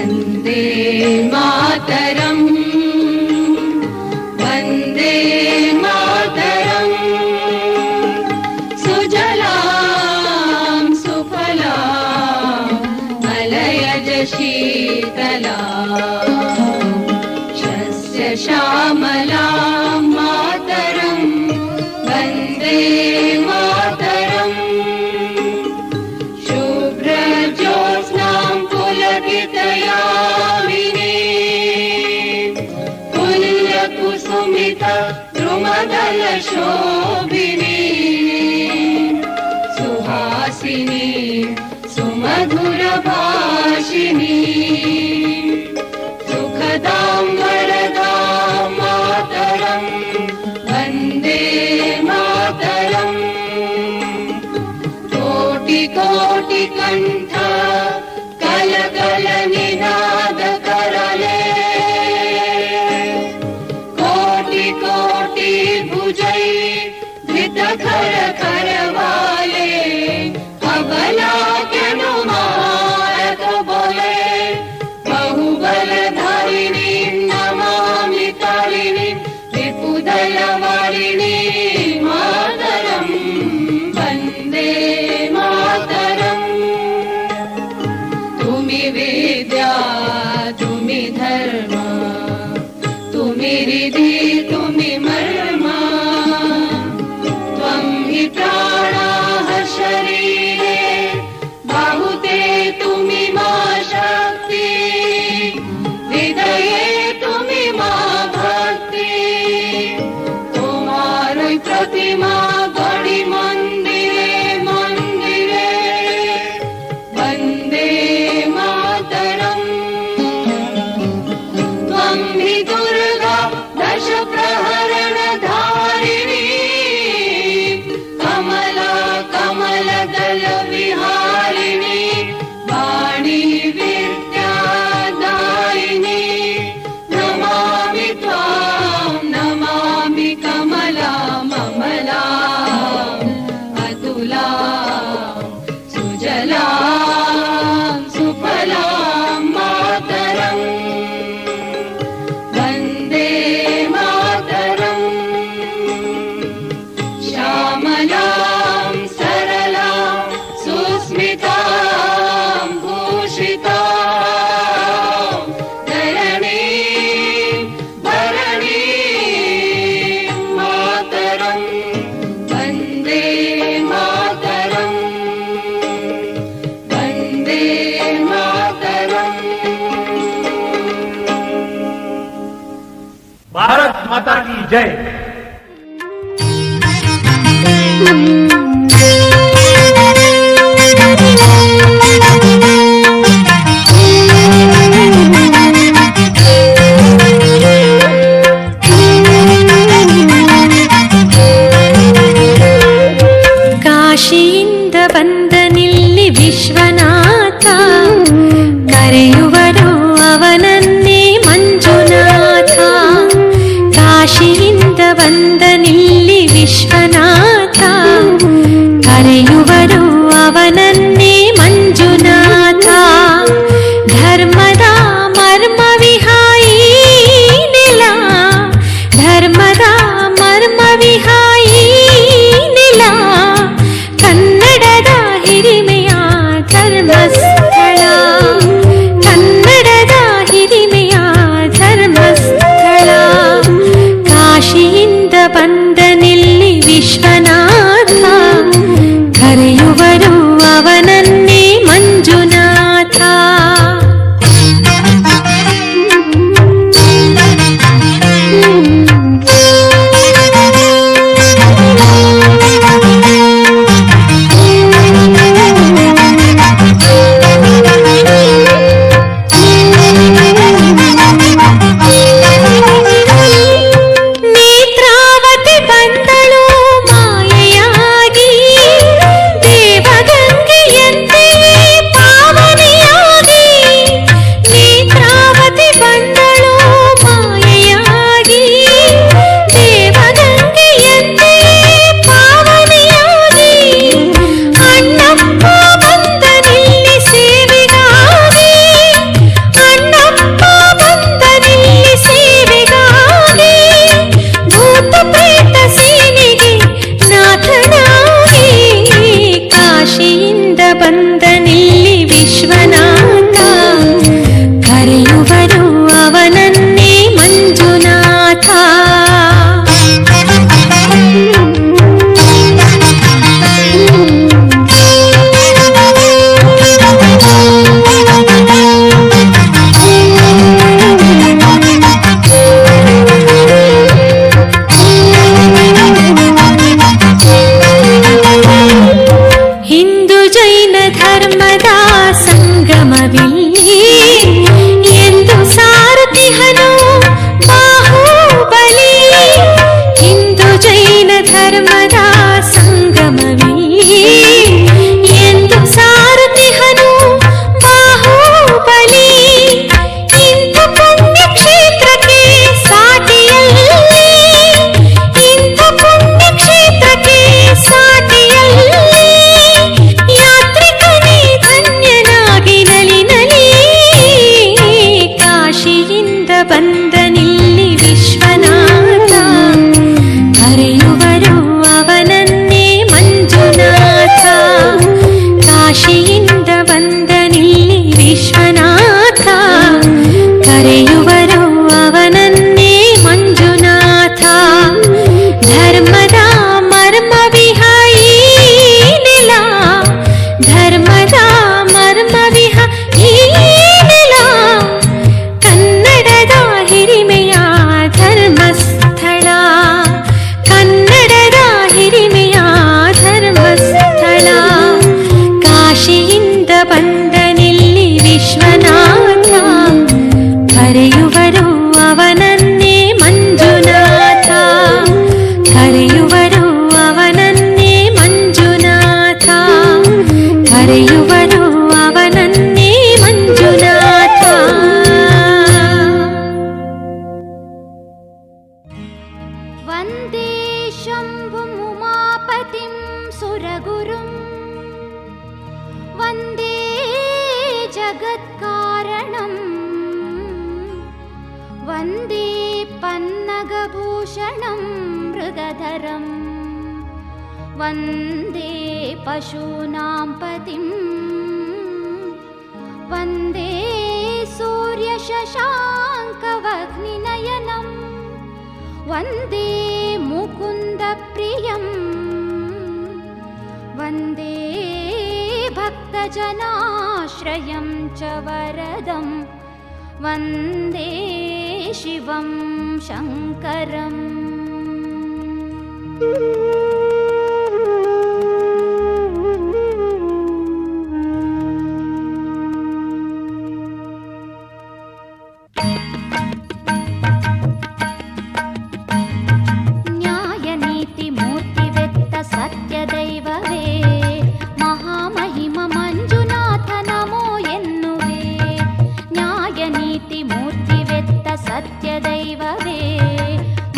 ವಂದೇ ಮಾತರಂ, ವಂದೇ ಮಾತರಂ. ಸುಜಲಾಂ ಸುಫಲಾಂ ಮಲಯಜ ಶೀತಲಾಂ ಶಸ್ಯ ಶ್ಯಾಮಲಾಂ ಮಾತರಂ ವಂದೇ ಮಾತರಂ. ಶುಭ್ರಜ್ಯೋತ್ಸ್ನಾಂ ಪುಲಕಿತಯಾಮಿನೀಂ ಪುಲ್ಯಕುಸುಮಿತ ದ್ರುಮದಲಶೋಭಿನೀಂ ಸುಹಾಸಿನೀಂ ಸುಮಧುರಭಾಷಿಣೀಂ ಸುಖದಾಂ ವರದಾಂ ಮಾತರಂ ವಂದೇ ಮಾತರಂ. ಕೋಟಿ ಕೋಟಿ ಕಂಠ ಕಲಕಲ ನಿನಾದ ಕರಳೆ, ಕೋಟಿ ಕೋಟಿ ಭುಜೈ ಧೃತ ಖರ ಖರವಾಲೆ, ಅಬಲಾ ಕೆನು ಮಾರಕ ಬೊಲೆ, ಬಹುಬಲಧಾರಿಣಿ ನಮಾಮಿ ತಾರಿಣಿ ವಿಪುದಲವಾರಿಣಿ ಮಾತರಂ ವಂದೇ ಮಾತರಂ. ತುಮಿ ವಿದ್ಯಾ ತುಮಿ ಧರ್ಮ ತುಮಿ ರಿಧಿ ತುಮಿ ಮರ್ಮ, ತ್ವಂ ಹಿ ಪ್ರಾಣಾಃ ಶರೀರೆ ಬಾಹುತೆ ತುಮಿ ಮಾ ಶಕ್ತಿ, ಹೃದಯೇ ತುಮಿ ಮಾ ಭಕ್ತಿ. তোমারই প্রতিমা গড়ি মন্দিরে মন্দিরে বন্দে মাতরম. ত্বং হি দুর্গা দশ প্রহরণ ধারিণী, কমলা কমল দল বিহারিণী, বাণী বিদ্যাদায়িনী. নমামি ত্বাಂ নমামি কমলাಂ অমলাಂ ಅತುಲಾಂ ಸುಜಲಾಂ ಸುಫಲಾಂ ಮಾತರಂ ವಂದೇ ಮಾತರಂ. ಶ್ಯಾಮಲಾಂ ಸರಳಾಂ ಸುಸ್ಮಿತಾಂ ಭೂಷಿತಾಂ ಧರಣೀಂ ಭರಣೀಂ ಮಾತರಂ ವಂದೇ ಮಾತರಂ ವಂದೇ ಮಾತರಂ. भारत माता की जय. ಕಾಶಿಯಿಂದ ಬಂದನಿಲ್ಲಿ ವಿಶ್ವನಾಥ, ಕರೆಯುವರು ಅವನನ್ನೇ ಮಂಜುನಾಥ. ಕಾಶಿಯಿಂದ ಬಂದನಿಲ್ಲಿ ವಿಶ್ವನಾಥ, ಕರೆಯುವರು ಅವನನ್ನೇ ಮಂಜುನಾಥ. ಕಾಶಿಯಿಂದ ಬಂದನಿಲ್ಲಿ ವಿಶ್ವನಾಥ, ಕರೆಯುವರು ಅವನನ್ನೇ ಮಂಜುನಾಥ. ಧರ್ಮದ ಮರ್ಮವಿಹ ಈ ನೆಲ, ಧರ್ಮದ ಮರ್ಮವಿಹ ಈ ನೆಲ, ಕನ್ನಡದ ಹಿರಿಮೆಯ ಧರ್ಮಸ್ಥಳ, ಕನ್ನಡದ ಹಿರಿಮೆಯ ಧರ್ಮಸ್ಥಳ. ಕಾಶಿಯಿಂದ ಬಂದನಿಲ್ಲಿ ವಿಶ್ವನಾಥ, ಕರೆಯುವರು ಅವನನ್ನೇ ಮಂಜುನಾಥ, ಕರೆಯುವರು ಅವನನ್ನೇ ಮಂಜುನಾಥ, ಕರೆಯುವರು ಅವನನ್ನೇ ಮಂಜುನಾಥ. ವಂದೇ ಶಂಭುಂ ಉಮಾಪತಿಂ ಸುರಗುರುಂ, ವಂದೇ ಜಗತ್ಕಾರಣಂ, ವಂದೇ ಪನ್ನಗಭೂಷಣಂ ಮೃಗಧರಂ, ವಂದೇ ಪಶೂನಾಂ ಪತಿಂ, ವಂದೇ ಸೂರ್ಯಶಶಾಂಕವಹ್ನಿನಯನಂ, ವಂದೇ ಮುಕುಂದಪ್ರಿಯಂ, ವಂದೇ ಭಕ್ತಜನಾಶ್ರಯಂ ಚ ವರದಂ, ವಂದೇ ಶಿವಂ ಶಂಕರಂ. ನ್ಯಾಯನೀತಿ ಮೂರ್ತಿವೆತ್ತ ಸತ್ಯದೈವವೇ, ಮಹಾಮಹಿಮ ಮಂಜುನಾಥ ನಮೋ ಎನ್ನುವೆ. ನ್ಯಾಯನೀತಿ ಮೂರ್ತಿವೆತ್ತ ಸತ್ಯದೈವವೇ,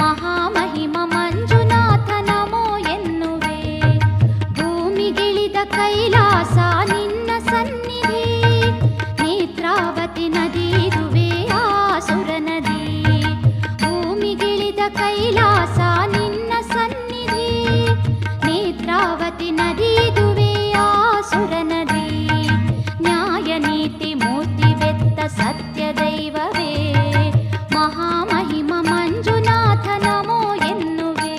ಮಹಾಮಹಿಮ ಮಂಜುನಾಥ ನಮೋ ಎನ್ನುವೆ. ಭೂಮಿಗಿಳಿದ ಕೈಲಾಸ ನಿನ್ನ ಸನ್ನಿಧಿ, ನೇತ್ರಾವತಿ ನದಿದುವೆ ಆಸುರ ನದಿ. ಭೂಮಿಗಿಳಿದ ಕೈಲಾಸ ನಿನ್ನ ಸನ್ನಿಧಿ, ನೇತ್ರಾವತಿ ನದಿದುವೆ ಆಸುರ ನದಿ. ನ್ಯಾಯನೀತಿ ಮೂರ್ತಿವೆತ್ತ ಸತ್ಯದೈವವೇ, ಮಹಾಮಹಿಮ ಮಂಜುನಾಥ ನಮೋ ಎನ್ನುವೆ.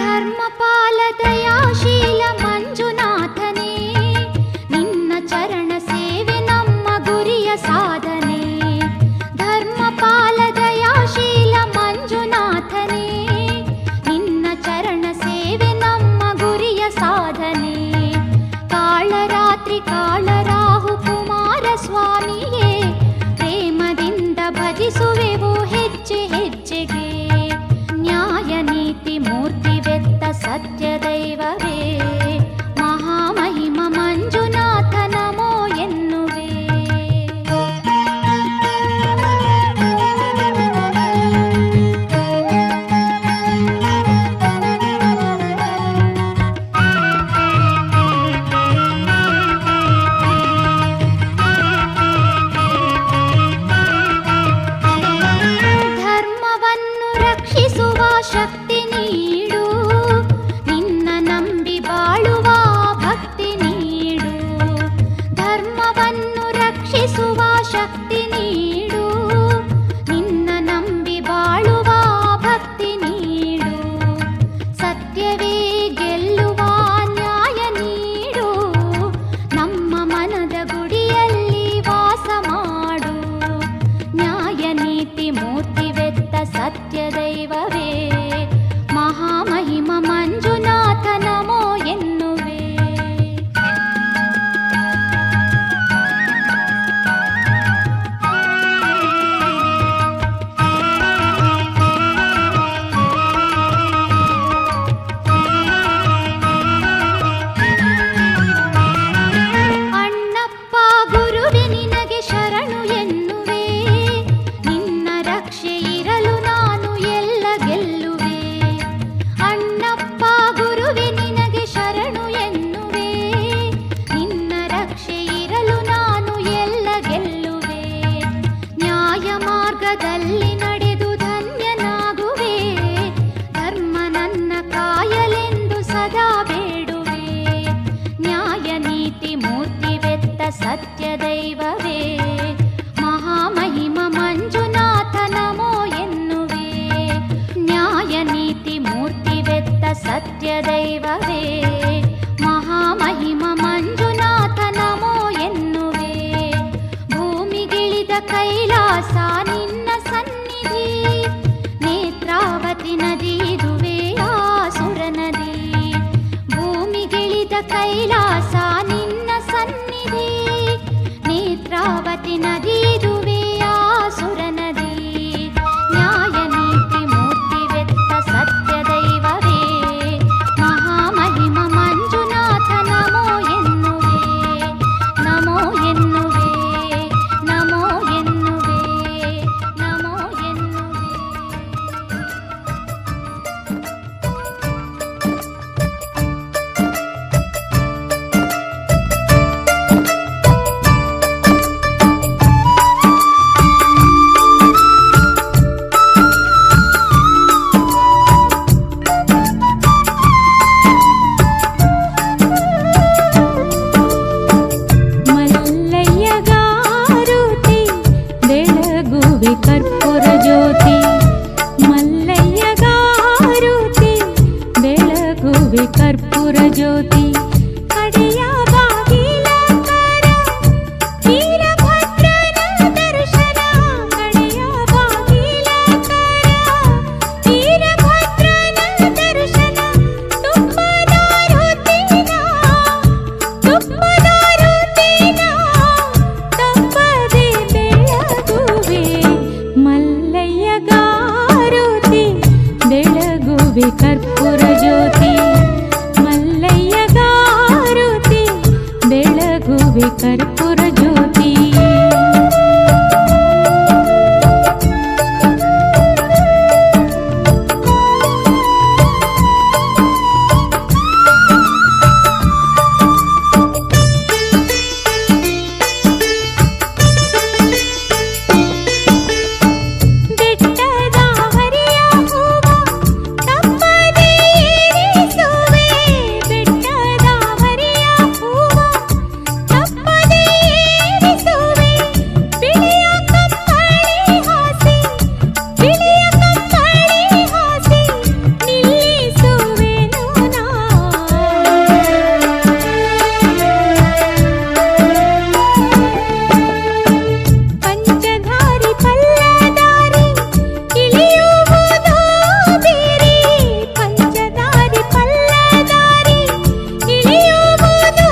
ಧರ್ಮಪಾಲ ದಯಾಶೀಲ ಮಂಜುನಾಥನೇ, ನಿನ್ನ ಚರಣ ಸೇವೆ ನಮ್ಮ ಗುರಿಯ ಸಾಧನೆ. ಧರ್ಮಪಾಲ ದಯಾಶೀಲ ಮಂಜುನಾಥನೇ, ನಿನ್ನ ಚರಣ ಸೇವೆ ನಮ್ಮ ಗುರಿಯ ಸಾಧನೆ. ಕಾಳರಾತ್ರಿ ಕಾಳರಾಹು ಕುಮಾರ ಸ್ವಾಮಿಯೇ, ಪ್ರೇಮದಿಂದ ಭಜಿಸುವೆವು ಹೆಜ್ಜೆ ಹೆಜ್ಜೆಗೆ. ನ್ಯಾಯನೀತಿ ಮೂರ್ತಿವೆತ್ತ ಸತ್ಯದೈವವೇ, ಮಹಾಮಹಿಮ ಮಂಜುನಾಥ ನಮೋ ಎನ್ನುವೆ. ಧರ್ಮವನ್ನು ರಕ್ಷಿಸುವ ಶಕ್ತಿ ನೀಡು, ನಿನ್ನ ನಂಬಿ ಬಾಳುವ ಭಕ್ತಿ ನೀಡು. ಧರ್ಮವನ್ನು ರಕ್ಷಿಸುವ ಶಕ್ತಿ ನೀಡು, ನಿನ್ನ ನಂಬಿ ಬಾಳುವ ಭಕ್ತಿ ನೀಡು. ಸತ್ಯವೇ ಗೆಲ್ಲುವ ನ್ಯಾಯ ನೀಡು, ನಮ್ಮ ಮನದ ಗುಡಿಯಲ್ಲಿ ವಾಸ ಮಾಡು. ನ್ಯಾಯನೀತಿ ಮೂರ್ತಿವೆತ್ತ ಸತ್ಯದೈವವೇ, ಮಹಾಮಹಿಮ ಮಂಜುನಾಥ ನಮೋ ಎನ್ನುವೆ. ಅಣ್ಣಪ್ಪ ಗುರುವೆ ನಿನಗೆ ಶರಣು ಎನ್ನುವೆ, ಸತ್ಯದೈವವೇ ಮಹಾಮಹಿಮ ಮಂಜುನಾಥ ನಮೋ ಎನ್ನುವೆ. ಭೂಮಿಗಿಳಿದ ಕೈಲಾಸ ನಿನ್ನ ಸನ್ನಿಧಿ, ನೇತ್ರಾವತಿ ನದಿ ಇದುವೆ ಆಸುರ ನದಿ. ಭೂಮಿಗಿಳಿದ ಕೈಲಾಸ ನಿನ್ನ ಸನ್ನಿಧಿ, ನೇತ್ರಾವತಿ ನದಿ ಇದುವೆ ಆಸುರ ನದಿ. ನ್ಯಾಯ ನೀತಿ ಮೂರ್ತಿವೆತ್ತ ಸತ್ಯದೈವವೇ ಮಹಾಮಹಿಮ ಮಂಜುನಾಥ ನಮೋ ಎನ್ನುವೆ. ನಮೋ ಎನ್ನುವೆ, ನಮೋ ಎನ್ನುವೆ, ನಮೋ ಎನ್ನುವೆ. ಮಲ್ಲಯ್ಯಗಾರುತಿ ಬೆಳಗುವೆ ಕರ್ಪೂರ ಜ್ಯೋತಿ. ಮಲ್ಲಯ್ಯಗಾರುತಿ ಬೆಳಗುವೆ ಕರ್ಪೂರ ಜ್ಯೋತಿ. ಕಡೆಯ ಬಾಗಿಲ ಕರ ವೀರಭದ್ರನ ದರ್ಶನ. ಕಡೆಯ ಬಾಗಿಲ ಕರ ವೀರಭದ್ರನ ದರ್ಶನ. ತುಪ್ಪದಾರುತಿನ ತಪ್ಪದೆ ಬೆಳಗುವೆ. ಮಲ್ಲಯ್ಯಗಾರುತಿ ಬೆಳಗುವೆ ಕರ್ಪೂರ ಜ್ಯೋತಿ. ಮಲ್ಲಯ್ಯಗಾರುತಿ ಬೆಳಗುವೆ ಕರ್ಪೂರ ಜ್ಯೋತಿ. ಬೆಟ್ಟದ ಹರಿಯ ಹೂವ ತಪ್ಪದೆ ಏರಿಸುವೆ. ಬೆಟ್ಟದ ಹರಿಯ ಹೂವ ತಪ್ಪದೆ ಏರಿಸುವೆ. ಬಿಳಿಯ ಕಂಬಳಿ ಹಾಸಿ, ಬಿಳಿಯ ಕಂಬಳಿ ಹಾಸಿ ನಿಲ್ಲಿಸುವೆನು ನಾ. ಪಂಚಧಾರಿ ಪಲ್ಲದಾರಿ ಇಳಿಯುವುದೋ ಬೇರೆ. ಪಂಚಧಾರಿ ಪಲ್ಲದಾರಿ ಇಳಿಯುವುದೋ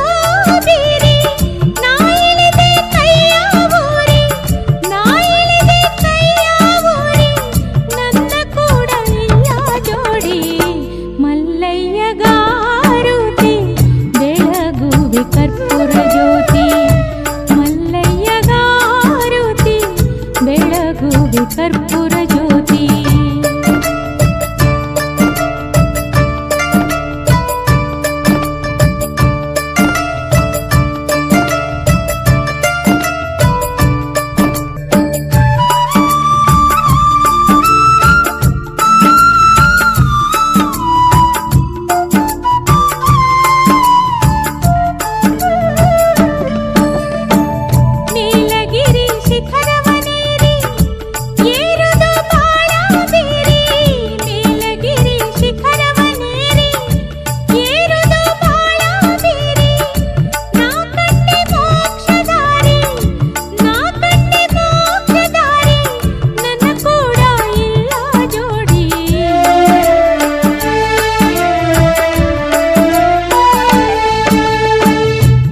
ಬೇರೆ. ನಾ ಇಳಿದೆ ಕೈಯ ಊರಿ, ನಾ ಇಳಿದೆ ಕೈಯ ಊರಿ. ನನ್ನ ಕೂಡ ಇಲ್ಲ ಜೋಡಿ. ಮಲ್ಲಯ್ಯಗಾರುತಿ ಬೆಳಗುವೆ ಕರ್ಪೂರ ಜ್ಯೋತಿ. ಮಲ್ಲಯ್ಯಗಾರುತಿ ಬೆಳಗುವೆ ಕರ್ಪೂರ ಜ್ಯೋತಿ. ನೀಲಗಿರಿ ಶಿಖರವನೇರಿ ಏರುದು ಬಾಳ ಬೇರೆ. ನೀಲಗಿರಿ ಶಿಖರವನೇರಿ ಏರುದು ಬಾಳ ಬೇರೆ. ನಾ ಕಂಡೆ ಮೋಕ್ಷದಾರಿ, ನಾ ಕಂಡೆ ಮೋಕ್ಷದಾರಿ. ನನ್ನ ಕೂಡ ಇಲ್ಲ ಜೋಡಿ.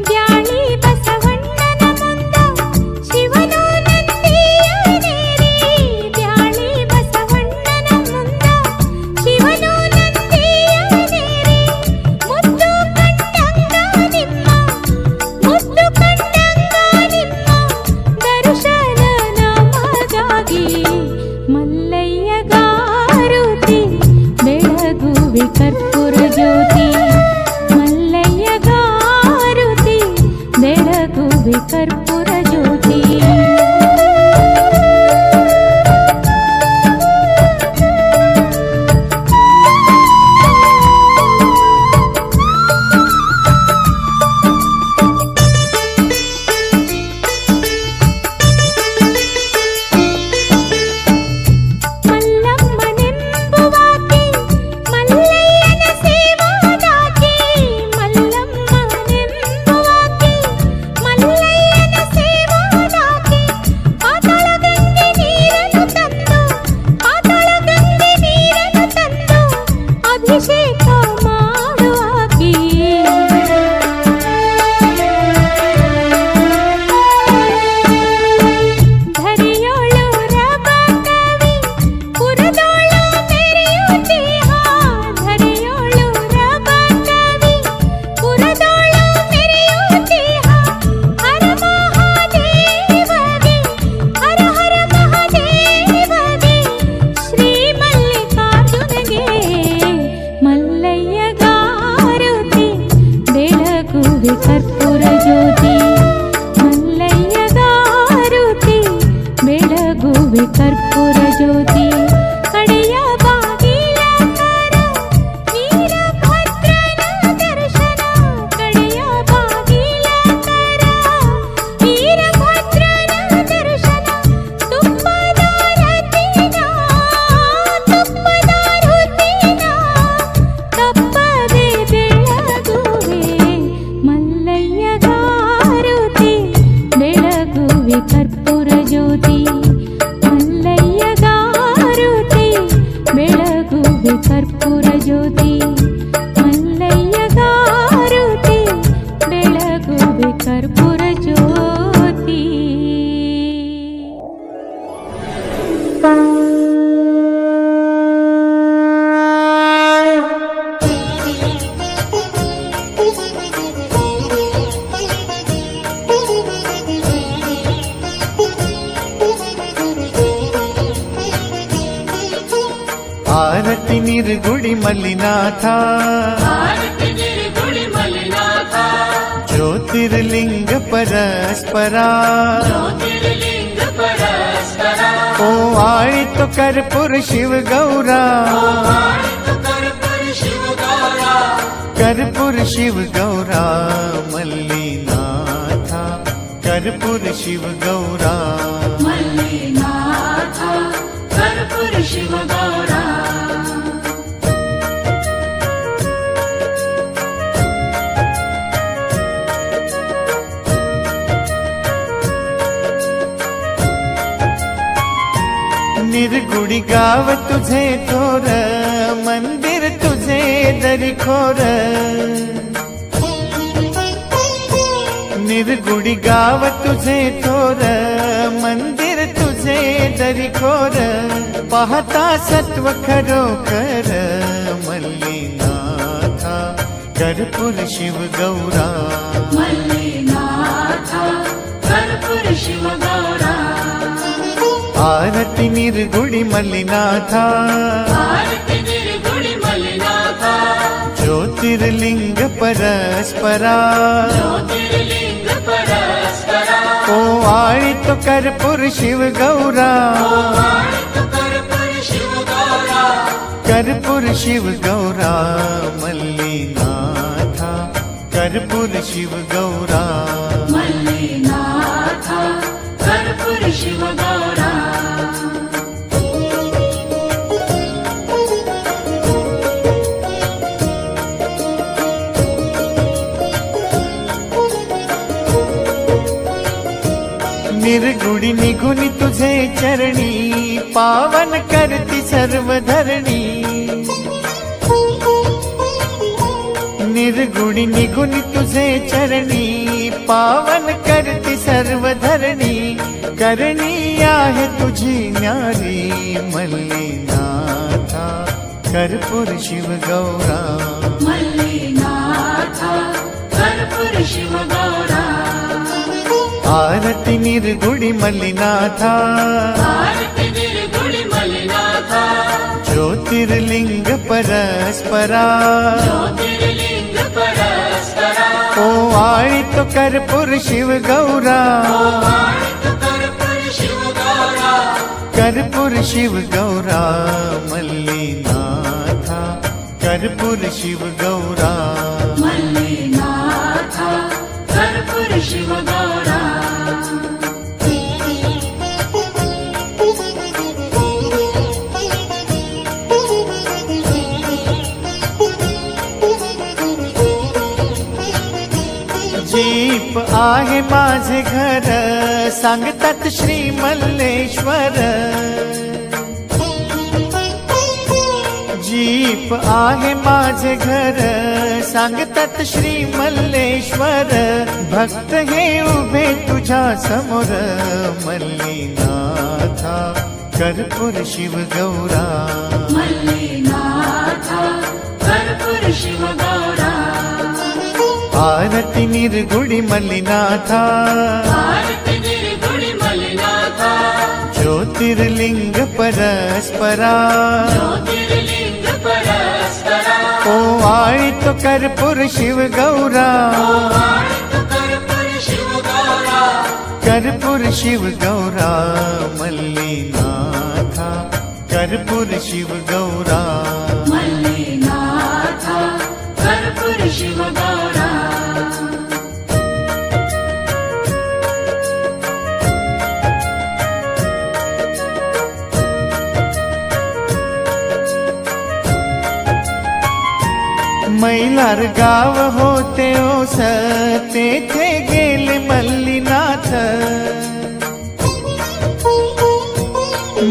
ಬ್ಯಾಳಿ ಬಸವಣ್ಣನ ಮುಂದ ಶಿವನು ನಂದಿಯನೇರಿ. ಬ್ಯಾಳಿ ಬಸವಣ್ಣನ ಮುಂದ ಶಿವನು ನಂದಿಯನೇರಿ. ಮುದ್ದು ಕಂಡಂಗ ನಿಮ್ಮ, ಮುದ್ದು ಕಂಡಂಗ ನಿಮ್ಮ ದರ್ಶನ ನಮಗಾಗಿ. ಮಲ್ಲಯ್ಯಗಾರುತಿ ಬೆಳಗುವೆ ಕರ್ಪೂರ ಜ್ಯೋತಿ. ಮಲ್ಲಯ್ಯಗಾರುತಿ ಬೆಳಗುವೆ ಕರ್ಪೂರ ಜ್ಯೋತಿ. ಮಲ್ಲಮ್ಮನೆಂಬುವಾಕೆ ಮಲ್ಲಯ್ಯನ ಸೇವೆ ಆರತಿ ನಿರ್ಗುಡಿ ಮಲ್ಲಿನಾಥ ಆರತಿ ನಿರ್ಗುಡಿ ಮಲ್ಲಿನಾಥ ಜ್ಯೋತಿರ್ಲಿಂಗ ಪರಸ್ಪರ ಜ್ಯೋತಿರ್ಲಿಂಗ ಪರಸ್ಪರ ಓ ಆಳಿತು ಕರ್ಪೂರ ಶಿವ ಗೌರ ಆಳಿತು ಕರ್ಪೂರ ಶಿವ ಗೌರ ಕರ್ಪೂರ ಶಿವ ಗೌರ ಮಲ್ಲಿನಾಥ ಕರ್ಪೂರ ಶಿವ ಗೌರ ಮಲ್ಲಿನಾಥ ಕರ್ಪೂರ ಶಿವ ಗೌರ निर्गुडी गाव तुझे थोर मंदिर तुझे दरिखोर निर्गुडी गाव तुझे थोर मंदिर तुझे दरिखोर पाहता सत्व खरोखर मल्लीनाथा कर्पूर शिव गौरा मल्लीनाथ कर्पूर शिव गौरा आरती निर्गुडी मल्लीनाथ आरती निर्गुडी मल्लीनाथ ज्योतिर्लिंग परस्परा ज्योतिर्लिंग परस्परा ओ आळितो कर्पूर शिव गौरा आळितो कर्पूर शिव गौरा कर्पूर शिव गौरा मल्लीनाथ कर्पूर शिव गौरा मल्लीनाथ कर्पूर शिव गौरा निर्गुडी निघुनी तुझे चरणी पावन करती सर्व धरणी निर्गुडी निघुनी तुझे चरणी पावन करती सर्व धरणी करणी आहे तुझी न्यारी मल्लीनाथा कर्पूर शिव गौरा मल्लीनाथ कर्पूर शिव गौरा आरती निर्गुडी मल्लीनाथ आरती निर्गुडी मल्लीनाथ ज्योतिर्लिंग परस्परा ज्योतिर्लिंग परस्परा ओ आळितो कर्पूर शिव गौरा आळितो कर्पूर शिव गौरा कर्पूर शिव गौरा मल्लीनाथ कर्पूर शिव गौरा मल्लीनाथ कर्पूर शिव गौरा जीप आहे माझे घर सांगतात श्री मल्लेश्वर जीप आहे माझे घर सांगतात श्री मल्लेश्वर भक्त हे उभे तुझ्या समोर मल्लीनाथा कर्पूर शिव गौरा मल्लीनाथ कर्पूर शिव गौरा आरती निर्गुडी मल्लीनाथ आरती निर्गुडी मल्लीनाथ ज्योतिर्लिंग परस्परा ज्योतिर्लिंग परस्परा ओ आळितो कर्पूर शिव गौरा आळितो कर्पूर शिव गौरा कर्पूर शिव गौरा मल्लीनाथ कर्पूर शिव गौरा मल्लीनाथ कर्पूर शिव गौरा मैलार गाव होते ओस तेथे गेले मल्लीनाथ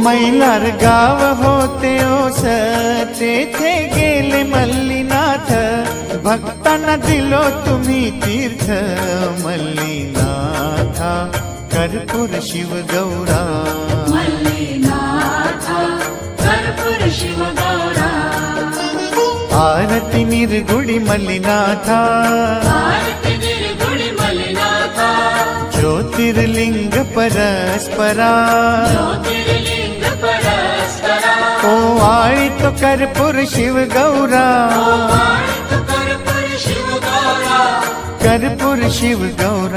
मैलार गाव होते ओस तेथे गेले मल्लीनाथ भक्तांना दिलो तुम्ही तीर्थ मल्लीनाथ कर्पूर शिव गौरा मल्लीनाथ कर्पूर शिव गौरा आरती निर्गुडी मल्लीनाथ आरती निर्गुडी मल्लीनाथ ज्योतिर्लिंग परस्परा ज्योतिर्लिंग परस्परा ओ ಆಯಿತು ಕರ್ಪೂರ ಶಿವ ಗೌರ ಆಳಿತು ಕರ್ಪೂರ ಶಿವ ಗೌರ ಕರ್ಪೂರ ಶಿವ ಗೌರ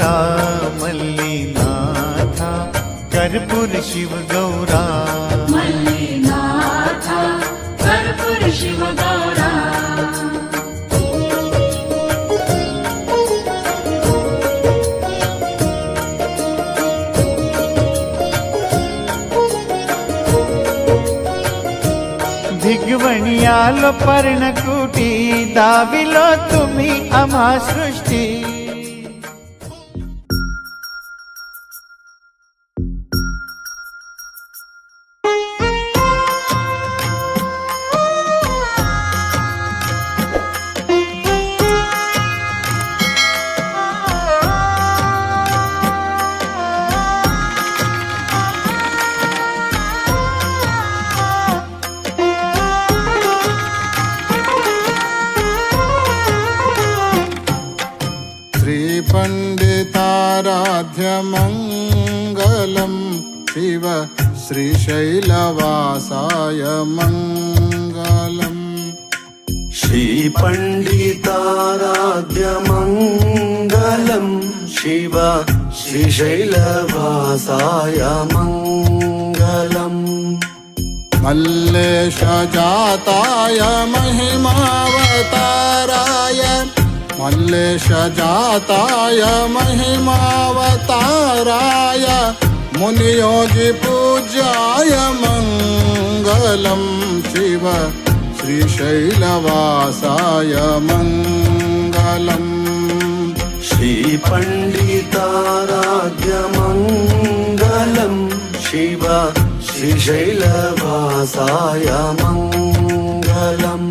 ಮಲ್ಲಿನಾಥ ಕರ್ಪೂರ ಶಿವ ಗೌರ ಮಲ್ಲಿನಾಥ ಕರ್ಪೂರ ಶಿವ ಗೌರ దిగ్వణియాలో పర్ణకూటి దావిలో తుమి అమా సృష్టి पंडिताराध्यमङ्गलं शिव श्रीशैलवासाय मङ्गलम् श्रीपण्डिताराध्यमङ्गलं शिव श्रीशैलवासाय मङ्गलम् मल्लेशजाताय महिमावताराय मल्लेशजाताय महिमावताराय मुनियोगिपूज्याय मङ्गलं शिव श्रीशैलवासाय मङ्गलम् श्रीपण्डिताराध्यमङ्गलं शिव श्रीशैलवासाय मङ्गलम्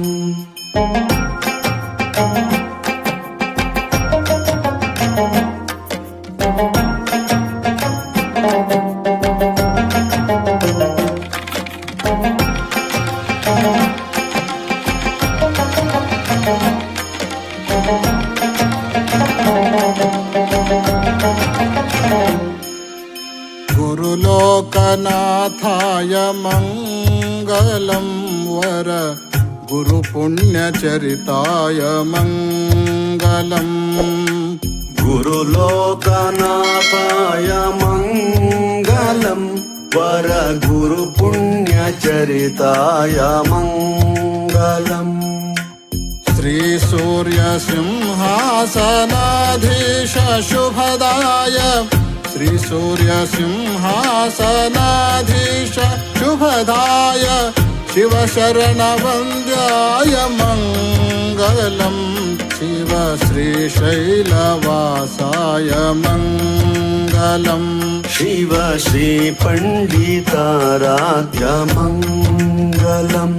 गुरुलोकनाथाय मङ्गलं वर गुरुपुण्यचरिताय मङ्गलम् गुरुलोकनाथाय मङ्गलं वर गुरुपुण्यचरिताय मङ्गलम् श्रीसूर्यसिंहासनाधीश शुभदाय श्रीसूर्यसिंहासनाधीश शुभदाय शिवशरणवन्द्याय मङ्गलं शिव श्रीशैलवासाय मङ्गलम् शिव श्रीपण्डिताराध्यमङ्गलम्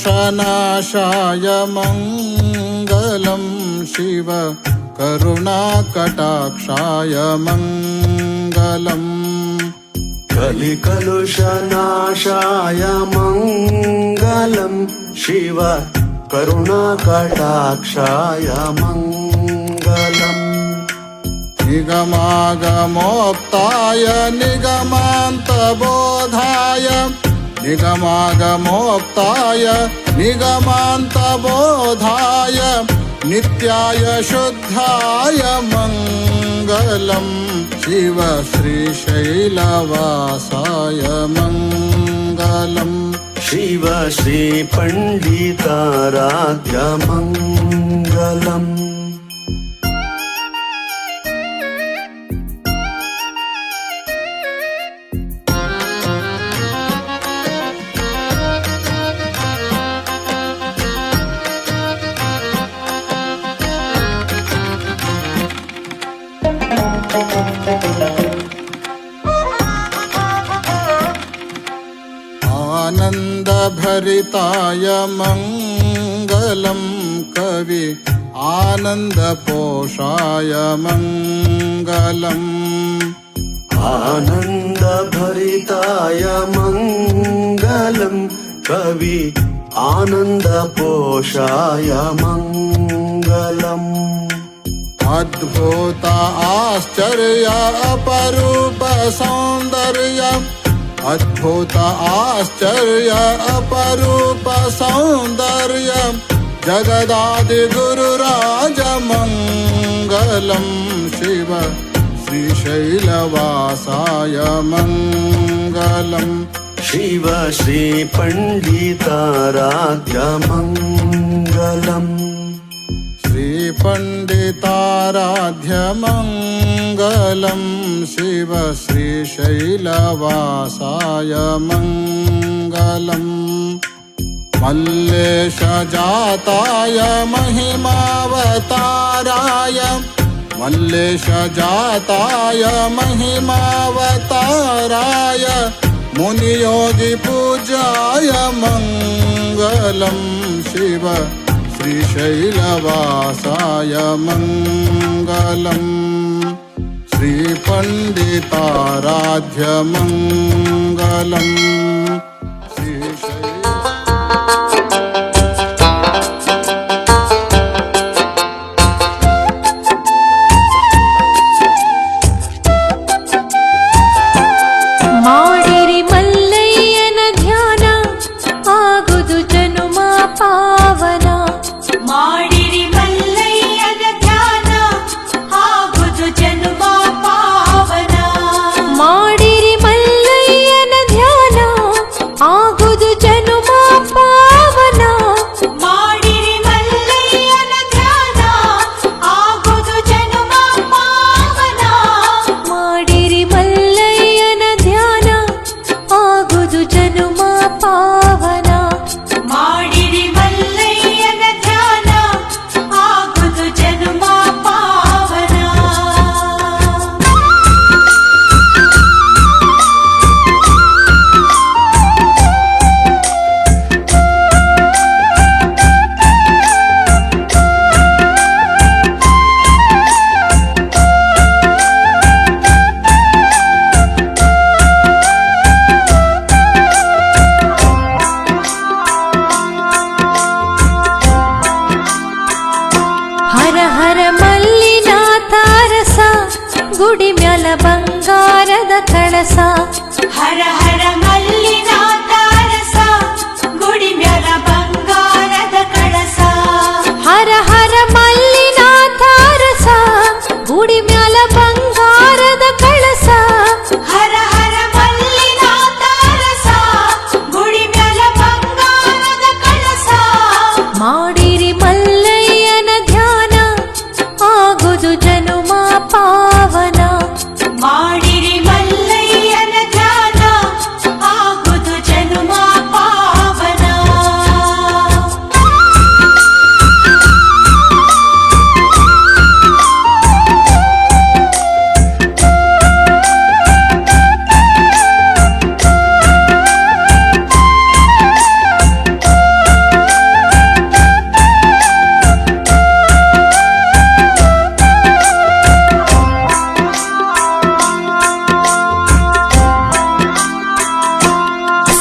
कलिकलुषनाशाय मङ्गलं शिव करुणाकटाक्षाय मङ्गलम् कलिकलुषनाशाय मङ्गलं शिव करुणाकटाक्षाय मङ्गलम् निगमागमोक्ताय निगमान्तबोधाय निगमागमोक्ताय निगमान्तबोधाय नित्याय शुद्धाय मङ्गलं शिव श्रीशैलवासाय मङ्गलम् शिव श्रीपण्डिताराध्यमङ्गलम् आनन्दभरिताय मङ्गलं कवि आनन्दपोषाय मङ्गलम् आनन्दभरिताय मङ्गलं कवि आनन्दपोषाय मङ्गलम् अद्भुत आश्चर्य अपरूप सौन्दर्य अद्भुत आश्चर्य अपरूप सौन्दर्य जगदादिगुरुराजमङ्गलं शिव श्रीशैलवासाय मङ्गलम् शिव श्रीपण्डिताराध्य मङ्गलम् श्रीपण्डिताराध्य मङ्गलं शिव श्रीशैलवासाय मङ्गलम् मल्लेशजाताय महिमावताराय मल्लेशजाताय महिमावताराय मुनियोगिपूजाय मङ्गलं शिव श्रीशैलवासाय मङ्गलम् श्रीपण्डिताराध्य मङ्गलम् ಮಾಡಿರಿ ಮಲ್ಲಯ್ಯನ ಧ್ಯಾನ ಆಗುದು ಜನುಮ ಪಾವನ ಮಾಡಿರಿ ಮಲ್ಲಯ್ಯನ ಧ್ಯಾನ ಆಗುದು ಜನ್ಮ ಪಾವನ ಮಾಡಿರಿ ಮಲ್ಲಯ್ಯನ ಧ್ಯಾನ ಆಗುದು ಜನುಮ ಪಾವನ ಮಾಡಿರಿ ಮಲ್ಲಯ್ಯನ ಧ್ಯಾನ ಆಗುದು ಜನ್ಮ ಪಾವನ ಮಾಡಿರಿ ಮಲ್ಲಯ್ಯನ ಧ್ಯಾನ ಆಗುದು ಜನುಮ ಪಾವನ ಮಾಡಿರಿ ಮಲ್ಲಯ್ಯನ ಧ್ಯಾನ ಆಗುದು ಜನ್ಮ ಪಾವನ ಹರ ಹರ ಮಲ್ಲಿನಾಥ ರಸ ಗುಡಿ ಮ್ಯಾಲ ಬಂಗಾರದ ಕಳಸ ಹರ ಹರ ಮಲ್ಲಿನಾಥ ರಸ ಗುಡಿ ಮ್ಯಾಲ ಬಂಗಾರದ ಕಳಸ ಹರ ಹರ ಮಲ್ಲಿನಾಥ ರಸ ಗುಡಿ ಮ್ಯಾಲ ಬಂಗಾರದ ಕಳಸ ಹರ ಹರ ಮಲ್ಲಿನಾಥ ರಸ ಗುಡಿ ಮ್ಯಾಲ ಬಂಗಾರದ ಕಳಸ ಮಾಡಿರಿ ಮಲ್ಲಯ್ಯನ ಧ್ಯಾನ ಆಗುದು ಜನುಮ ಪಾವನ ಮಾಡಿರಿ ಮಲ್ಲಯ್ಯನ ಧ್ಯಾನ ಆಗುದು ಜನ್ಮ ಪಾವನ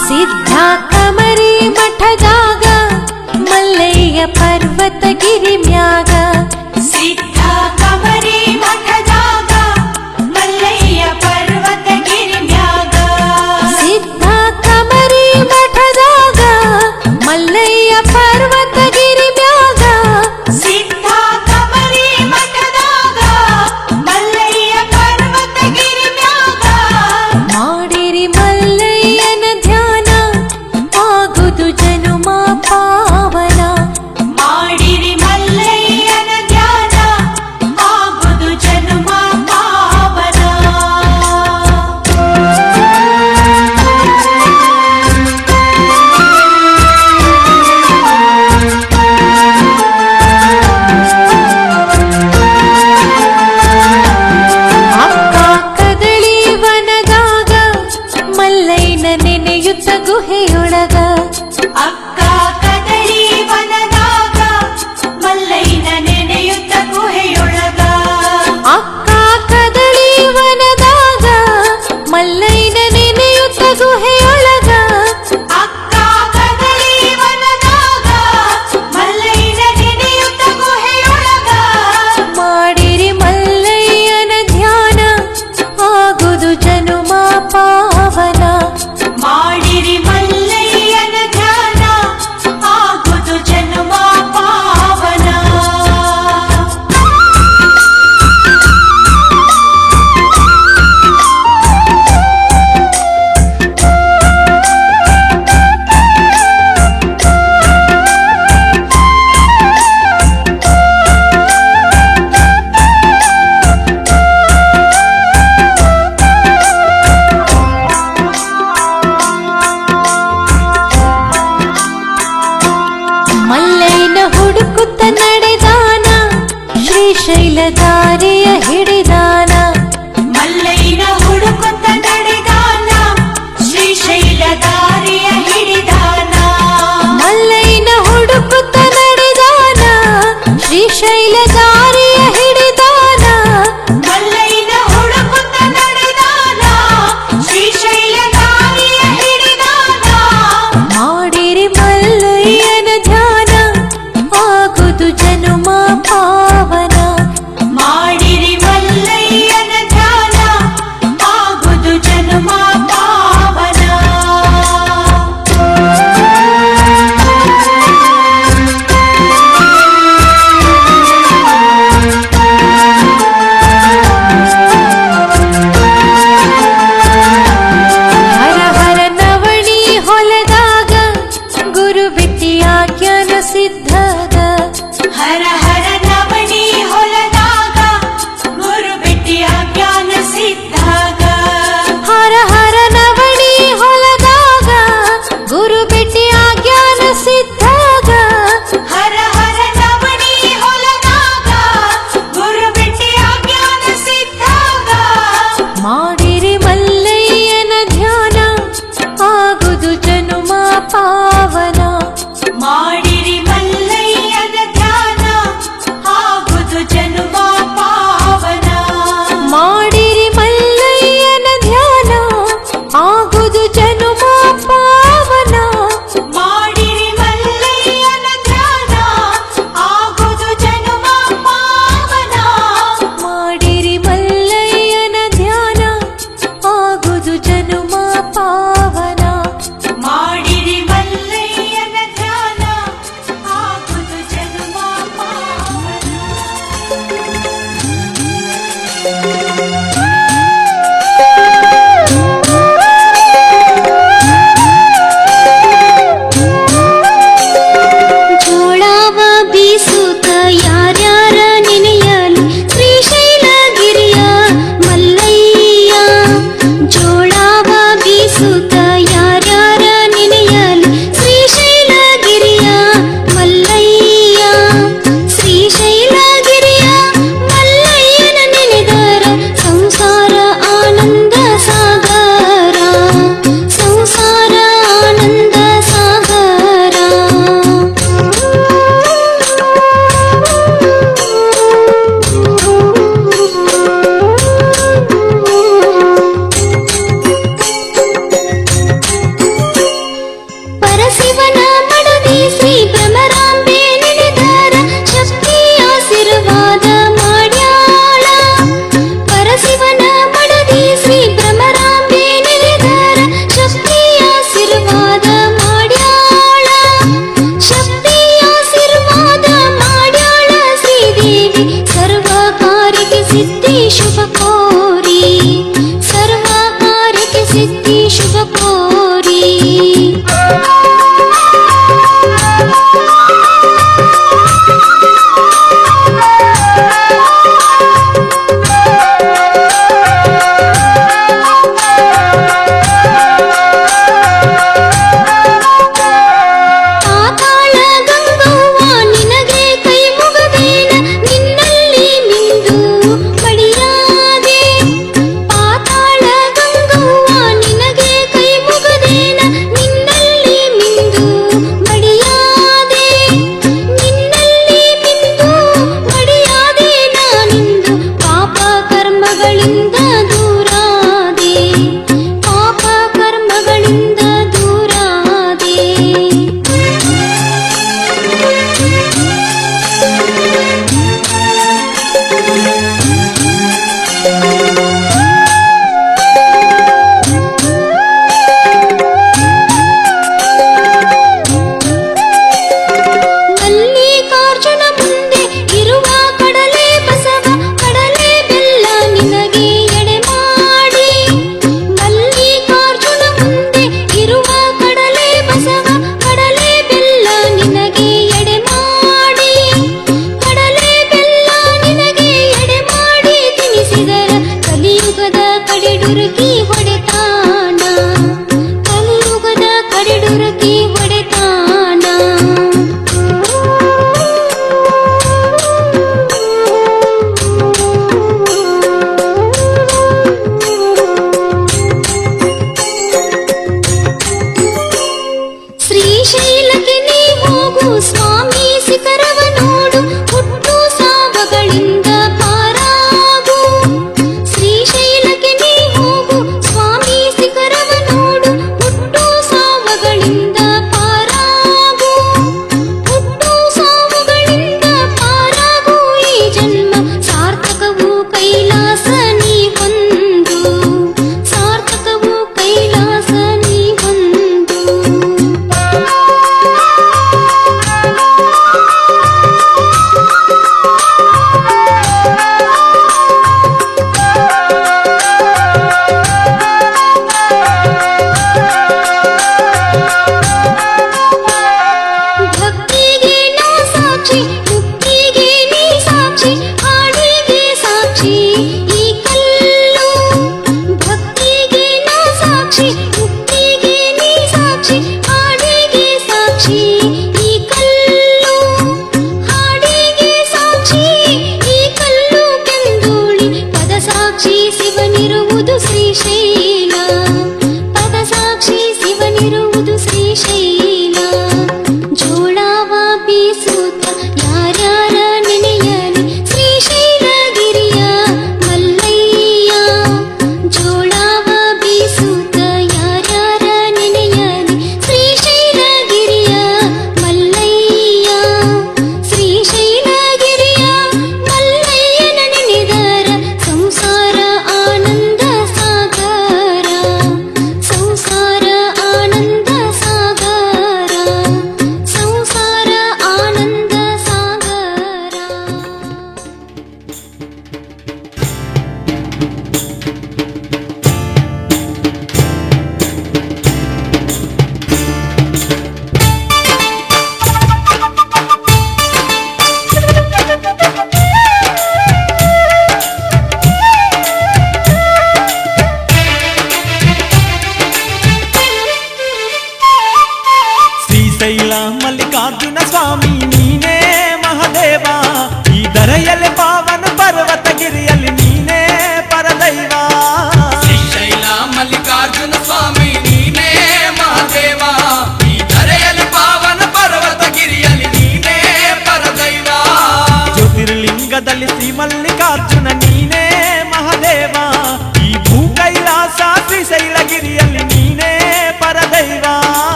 ಸಿದ್ಧ ಕಮರಿ ಮಠದಾಗ ಮಲ್ಲಯ್ಯ ಪರ್ವತಗಿರಿ ಮ್ಯಾಗ ಸಿದ್ಧ ಕಮರಿ ಮಠದಾಗ ಮಲ್ಲಯ್ಯ ಪರ್ವತಗಿರಿ ಮ್ಯಾಗ ಸಿದ್ಧ ಕಮರಿ ಮಠದಾಗ ಮಲ್ಲಯ್ಯ ಪರ್ವತಗಿರಿ ಮ್ಯಾಗ ಸಿದ್ಧ ಕಮರಿ ಮಠದಾಗ ಮಲ್ಲಯ್ಯ ಪರ್ವತಗಿರಿ ಮ್ಯಾಗ ಮಾಡಿರಿ ಮಲ್ಲಯ್ಯನ ಧ್ಯಾನ ಆಗುದು ಜನುಮ ಪಾವನ ಮಾಡಿರಿ ಮಲ್ಲಯ್ಯನ ಧ್ಯಾನ ಮಲ್ಲಯ್ಯನ ಹುಡುಕುತ್ತ ನಡೆದಾನ ಶ್ರೀಶೈಲ ದಾರಿಯ ಹಿಡಿದಾನ ಮಲ್ಲಯ್ಯನ ಹುಡುಕುತ್ತ ನಡೆದಾನ ಶ್ರೀಶೈಲ ದಾರಿಯ ಹಿಡಿದಾನ ಮಲ್ಲಯ್ಯನ ಹುಡುಕುತ್ತ ನಡೆದಾನ ಶ್ರೀಶೈಲ ದಾರಿಯ ಹಿಡಿದಾನ ಮಲ್ಲಯ್ಯನ ಹುಡುಕುತ್ತ ನಡೆದಾನ ಶ್ರೀಶೈಲ ದಾರಿಯ ಹಿಡಿದಾನ ಮಾಡಿರಿ ಮಲ್ಲಯ್ಯನ ಧ್ಯಾನ ಆಗುದು ಜನುಮ ಪಾವನ ಮಾಡಿರಿ ಮಲ್ಲಯ್ಯನ ಧ್ಯಾನ ಆಗುದು ಜನ್ಮ ಪಾವನ ಹರ ಹರ ನವಣಿ ಹೊಲದಾಗ ಗುರು ಬಿಟ್ಟಿಯ ಜ್ಞಾನ ಸಿದ್ಧದ ಹರ ಹರ ನವಣಿ ಹೊಲದಾಗ ಗುರು ಭೇಟಿಯ ಜ್ಞಾನ ಸಿದ್ಧಾಗ ಹರ ಹರ ನವಣಿ ಹೊಲದಾಗ ಗುರು ಬಿಟ್ಟಿಯ ಜ್ಞಾನ ಸಿದ್ಧದ ಹರ ಹರ ನವಣಿ ಹೊಲದಾಗ ಗುರು ಭೇಟಿಯ ಜ್ಞಾನ ಸಿದ್ಧಾಗ ಮಾಡಿರಿ ಮಲ್ಲಯ್ಯನ ಧ್ಯಾನ ಆಗುದು ಜನುಮ ಪಾವನ ಮಾಡಿರಿ ಮಲ್ಲಯ್ಯನ ಧ್ಯಾನ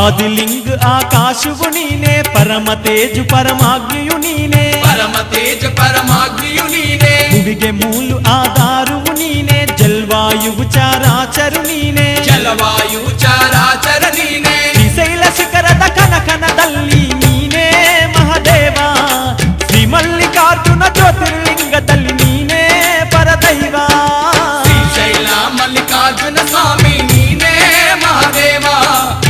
ಆದಿಲಿಂಗ ಆಕಾಶವು ನೀನೆ, ಪರಮ ತೇಜು ಪರಮಾಗ್ನಿಯು ನೀನೆ, ಪರಮ ತೇಜ ಪರಮಾಗ್ನಿಯು ನೀನೆ, ಭುವಿಗೆ ಮೂಲು ಆಧಾರವು ನೀನೆ, ಜಲ್ವಾಯುವು ಚಾರಾಚರು ನೀನೆ, ಜಲವಾಯು ಚರಾಚರ ನೀನೆ, ಶ್ರೀಶೈಲ ಶಿಖರದ ಕನಕನದಲ್ಲಿ ನೀನೇ ಮಹಾದೇವ, ಶ್ರೀ ಮಲ್ಲಿಕಾರ್ಜುನ ಜ್ಯೋತಿರ್ಲಿಂಗದಲ್ಲಿ ನೀನೇ ಪರದೈವ, ಶ್ರೀಶೈಲ ಮಲ್ಲಿಕಾರ್ಜುನ ಸ್ವಾಮಿ ನೀನೇ ಮಹಾದೇವ,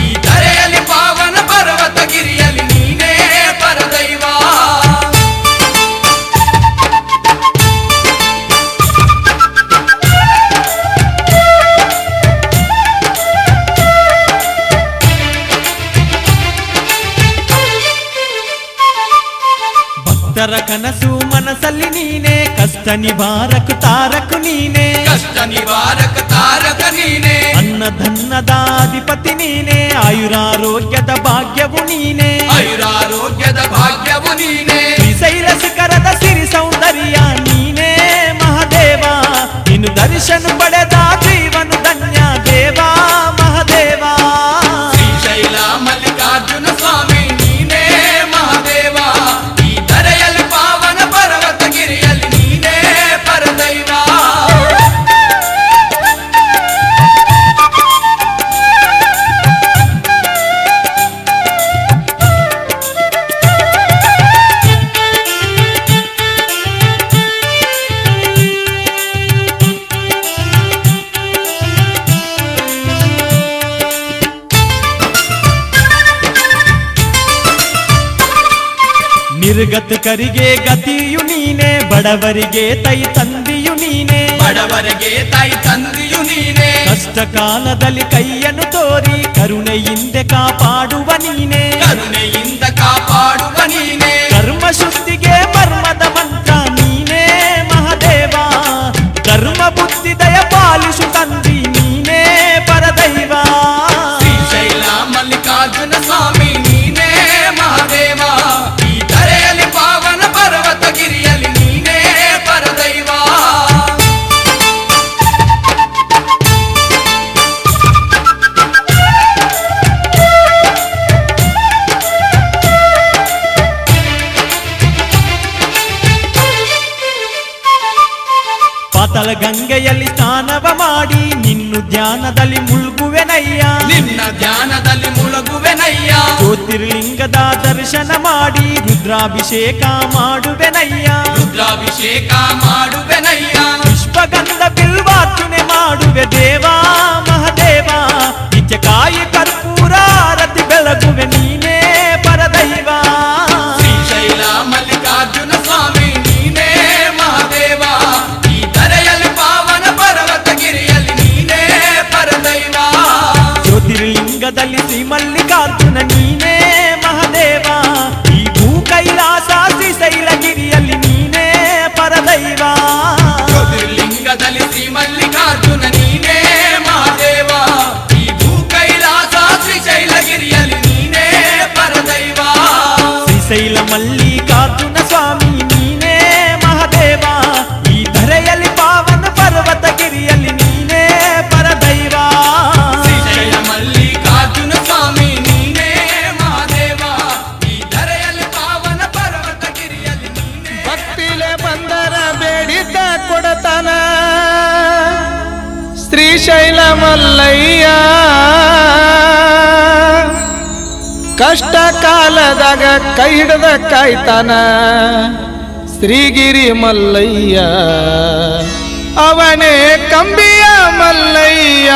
ಈ ಧರೆಯಲ್ಲಿ ಪಾವನ ಪರ್ವತಗಿರಿಯಲ್ಲಿ ನೀನೇ ಪರದೈವ. ಭಕ್ತರ ಕನಸು ಮನಸ್ಸಲ್ಲಿ ನೀನೆ, ಕಷ್ಟ ನಿವಾರಕ ತಾರಕ ನೀನೆ, ಕಷ್ಟ ನಿವಾರಕ ತಾರಕ ನೀನೆ, ಅನ್ನಧನ್ನದಾಧಿಪತಿ ನೀನೆ, ಆಯುರಾರೋಗ್ಯದ ಭಾಗ್ಯವು ನೀನೆ, ಆಯುರಾರೋಗ್ಯದ ಭಾಗ್ಯವು ನೀನೆ, ಶ್ರೀಶೈಲ ಶಿಖರದ ಸಿರಿ ಸೌಂದರ್ಯ ನೀನೇ ಮಹಾದೇವ, ನಿನ್ನು ದರ್ಶನ ಪಡೆದ ಜೀವನು ಧನ್ಯ ದೇವ ಮಹಾದೇವ, ಶ್ರೀಶೈಲ ಮಲ್ಲಿಕಾರ್ಜುನ ಸ್ವಾಮಿ ನೀನೇ ಮಹಾದೇವ, ಈ ಧರೆಯಲ್ಲಿ ಪಾವನ ಪರ್ವತಗಿರಿಯಲ್ಲಿ ನೀನೇ ಪರದೈವ. ನಿರ್ಗತಕರಿಗೆ ಗತಿಯು ನೀನೆ, ಬಡವರಿಗೆ ತೈ ತಂದಿಯು ನೀನೆ, ಬಡವರಿಗೆ ತಾಯಿ ತಂದೆಯು ನೀನೆ, ಕಷ್ಟ ಕಾಲದಲ್ಲಿ ಕೈಯನ್ನು ತೋರಿ ಕರುಣೆಯಿಂದ ಕಾಪಾಡುವ ನೀನೆ, ಕರುಣೆಯಿಂದ ಕಾಪಾಡುವ ನೀನೆ, ಕರ್ಮ ಶುದ್ಧಿಗೆ ಮರ್ಮದ ಮಂತ್ರ ನೀನೇ ಮಹಾದೇವ, ಧರ್ಮ ಬುದ್ಧಿ ದಯ ಪಾಲಿಸು ತಂದಿ ನೀನೇ ಪರದೈವ, ಶ್ರೀಶೈಲ ಮಲ್ಲಿಕಾರ್ಜುನ ಸ್ವಾಮಿ ನೀನೇ ಮಹಾದೇವ, ಈ ಧರೆಯಲ್ಲಿ ಪಾವನ ಪರ್ವತಗಿರಿಯಲ್ಲಿ ನೀನೇ ಪರದೈವ. ಪಾತಾಳ ಗಂಗೆಯಲ್ಲಿ ಸ್ನಾನವ ಮಾಡಿ ನಿನ್ನು ಧ್ಯಾನದಲ್ಲಿ ಮುಳುಗುವೆನಯ್ಯ, ನಿನ್ನ ಧ್ಯಾನದಲ್ಲಿ ಮುಳುಗುವೆನಯ್ಯ, ಜ್ಯೋತಿರ್ಲಿಂಗದ ದರ್ಶನ ಮಾಡಿ ರುದ್ರಾಭಿಷೇಕ ಮಾಡುವೆನಯ್ಯ, ರುದ್ರಾಭಿಷೇಕ ಮಾಡುವೆನಯ್ಯ, ಪುಷ್ಪಗಂಧ ಬಿಲ್ವಾರ್ಚನೆ ಮಾಡುವೆ ದೇವ ಮಹಾದೇವ, ನಿತ್ಯಕಾಯಿ ಕರ್ಪೂರ ಆರತಿ ಬೆಳಗುವೆ ನೀನೇ ಪರದೈವ, ಶ್ರೀಶೈಲ ಮಲ್ಲಿಕಾರ್ಜುನ ಸ್ವಾಮಿ ನೀನೇ ಮಹಾದೇವ, ಈ ಧರೆಯಲ್ಲಿ ಪಾವನ ಪರ್ವತಗಿರಿಯಲ್ಲಿ ನೀನೇ ಪರದೈವ, ಜ್ಯೋತಿರ್ಲಿಂಗದಲ್ಲಿ ಶ್ರೀ ಮಲ್ಲಿಕಾರ್ಜುನ ನೀನೇ ಮಹಾದೇವ, ಈ ಭೂ ಕೈಲಾಸ ಶ್ರೀಶೈಲಗಿರಿಯಲ್ಲಿ ನೀನೇ ಪರದೈವ, ಜ್ಯೋತಿರ್ಲಿಂಗದಲ್ಲಿ ಶ್ರೀ ಮಲ್ಲಿಕಾರ್ಜುನ ನೀನೇ ಮಹಾದೇವ, ಈ ಭೂ ಕೈಲಾಸ ಶ್ರೀಶೈಲಗಿರಿಯಲ್ಲಿ ನೀನೇ ಪರದೈವ, ಶ್ರೀಶೈಲ ಮಲ್ಲಿಕಾರ್ಜುನ ಸ್ವಾಮಿ ನೀನೇ ಮಹಾದೇವ, ಈ ಧರೆಯಲ್ಲಿ ಪಾವನ ಪರ್ವತಗಿರಿಯಲ್ಲಿ ನೀನೇ ಪರದೈವ, ಶ್ರೀಶೈಲ ಮಲ್ಲಿಕಾರ್ಜುನ ಸ್ವಾಮಿ ನೀನೇ ಮಹಾದೇವ, ಈ ಧರೆಯಲ್ಲಿ ಪಾವನ ಪರ್ವತಗಿರಿಯಲ್ಲಿ ನೀನೇ. ಭಕ್ತಿಲೆ ಬಂದರ ಬೇಡಿದ್ದ ಕೊಡತನ ಶ್ರೀಶೈಲ ಮಲ್ಲಯ್ಯ, ಕಷ್ಟ ಕಾಲದಾಗ ಕೈ ಹಿಡದ ಕಾಯ್ತಾನ ಶ್ರೀಗಿರಿ ಮಲ್ಲಯ್ಯ, ಅವನೇ ಕಂಬಿಯ ಮಲ್ಲಯ್ಯ.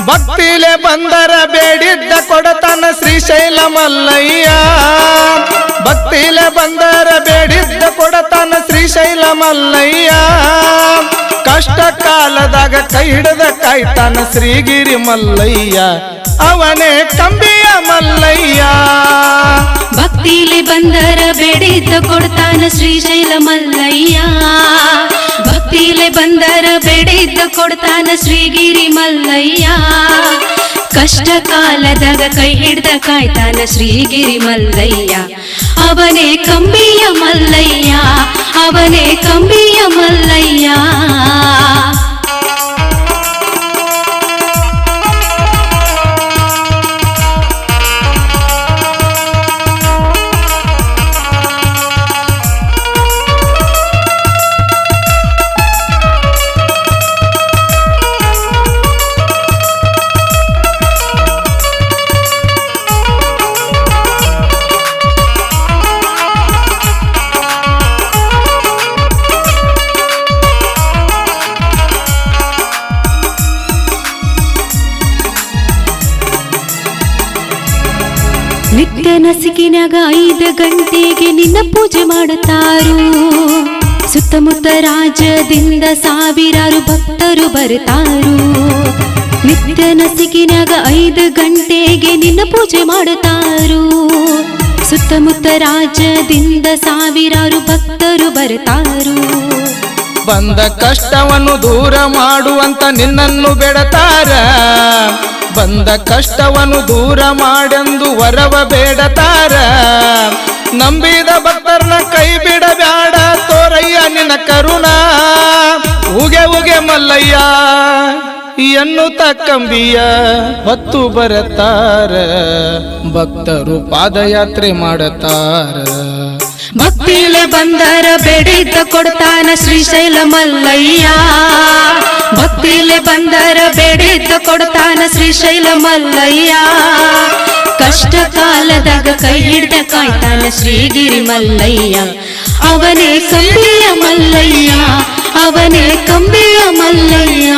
ಭಕ್ತಿಲೆ ಬಂದರ ಬೇಡಿದ್ದ ಕೊಡತನ ಶ್ರೀಶೈಲ ಮಲ್ಲಯ್ಯ, ಭಕ್ತಿಲೆ ಬಂದರ ಬೇಡಿದ್ದ ಕೊಡತನ ಶ್ರೀಶೈಲ ಮಲ್ಲಯ್ಯ, ಕಷ್ಟ ಕಾಲದಾಗ ಕೈ ಹಿಡದ ಕಾಯ್ತಾನ ಶ್ರೀಗಿರಿ ಮಲ್ಲಯ್ಯ, ಅವನೇ ಕಂಬಿಯ ಮಲ್ಲಯ್ಯ ಭಕ್ತಿಲಿ ಬಂದರ ಬೇಡಿದ್ದ ಕೊಡ್ತಾನ ಶ್ರೀಶೈಲ ಮಲ್ಲಯ್ಯ ಭಕ್ತಿಲೆ ಬಂದರ ಬೇಡಿದ್ದ ಕೊಡ್ತಾನ ಶ್ರೀಗಿರಿ ಮಲ್ಲಯ್ಯ ಕಷ್ಟ ಕಾಲದಾಗ ಕೈ ಹಿಡ್ದ ಕಾಯ್ತಾನ ಶ್ರೀಗಿರಿ ಮಲ್ಲಯ್ಯ ಅವನೇ ಕಂಬಿಯ ಮಲ್ಲಯ್ಯ ಅವನೇ ಕಂಬಿಯ ಮಲ್ಲಯ್ಯ ನಿತ್ಯ ನಸಿಕಿನಾಗ 5 ಗಂಟೆಗೆ ನಿನ್ನ ಪೂಜೆ ಮಾಡುತ್ತಾರು ಸುತ್ತಮುತ್ತ ರಾಜ್ಯದಿಂದ ಸಾವಿರಾರು ಭಕ್ತರು ಬರ್ತಾರು ನಿತ್ಯ ನಸಿಕಿನಾಗ 5 ಗಂಟೆಗೆ ನಿನ್ನ ಪೂಜೆ ಮಾಡುತ್ತಾರು ಸುತ್ತಮುತ್ತ ರಾಜ್ಯದಿಂದ ಸಾವಿರಾರು ಭಕ್ತರು ಬರ್ತಾರು ಬಂದ ಕಷ್ಟವನ್ನು ದೂರ ಮಾಡುವಂತ ನಿನ್ನನ್ನು ಬೇಡತಾರ ಬಂದ ಕಷ್ಟವನ್ನು ದೂರ ಮಾಡೆಂದು ವರವ ಬೇಡತಾರ ನಂಬಿದ ಭಕ್ತರನ್ನ ಕೈ ಬಿಡಬ್ಯಾಡ ತೋರಯ್ಯ ನಿನ್ನ ಕರುಣ ಉಗೆ ಉಗೆ ಮಲ್ಲಯ್ಯ ಎನ್ನುತ್ತ ಕಂಬಿಯ ಹೊತ್ತು ಬರತಾರ ಭಕ್ತರು ಪಾದಯಾತ್ರೆ ಮಾಡತಾರ ಭಕ್ತಿಲೆ ಬಂದರ ಬೇಡಿದ್ದ ಕೊಡ್ತಾನ ಶ್ರೀಶೈಲ ಮಲ್ಲಯ್ಯ ಭಕ್ತಿಲೆ ಬಂದರ ಬೇಡಿದ್ದ ಕೊಡ್ತಾನ ಶ್ರೀಶೈಲ ಮಲ್ಲಯ್ಯ ಕಷ್ಟ ಕಾಲದಾಗ ಕೈ ಹಿಡ್ದ ಕಾಯ್ತಾನ ಶ್ರೀಗಿರಿ ಮಲ್ಲಯ್ಯ ಅವನೇ ಕಂಬಿಯ ಮಲ್ಲಯ್ಯ ಅವನೇ ಕಂಬಿಯ ಮಲ್ಲಯ್ಯ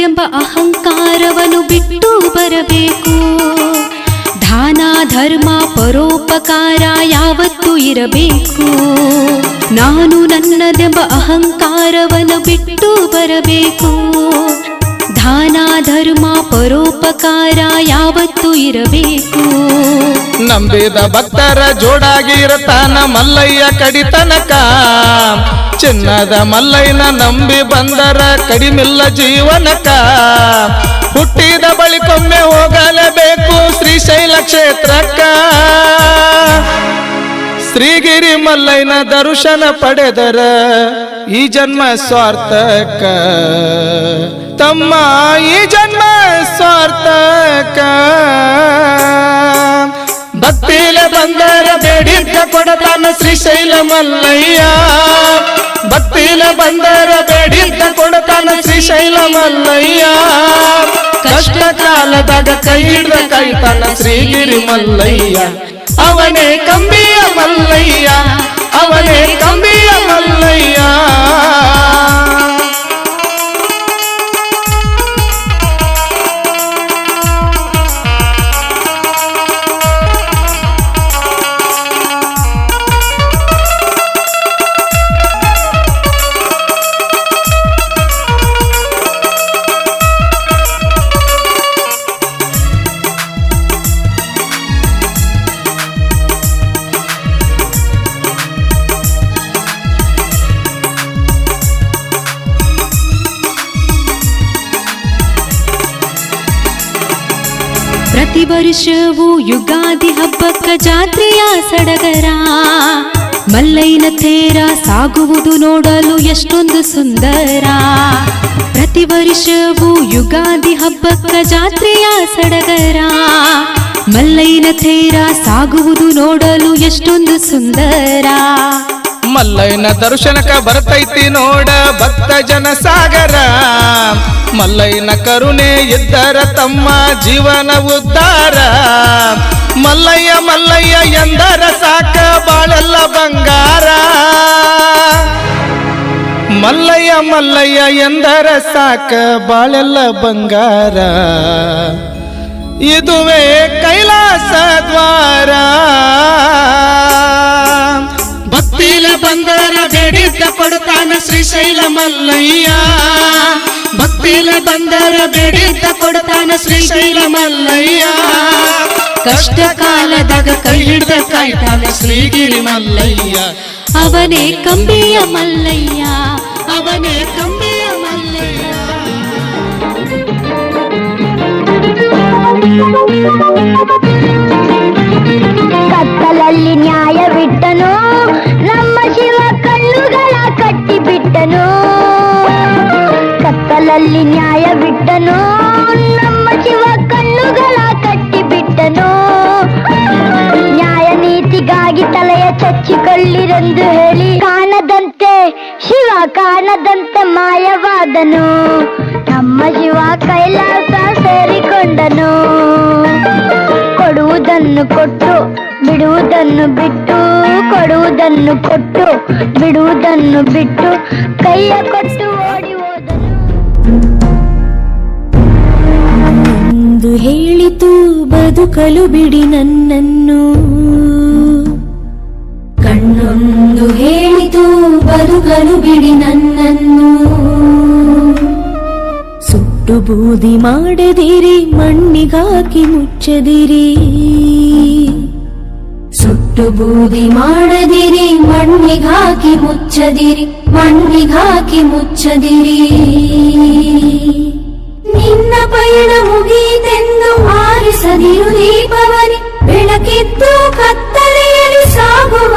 ಎಂಬ ಅಹಂಕಾರವನ್ನು ಬಿಟ್ಟು ಬರಬೇಕು ದಾನ ಧರ್ಮ ಪರೋಪಕಾರ ಯಾವತ್ತೂ ಇರಬೇಕು ನಾನು ನನ್ನದೆಂಬ ಅಹಂಕಾರವನ್ನು ಬಿಟ್ಟು ಬರಬೇಕು ದಾನ ಧರ್ಮ ಪರೋಪಕಾರ ಯಾವತ್ತೂ ಇರಬೇಕು ನಂಬಿದ ಭಕ್ತರ ಜೋಡಾಗಿರತಾನ ಮಲ್ಲಯ್ಯ ಕಡಿತನಕ ಚಿನ್ನದ ಮಲ್ಲಯ್ಯನ ನಂಬಿ ಬಂದರ ಕಡಿಮಿಲ್ಲ ಜೀವನಕ ಹುಟ್ಟಿದ ಬಳಿಕೊಮ್ಮೆ ಹೋಗಲೇಬೇಕು ಶ್ರೀಶೈಲ ಕ್ಷೇತ್ರಕ್ಕ ಶ್ರೀಗಿರಿ ಮಲ್ಲಯ್ಯನ ದರ್ಶನ ಪಡೆದರ ಈ ಜನ್ಮ ಸ್ವಾರ್ಥಕ ತಮ್ಮ ಈ ಜನ್ಮ ಸ್ವಾರ್ಥಕ ಭಕ್ತಿಲೆ ಬಂದರ ಬೇಡಿದ್ದ ಕೊಡತಾನ ಶ್ರೀಶೈಲ ಮಲ್ಲಯ್ಯ ಭಕ್ತಿಲೆ ಬಂದರ ಬೇಡಿದ್ದ ಕೊಡತಾನ ಶ್ರೀಶೈಲ ಮಲ್ಲಯ್ಯ ಕಷ್ಟ ಕಾಲದಾಗ ಕೈ ಹಿಡ್ದ ಕಾಯ್ತಾನ ಶ್ರೀಗಿರಿ ಮಲ್ಲಯ್ಯ ಅವನೇ ಕಂಬಿಯ ಮಲ್ಲಯ್ಯ ಅವನೇ ಕಂಬಿಯ ಮಲ್ಲಯ್ಯ ಪ್ರತಿ ವರ್ಷವೂ ಯುಗಾದಿ ಹಬ್ಬಕ್ಕ ಜಾತ್ರೆಯ ಸಡಗರ ಮಲ್ಲಯ್ಯನ ತೇರ ಸಾಗುವುದು ನೋಡಲು ಎಷ್ಟೊಂದು ಸುಂದರ ಪ್ರತಿ ವರ್ಷವೂ ಯುಗಾದಿ ಹಬ್ಬಕ್ಕ ಜಾತ್ರೆಯ ಸಡಗರ ಮಲ್ಲಯ್ಯನ ತೇರ ಸಾಗುವುದು ನೋಡಲು ಎಷ್ಟೊಂದು ಸುಂದರ ಮಲ್ಲಯ್ಯನ ದರ್ಶನಕ ಬರ್ತೈತಿ ನೋಡ ಭಕ್ತ ಜನ ಸಾಗರ. ಮಲ್ಲಯ್ಯನ ಕರುಣೆ ಇದ್ದರ ತಮ್ಮ ಜೀವನ ಉದ್ಧಾರ. ಮಲ್ಲಯ್ಯ ಮಲ್ಲಯ್ಯ ಎಂದರ ಸಾಕ ಬಾಳೆಲ್ಲ ಬಂಗಾರ. ಮಲ್ಲಯ್ಯ ಮಲ್ಲಯ್ಯ ಎಂದರ ಸಾಕ ಬಾಳೆಲ್ಲ ಬಂಗಾರ. ಇದುವೇ ಕೈಲಾಸ ದ್ವಾರ. ಭಕ್ತಿಲ ಬಂದರ ಬೇಡಿದ್ದ ಕೊಡ್ತಾನ ಶ್ರೀಶೈಲ ಮಲ್ಲಯ್ಯ. ಭಕ್ತಿಲ ಬಂದರ ಬೇಡಿದ್ದ ಕೊಡ್ತಾನ ಶ್ರೀಶೈಲ ಮಲ್ಲಯ್ಯ. ಕಷ್ಟ ಕಾಲದಾಗ ಕೈ ಹಿಡ್ದ ಕಾಯ್ತಾನ ಶ್ರೀಗಿರಿ ಮಲ್ಲಯ್ಯ. ಅವನೇ ಕಂಬಿಯ ಮಲ್ಲಯ್ಯ, ಅವನೇ ಕಂಬಿಯ ಮಲ್ಲಯ್ಯ. ಕತ್ತಲಲ್ಲಿ ನ್ಯಾಯವಿಟ್ಟನು ನಮ್ಮ ಶಿವ ಕಣ್ಣುಗಳ ಕಟ್ಟಿಬಿಟ್ಟನು. ಕತ್ತಲಲ್ಲಿ ನ್ಯಾಯವಿಟ್ಟನು ನಮ್ಮ ಶಿವ ಕಣ್ಣುಗಳ ಕಟ್ಟಿಬಿಟ್ಟನು. ನ್ಯಾಯ ನೀತಿಗಾಗಿ ತಲೆಯ ಚಚ್ಚಿಕೊಳ್ಳಿರೆಂದು ಹೇಳಿ ಕಾಣದಂತೆ ಶಿವ ಕಾಣದಂತೆ ಮಾಯವಾದನು. ನಮ್ಮ ಶಿವ ಕೈಲಾಸ ಸೇರಿಕೊಂಡನು. ಕೊಡುವುದನ್ನು ಕೊಟ್ಟು ಬಿಡುವುದನ್ನು ಬಿಟ್ಟು, ಕೊಡುವುದನ್ನು ಕೊಟ್ಟು ಬಿಡುವುದನ್ನು ಬಿಟ್ಟು ಕೈಯ ಕೊಟ್ಟು ಓಡಿ ಹೋದನು. ಎಂದು ಹೇಳಿತು ಬದುಕಲು ಬಿಡಿ ನನ್ನನ್ನು, ಕಣ್ಣೊಂದು ಹೇಳಿತು ಬದುಕಲು ಬಿಡಿ ನನ್ನನ್ನು. ಸುಟ್ಟು ಬೂದಿ ಮಾಡದಿರಿ ಮಣ್ಣಿಗಾಕಿ ಮುಚ್ಚದಿರಿ. ಸುಟ್ಟು ಬೂದಿ ಮಾಡದಿರಿ ಮಣ್ಣಿಗಾಕಿ ಮುಚ್ಚದಿರಿ, ಮಣ್ಣಿಗಾಕಿ ಮುಚ್ಚದಿರಿ. ನಿನ್ನ ಪಯಣ ಮುಗೀತೆಂದು ಆರಿಸದಿರು ದೀಪವನಿ. ಬೆಳಕಿದ್ದು ಕತ್ತಲೆಯಲ್ಲಿ ಸಾಗುವ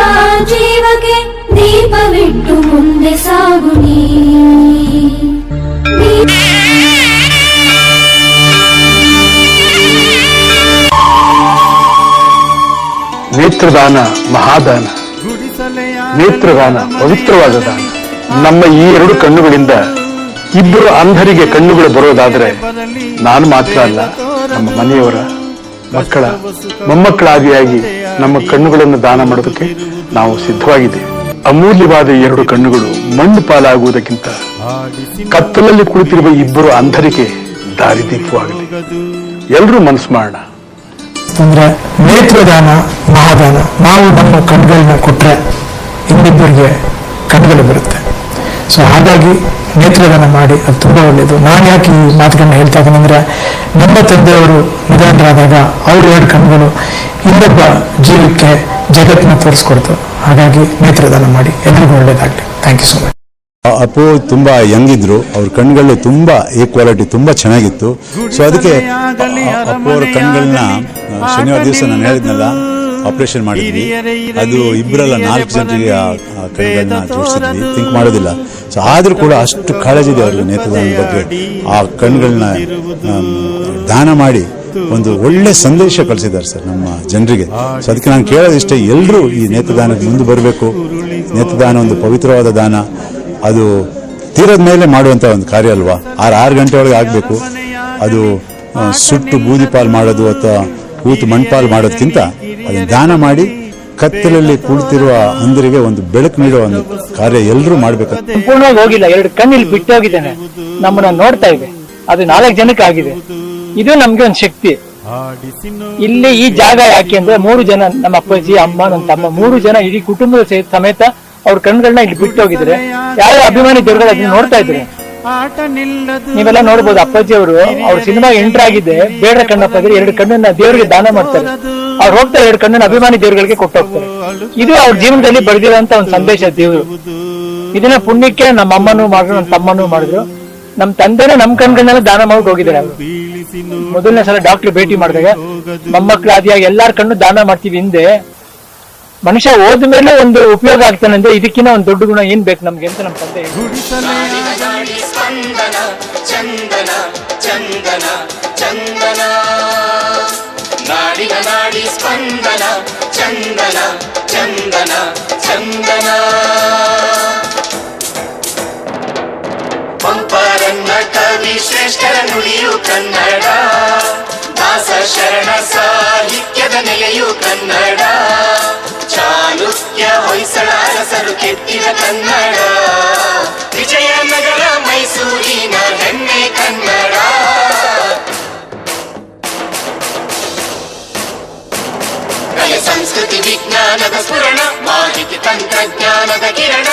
ಜೀವಕ್ಕೆ ದೀಪವಿಟ್ಟು ಮುಂದೆ ಸಾಗು ನೀ. ನೇತ್ರದಾನ ಮಹಾದಾನ, ನೇತ್ರದಾನ ಪವಿತ್ರವಾದ ದಾನ. ನಮ್ಮ ಈ ಎರಡು ಕಣ್ಣುಗಳಿಂದ ಇಬ್ಬರು ಅಂಧರಿಗೆ ಕಣ್ಣುಗಳು ಬರೋದಾದ್ರೆ ನಾನು ಮಾತ್ರ ಅಲ್ಲ, ನಮ್ಮ ಮನೆಯವರ ಮಕ್ಕಳ ಮೊಮ್ಮಕ್ಕಳಾದಿಯಾಗಿ ನಮ್ಮ ಕಣ್ಣುಗಳನ್ನು ದಾನ ಮಾಡೋದಕ್ಕೆ ನಾವು ಸಿದ್ಧವಾಗಿದ್ದೇವೆ. ಅಮೂಲ್ಯವಾದ ಎರಡು ಕಣ್ಣುಗಳು ಮಣ್ಣು ಪಾಲಾಗುವುದಕ್ಕಿಂತ ಕತ್ತಲಲ್ಲಿ ಕುಳಿತಿರುವ ಇಬ್ಬರು ಅಂಧರಿಗೆ ದಾರಿದೀಪವಾಗಲಿ. ಎಲ್ಲರೂ ಮನಸ್ಸು ಮಾಡೋಣ. ಅಂದ್ರೆ ನೇತ್ರದಾನ ಮಹಾದಾನ. ನಾವು ನಮ್ಮ ಕಣ್ಗಳನ್ನ ಕೊಟ್ರೆ ಇನ್ನಿಬ್ಬರಿಗೆ ಕಣ್ಗಳು ಬರುತ್ತೆ. ಸೊ ಹಾಗಾಗಿ ನೇತ್ರದಾನ ಮಾಡಿ, ಅದು ತುಂಬಾ ಒಳ್ಳೆಯದು. ನಾನು ಯಾಕೆ ಈ ಮಾತುಗಳನ್ನ ಹೇಳ್ತಾ ಇದ್ದೀನಿ ಅಂದ್ರೆ, ನಮ್ಮ ತಂದೆಯವರು ನಿಧನರಾದಾಗ ಅವ್ರ ಎರಡು ಕಣ್ಗಳು ಇನ್ನೊಬ್ಬ ಜೀವಕ್ಕೆ ಜಗತ್ತನ್ನ ತೋರಿಸ್ಕೊಡ್ತು. ಹಾಗಾಗಿ ನೇತ್ರದಾನ ಮಾಡಿ, ಎಲ್ರಿಗೂ ಒಳ್ಳೇದಾಗಲಿ. Thank you so much. Appu ತುಂಬಾ ಯಂಗ್ ಇದ್ರು, ಅವ್ರ ಕಣ್ಗಳು ತುಂಬಾ ಈಕ್ವಾಲಿಟಿ ತುಂಬಾ ಚೆನ್ನಾಗಿತ್ತು. ಸೊ ಅದಕ್ಕೆ ಅಪ್ಪು ಅವ್ರ ಕಣ್ಗಳನ್ನ ಶನಿವಾರ ದಿವಸ ನಾನು ಹೇಳಿದ್ನಲ್ಲ ಆಪರೇಷನ್ ಮಾಡಿದ್ವಿ. ಅದು ಇಬ್ಬರಲ್ಲ 4 ಜನರಿಗೆ ಆ ಕಣ್ಗಳನ್ನ ಜೋಡಿಸಿದ್ವಿ, ಥಿಂಕ್ ಮಾಡೋದಿಲ್ಲ. ಸೊ ಆದ್ರೂ ಕೂಡ ಅಷ್ಟು ಕಾಳಜಿ ಇದೆ ಅವ್ರಿಗೆ ನೇತ್ರದಾನದ ಬಗ್ಗೆ. ಆ ಕಣ್ಗಳನ್ನ ದಾನ ಮಾಡಿ ಒಂದು ಒಳ್ಳೆ ಸಂದೇಶ ಕಳಿಸಿದ್ದಾರೆ ಸರ್ ನಮ್ಮ ಜನರಿಗೆ. ಸೊ ಅದಕ್ಕೆ ನಾನು ಕೇಳೋದಿಷ್ಟೇ, ಎಲ್ಲರೂ ಈ ನೇತ್ರದಾನಕ್ಕೆ ಮುಂದೆ ಬರಬೇಕು. ನೇತ್ರದಾನ ಒಂದು ಪವಿತ್ರವಾದ ದಾನ. ಅದು ತೀರದ ಮೇಲೆ ಮಾಡುವಂತ ಒಂದು ಕಾರ್ಯ ಅಲ್ವಾ. 6 ಗಂಟೆ ಒಳಗೆ ಆಗಬೇಕು. ಅದು ಸುಟ್ಟು ಬೂದಿ ಪಾಲ್ ಮಾಡೋದು ಅಥವಾ ಕೂತು ಮಣ್ಪಾಲ್ ಮಾಡೋದಕ್ಕಿಂತ ಅದನ್ನು ದಾನ ಮಾಡಿ ಕತ್ತಲಲ್ಲಿ ಕುಳಿತಿರುವ ಅಂಧರಿಗೆ ಒಂದು ಬೆಳಕು ನೀಡುವ ಒಂದು ಕಾರ್ಯ ಎಲ್ಲರೂ ಮಾಡ್ಬೇಕು. ಸಂಪೂರ್ಣವಾಗಿ ಹೋಗಿಲ್ಲ, 2 ಕಣ್ಣಲ್ಲಿ ಬಿಟ್ಟು ಹೋಗಿದ್ದೇನೆ. ನಮ್ಮನ್ನ ನೋಡ್ತಾ ಇದೆ, ಅದು 4 ಜನಕ್ಕೆ ಆಗಿದೆ. ಇದು ನಮ್ಗೆ ಒಂದು ಶಕ್ತಿ. ಇಲ್ಲಿ ಈ ಜಾಗ ಯಾಕೆ ಅಂದ್ರೆ 3 ಜನ, ನಮ್ಮ ಅಪ್ಪಾಜಿ, ಅಮ್ಮ, ನನ್ನ ತಮ್ಮ, 3 ಜನ ಇಡೀ ಕುಟುಂಬದ ಸಮೇತ ಅವ್ರ ಕಣ್ಗಳನ್ನ ಇಲ್ಲಿ ಬಿಟ್ಟು ಹೋಗಿದ್ರೆ ಯಾರು ಅಭಿಮಾನಿ ದೇವರುಗಳು ಅದನ್ನ ನೋಡ್ತಾ ಇದ್ರೆ ನೀವೆಲ್ಲ ನೋಡ್ಬೋದು. ಅಪ್ಪಾಜಿ ಅವರು ಅವ್ರ ಸಿನಿಮಾ ಎಂಟ್ರ್ ಆಗಿದೆ, ಬೇಡ ಕಣ್ಣಪ್ಪ ಇದ್ರೆ 2 ಕಣ್ಣನ್ನ ದೇವರಿಗೆ ದಾನ ಮಾಡ್ತಾರೆ. ಅವ್ರು ಹೋಗ್ತಾರೆ 2 ಕಣ್ಣನ್ನ ಅಭಿಮಾನಿ ದೇವರುಗಳಿಗೆ ಕೊಟ್ಟು ಹೋಗ್ತಾರೆ. ಇದು ಅವ್ರ ಜೀವನದಲ್ಲಿ ಬರೆದಿರೋಂತ ಒಂದು ಸಂದೇಶ ದೇವರು. ಇದನ್ನ ಪುಣ್ಯಕ್ಕೆ ನಮ್ಮ ಅಮ್ಮನೂ ಮಾಡಿದ್ರು, ನಮ್ಮ ತಮ್ಮನೂ ಮಾಡಿದ್ರು. ನಮ್ ತಂದೆನೇ ನಮ್ ಕಣ್ಗಳನ್ನೆಲ್ಲ ದಾನ ಮಾಡಿ ಹೋಗಿದ್ದಾರೆ. ಅವರು ಮೊದಲನೇ ಸಲ ಡಾಕ್ಟರ್ ಭೇಟಿ ಮಾಡಿದಾಗ ಮೊಮ್ಮಕ್ಕಳು ಆದಿಯಾಗಿ ಎಲ್ಲಾರ ಕಣ್ಣು ದಾನ ಮಾಡ್ತೀವಿ. ಹಿಂದೆ ಮನುಷ್ಯ ಹೋದ ಮೇಲೆ ಒಂದು ಉಪಯೋಗ ಆಗ್ತಾನೆ ಅಂದ್ರೆ ಇದಕ್ಕಿಂತ ಒಂದು ದೊಡ್ಡ ಗುಣ ಏನ್ ಬೇಕು ನಮ್ಗೆ ಅಂತ ನಮ್ಮ ತಂದೆ. ನಾಡಿನ ನಾಡಿ ಸ್ಪಂದನ ಚಂದನ ಚಂದನ ಚಂದನ ಚಂದನ ಪಂಪರನ್ನ ಕವಿ ಶ್ರೇಷ್ಠರ ನುಡಿಯು ಕನ್ನಡ ದಾಸ ಶರಣ ಸಾಹಿತ್ಯದ ನೆಲೆಯು ಕನ್ನಡ ಚಾಲುಕ್ಯ ಹೊಯ್ಸಳ ಅರಸರು ಕೆತ್ತಿದ ಕನ್ನಡ ವಿಜಯನಗರ ಮೈಸೂರಿನ ಹೆಮ್ಮೆ ಕನ್ನಡ ಕಲೆ ಸಂಸ್ಕೃತಿ ವಿಜ್ಞಾನದ ಸ್ಫುರಣ ಮಾಹಿತಿ ತಂತ್ರಜ್ಞಾನದ ಕಿರಣ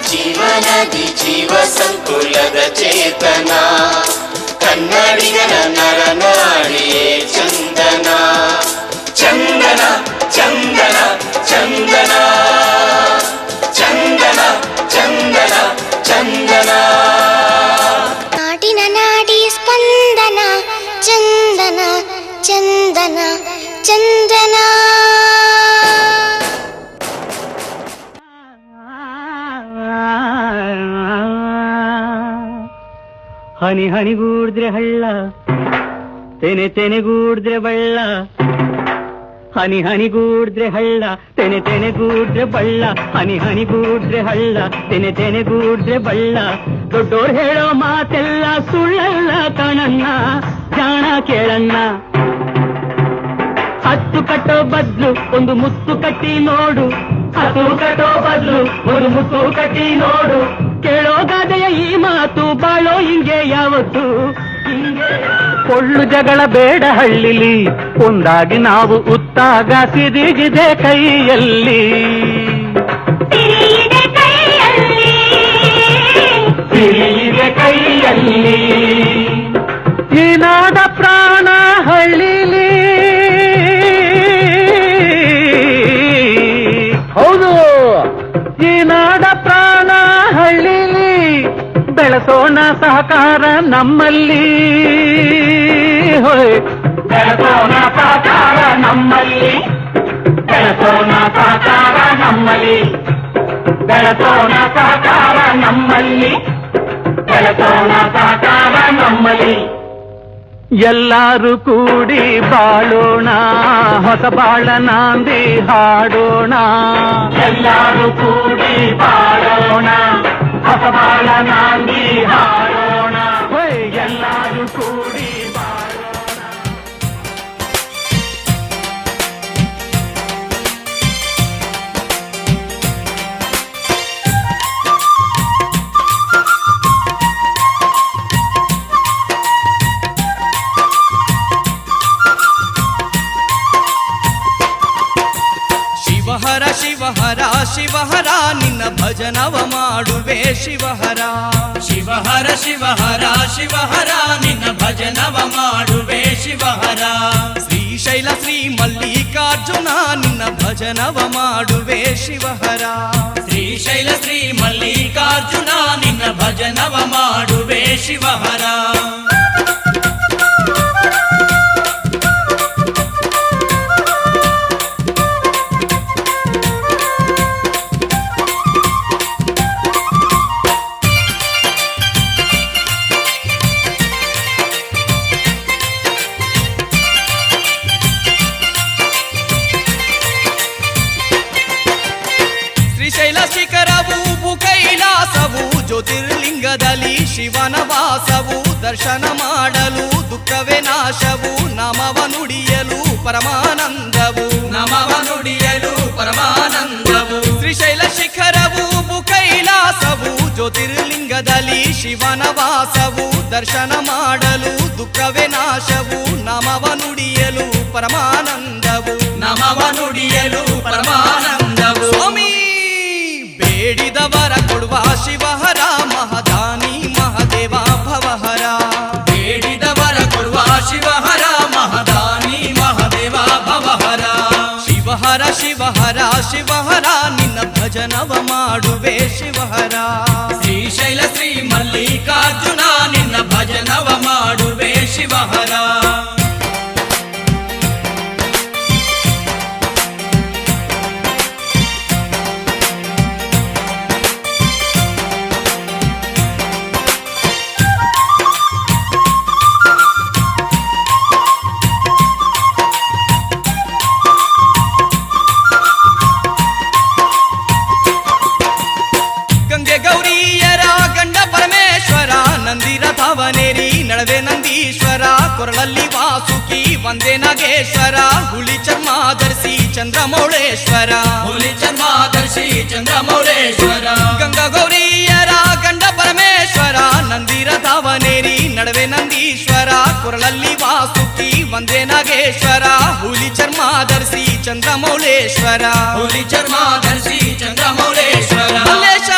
ಜೀವನದಿ ಜೀವ ಸಂಕುಲದ ಚೇತನ ಕನ್ನಡಿಗನ ನರನಾಡಿಯೇ ಚಂದನ ಚಂದನ ಚಂದನ ಚಂದನ ಚಂದನ ಚಂದನ ಚಂದನ ನಾಡಿನ ನಾಡಿ ಸ್ಪಂದನ ಚಂದನ ಚಂದನ ಚಂದನ ಹನಿ ಹನಿಗೂಡಿದ್ರೆ ಹಳ್ಳ ತೆನೆ ತೆನೆಗೂಡಿದ್ರೆ ಬಳ್ಳ ಹನಿ ಹನಿಗೂಡಿದ್ರೆ ಹಳ್ಳ ತೆನೆ ತೆನೆಗೂಡಿದ್ರೆ ಬಳ್ಳ ಹನಿ ಹನಿಗೂಡಿದ್ರೆ ಹಳ್ಳ ತೆನೆ ತೆನೆಗೂಡಿದ್ರೆ ಬಳ್ಳ ದೊಡ್ಡೋರ್ ಹೇಳೋ ಮಾತೆಲ್ಲ ಸುಳ್ಳಲ್ಲ ಕಣಣ್ಣ ಜಾಣ ಕೇಳಣ್ಣ ಹತ್ತು ಕಟ್ಟೋ ಬದ್ಲು ಒಂದು ಮುತ್ತು ಕಟ್ಟಿ ನೋಡು ಹತ್ತು ಕಟ್ಟೋ ಬದ್ಲು ಒಂದು ಮುತ್ತು ಕಟ್ಟಿ ನೋಡು ಕೇಳೋ ಗಾದೆಯ ಈ ಮಾತು ಬಾಳೋ ಹಿಂಗೆ ಯಾವತ್ತು ಹಿಂಗೆ ಕೊಳ್ಳು ಜಗಳ ಬೇಡ ಹಳ್ಳಿಲಿ ಒಂದಾಗಿ ನಾವು ಉತ್ತಾಗ ಸಿರಿಗಿದೆ ಕೈಯಲ್ಲಿ ಸಿರಿಗಿದೆ ಕೈಯಲ್ಲಿ ಈ ನಾಡ ಪ್ರಾಣ ಹಳ್ಳಿಲಿ ಹೌದು ಈ ನಾಡ ಪ್ರಾಣ ಹಳ್ಳಿಲಿ ಬೆಳೆಸೋಣ ಸಹಕಾರ ನಮ್ಮಲ್ಲಿ ಹೋಯ್ ಬೆಳೆಸೋಣ ಸಹಕಾರ ನಮ್ಮಲ್ಲಿ ಬೆಳೆಸೋಣ ಸಹಕಾರ ನಮ್ಮಲ್ಲಿ ಬೆಳೆಸೋಣ ಸಹಕಾರ ನಮ್ಮಲ್ಲಿ ಬೆಳೆಸೋಣ ಸಹಕಾರ ನಮ್ಮಲ್ಲಿ ಎಲ್ಲರೂ ಕೂಡಿ ಬಾಳೋಣ ಹೊಸ ಬಾಳ ನಾಂದಿ ಹಾಡೋಣ ಎಲ್ಲರೂ ಕೂಡಿ ಬಾಳೋಣ ಹೊಸ ಬಾಳ ನಾಂದಿ ಹಾಡೋಣ ಎಲ್ಲರೂ ಕೂಡಿ ಬಾಳೋಣ ಶಿವಹರ ಶಿವಹರ ಶಿವಹರ ನಿನ್ನ ಭಜನವ ಮಾಡುವೆ ಶಿವಹರ ಶಿವಹರ ಶಿವಹರ ಶಿವಹರ ನಿನ್ನ ಭಜನವ ಮಾಡುವೆ ಶಿವಹರ ಶ್ರೀಶೈಲ ಶ್ರೀ ಮಲ್ಲಿಕಾರ್ಜುನ ನಿನ್ನ ಭಜನವ ಮಾಡುವೆ ಶಿವಹರ ಶ್ರೀಶೈಲ ಶ್ರೀ ಮಲ್ಲಿಕಾರ್ಜುನ ನಿನ್ನ ಭಜನವ ಮಾಡುವೆ ಶಿವಹರ ಶ್ರೀಶೈಲ ಶಿಖರವು ಕೈಲಾಸವು ಜ್ಯೋತಿರ್ಲಿಂಗದಲ್ಲಿ ಶಿವನ ವಾಸವು ದರ್ಶನ ಮಾಡಲು ದುಃಖವೇ ನಾಶವು ನಾಮವ ನುಡಿಯಲು ಪರಮಾನಂದವು ನಾಮವ ನುಡಿಯಲು ಪರಮಾನಂದವು ಶ್ರೀಶೈಲ ಶಿಖರವು ಕೈಲಾಸವು ಜ್ಯೋತಿರ್ಲಿಂಗದಲ್ಲಿ ಶಿವನ ವಾಸವು ದರ್ಶನ ಮಾಡಲು ದುಃಖವೇ ನಾಶವು ನಾಮವ ನುಡಿಯಲು ಪರಮಾನಂದವು ನಾಮವ ನುಡಿಯಲು ಪರಮಾನಂದವು ಸ್ವಾಮಿ ಬೇಡಿದವರ ಕೊಡುವ ಶಿವಹರ ಮಹದಾನಿ ಮಹದೇವ ಭವಹರ ಬೇಡಿದವರ ಕೊಡುವ ಶಿವಹರ ಮಹದಾನಿ ಮಹದೇವ ಭವಹರ ಶಿವಹರ ಶಿವಹರ ಶಿವಹರ ನಿನ್ನ ಭಜನವ ಮಾಡುವೆ ಶಿವಹರ ಶ್ರೀಶೈಲ ಶ್ರೀ ಮಲ್ಲಿಕಾರ್ಜುನ ನಿನ್ನ ಭಜನವ ಮಾಡುವೆ ಶಿವಹರ ಕೊರಳಲ್ಲಿ ವಾಸುಕಿ ವಂದೇ ನಾಗೇಶ್ವರ ಹುಲಿ ಚರ್ಮ ಧರಿಸಿ ಚಂದ್ರಮೌಳೇಶ್ವರ ಹುಲಿ ಚರ್ಮ ಧರಿಸಿ ಚಂದ್ರಮೌಳೇಶ್ವರ ಗಂಗಾ ಗೌರಿಯರ ಗಂಡ ಪರಮೇಶ್ವರ ನಂದಿರಥವನೇರಿ ನಡುವೆ ನಂದೀಶ್ವರ ಕೊರಳಲ್ಲಿ ವಾಸುಕಿ ವಂದೇ ನಾಗೇಶ್ವರ ಹುಲಿ ಚರ್ಮ ಧರಿಸಿ ಚಂದ್ರಮೌಳೇಶ್ವರ ಹುಲಿ ಚರ್ಮ ಧರಿಸಿ ಚಂದ್ರಮೌಳೇಶ್ವರ ಮಲ್ಲೇಶ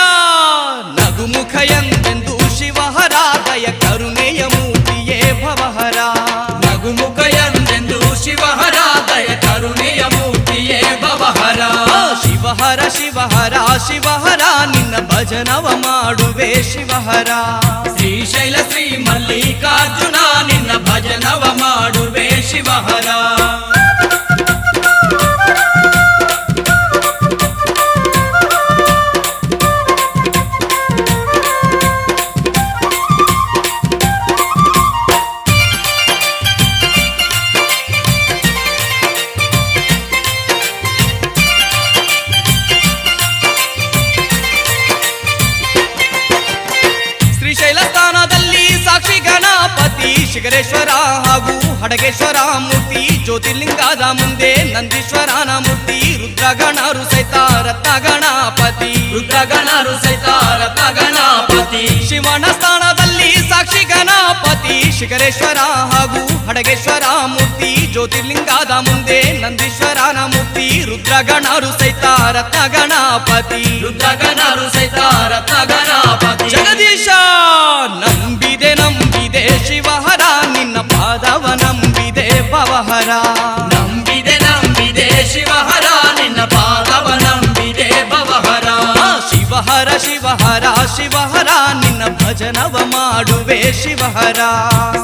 ನಗುಮುಖ ಎಂದೆಂದು ಶಿವಹರ ದಯ ಕರುಣೆಯ ಮೂರ್ತಿಯೇ ಭವಹರ ನಗುಮುಖ ಎಂದೆಂದು ಶಿವಹರ ದಯ ಕರುಣೆಯ ಮೂರ್ತಿಯೇ ಭವಹರ ಶಿವಹರ ಶಿವಹರ ಶಿವಹರ ನಿನ್ನ ಭಜನವ ಮಾಡುವೆ ಶಿವಹರ ಶ್ರೀಶೈಲ ಶ್ರೀ ಮಲ್ಲಿಕಾರ್ಜುನ ನಿನ್ನ ಭಜನವ ಮಾಡುವೆ ಶಿವಹರ ಶಿಖರೇಶ್ವರ ಹಾಗೂ ಹಡಗೇಶ್ವರ ಮೂರ್ತಿ ಜ್ಯೋತಿರ್ಲಿಂಗದ ಮುಂದೆ ನಂದೀಶ್ವರನ ಮೂರ್ತಿ ರುದ್ರಗಣರು ಸಹಿತ ರತ್ನಗಣಪತಿ ರುದ್ರಗಣರು ಸಹಿತ ರತ್ನಗಣಪತಿ ಶಿವನ ಸ್ಥಾನದಲ್ಲಿ ಸಾಕ್ಷಿ ಗಣಪತಿ ಶಿಖರೇಶ್ವರ ಹಾಗೂ ಹಡಗೇಶ್ವರ ಮೂರ್ತಿ ಜ್ಯೋತಿರ್ಲಿಂಗದ ಮುಂದೆ ನಂದೀಶ್ವರನ ಮೂರ್ತಿ ರುದ್ರಗಣರು ಸಹಿತ ರತ್ನಗಣಪತಿ ರುದ್ರಗಣರು ಸಹಿತ ರತ್ನಗಣಪತಿ ಜಗದೀಶ ನಂಬಿದೆ ನಂಬಿದೆ ಶಿವಹರ ನಿನ್ನ ಪಾದವ ನಂಬಿದೆ ಭವಹರ ನಂಬಿದೆ ನಂಬಿದೆ ಶಿವಹರ ನಿನ್ನ ಪಾದವ ನಂಬಿದೆ ಭವಹರ ಶಿವಹರ ಶಿವಹರ ಶಿವಹರ ನಿನ್ನ ಭಜನವ ಮಾಡುವೆ ಶಿವಹರ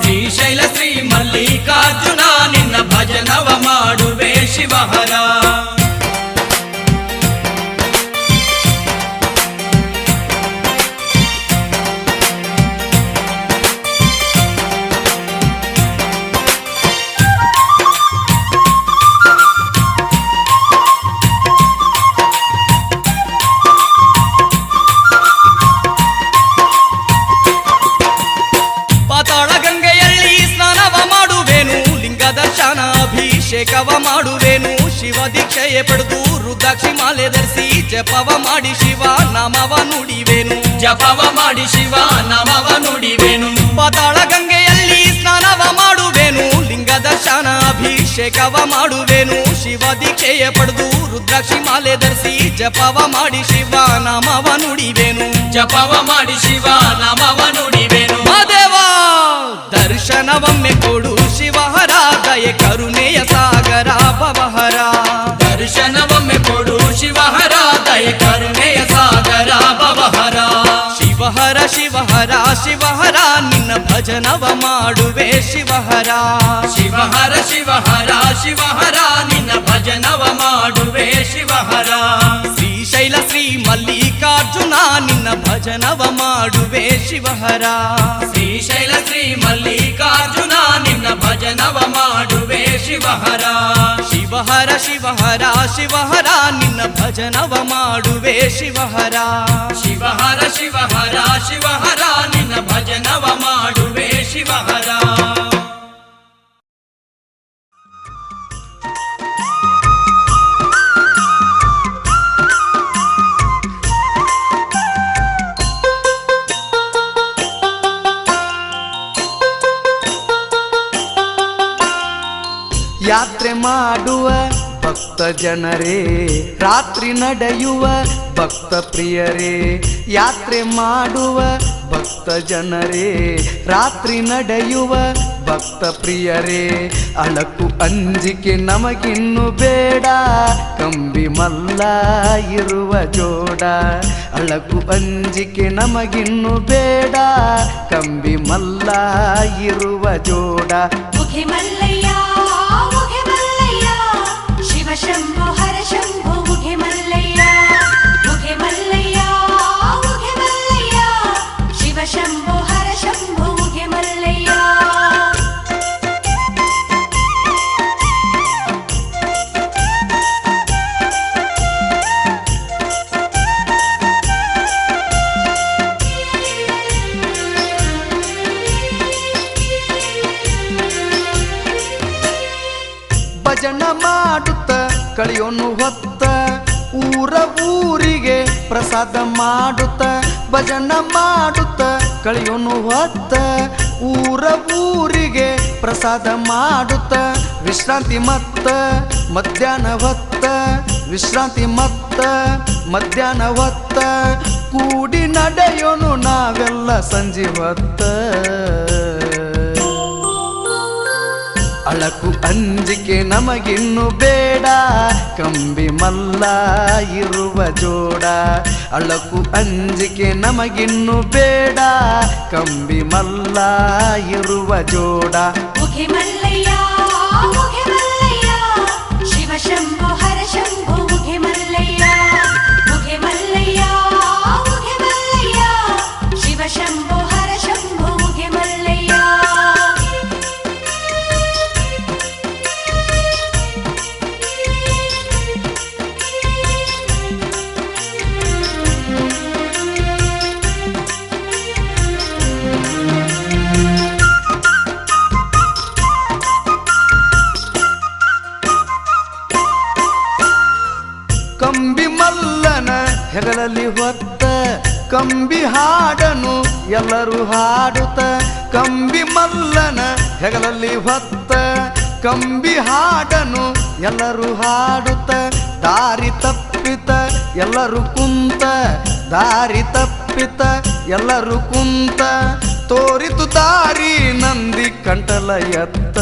ಶ್ರೀಶೈಲ ಶ್ರೀ ಮಲ್ಲಿಕಾರ್ಜುನ ನಿನ್ನ ಭಜನವ ಮಾಡುವೆ ಶಿವಹರ ಅಭಿಷೇಕವ ಮಾಡುವೆನು ಶಿವ ದೀಕ್ಷೆಯೇ ಪಡೆದು ರುದ್ರಾಕ್ಷಿ ಮಾಲೆ ಧರಿಸಿ ಜಪವ ಮಾಡಿ ಶಿವ ನಾಮವ ನುಡಿವೆನು ಜಪವ ಮಾಡಿ ಶಿವ ನಾಮವ ನುಡಿವೆನು ಪಾತಾಳ ಗಂಗೆಯಲ್ಲಿ ಸ್ನಾನವ ಮಾಡುವೆನು ಲಿಂಗ ದರ್ಶನ ಅಭಿಷೇಕವ ಮಾಡುವೆನು ಶಿವ ದೀಕ್ಷೆಯೇ ಪಡೆದು ರುದ್ರಾಕ್ಷಿ ಮಾಲೆ ಧರಿಸಿ ಜಪವ ಮಾಡಿ ಶಿವ ನಾಮವ ನುಡಿವೆನು ಜಪವ ಮಾಡಿ ಶಿವ ನಾಮವ ನುಡಿವೆನು ಮಹಾದೇವ ದರ್ಶನವೊಮ್ಮೆ ಕೊಡು ಶಿವಹರ ದಯೆ ಕರುಣೆಯ ಸಾಗರ ಭವಹರ ದರ್ಶನವೊಮ್ಮೆ ಕೊಡು ಶಿವಹರ ದಯೆ ಕರುಣೆಯ ಸಾಗರ ಭವಹರ ಶಿವಹರ ಶಿವಹರ ಶಿವಹರ ನಿನ್ನ ಭಜನವ ಮಾಡುವೆ ಶಿವಹರ ಶಿವಹರ ಶಿವಹರ ಶಿವಹರ ನಿನ್ನ ಭಜನವ ಮಾಡುವೆ ಶಿವಹರ ಶ್ರೀಶೈಲ ಶ್ರೀ ಮಲ್ಲಿಕಾರ್ಜುನ ನಿನ್ನ ಭಜನವ ಮಾಡುವೆ ಶಿವಹರ ಶ್ರೀಶೈಲ ಶ್ರೀ ಮಲ್ಲಿಕಾರ್ಜುನ ನಿನ್ನ ಭಜನವ ಮಾಡುವೆ ಶಿವಹರ ಶಿವಹರ ಶಿವಹರ ಶಿವಹರ ನಿನ್ನ ಭಜನವ ಮಾಡುವೆ ಶಿವಹರ ಶಿವಹರ ಶಿವಹರ ಶಿವಹರ ನಿನ್ನ ಭಜನವ ಮಾಡುವೆ ಶಿವಹರ ಯಾತ್ರೆ ಮಾಡುವ ಭಕ್ತ ಜನರೇ ರಾತ್ರಿ ನಡೆಯುವ ಭಕ್ತ ಪ್ರಿಯರೇ ಯಾತ್ರೆ ಮಾಡುವ ಭಕ್ತ ಜನರೇ ರಾತ್ರಿ ನಡೆಯುವ ಭಕ್ತ ಪ್ರಿಯರೇ ಅಳಕು ಅಂಜಿಕೆ ನಮಗಿನ್ನು ಬೇಡ ಕಂಬಿ ಮಲ್ಲ ಇರುವ ಜೋಡ ಅಳಕು ಅಂಜಿಕೆ ನಮಗಿನ್ನು ಬೇಡ ಕಂಬಿ ಮಲ್ಲ ಇರುವ ಜೋಡ ಮುಖೆ ಮಲ್ಲಯ್ಯ ಶಿವ ಶಂಭೋ ಹರ ಶಂಭೋ ಮುಖೆ ಮಲ್ಲಯ್ಯ ಮುಖೆ ಮಲ್ಲಯ್ಯ ಮುಖೆ ಮಲ್ಲಯ್ಯ ಶಿವ ಶಂಭೋ ಹರ ಶಂಭೋ ಮುಖೆ ಮಲ್ಲಯ್ಯ ಭಜನ ಮಾಡುತ್ತ ಕಳೆಯೋನು ಹೊತ್ತ ಊರ ಊರಿಗೆ ಪ್ರಸಾದ ಮಾಡುತ್ತ ಭಜನ ಮಾಡುತ್ತ ಕಳೆಯೋನು ಹೊತ್ತ ಊರ ಊರಿಗೆ ಪ್ರಸಾದ ಮಾಡುತ್ತ ವಿಶ್ರಾಂತಿ ಮತ್ತ ಮಧ್ಯಾಹ್ನ ಹೊತ್ತ ವಿಶ್ರಾಂತಿ ಮತ್ತ ಮಧ್ಯಾಹ್ನ ಹೊತ್ತ ಕೂಡಿ ನಡೆಯೋನು ನಾವೆಲ್ಲ ಸಂಜೆ ಹೊತ್ತ ಅಳಕು ಅಂಜಿಕೆ ನಮಗಿನ್ನು ಬೇಡ ಕಂಬಿ ಮಲ್ಲ ಇರುವ ಜೋಡ ಅಳಕು ಅಂಜಿಕೆ ನಮಗಿನ್ನು ಬೇಡ ಕಂಬಿ ಮಲ್ಲ ಇರುವ ಜೋಡ ಮುಖೆ ಮಲ್ಲಯ್ಯ ಶಿವ ಶಂಭೋ ಹರ ಶಂಭೋ ಮುಖೆ ಮಲ್ಲಯ್ಯ ಮುಖೆ ಮಲ್ಲಯ್ಯ ಶಿವ ಶಂಭೋ ಹರ ಶಂಭೋ ಮುಖೆ ಮಲ್ಲಯ್ಯ ಕಂಬಿ ಮಲ್ಲನ ಹೆಗಲಲ್ಲಿ ಹೊತ್ತ ಕಂಬಿ ಹಾಡನು ಎಲ್ಲರೂ ಹಾಡುತ್ತ ಕಂಬಿ ಮಲ್ಲನ ಹೆಗಲಲ್ಲಿ ಹೊತ್ತ ಕಂಬಿ ಹಾಡನು ಎಲ್ಲರೂ ಹಾಡುತ್ತ ದಾರಿ ತಪ್ಪಿತ ಎಲ್ಲರೂ ಕುಂತ ದಾರಿ ತಪ್ಪಿತ ಎಲ್ಲರೂ ಕುಂತ ತೋರಿತು ದಾರಿ ನಂದಿ ಕಂಟಲ ಎತ್ತ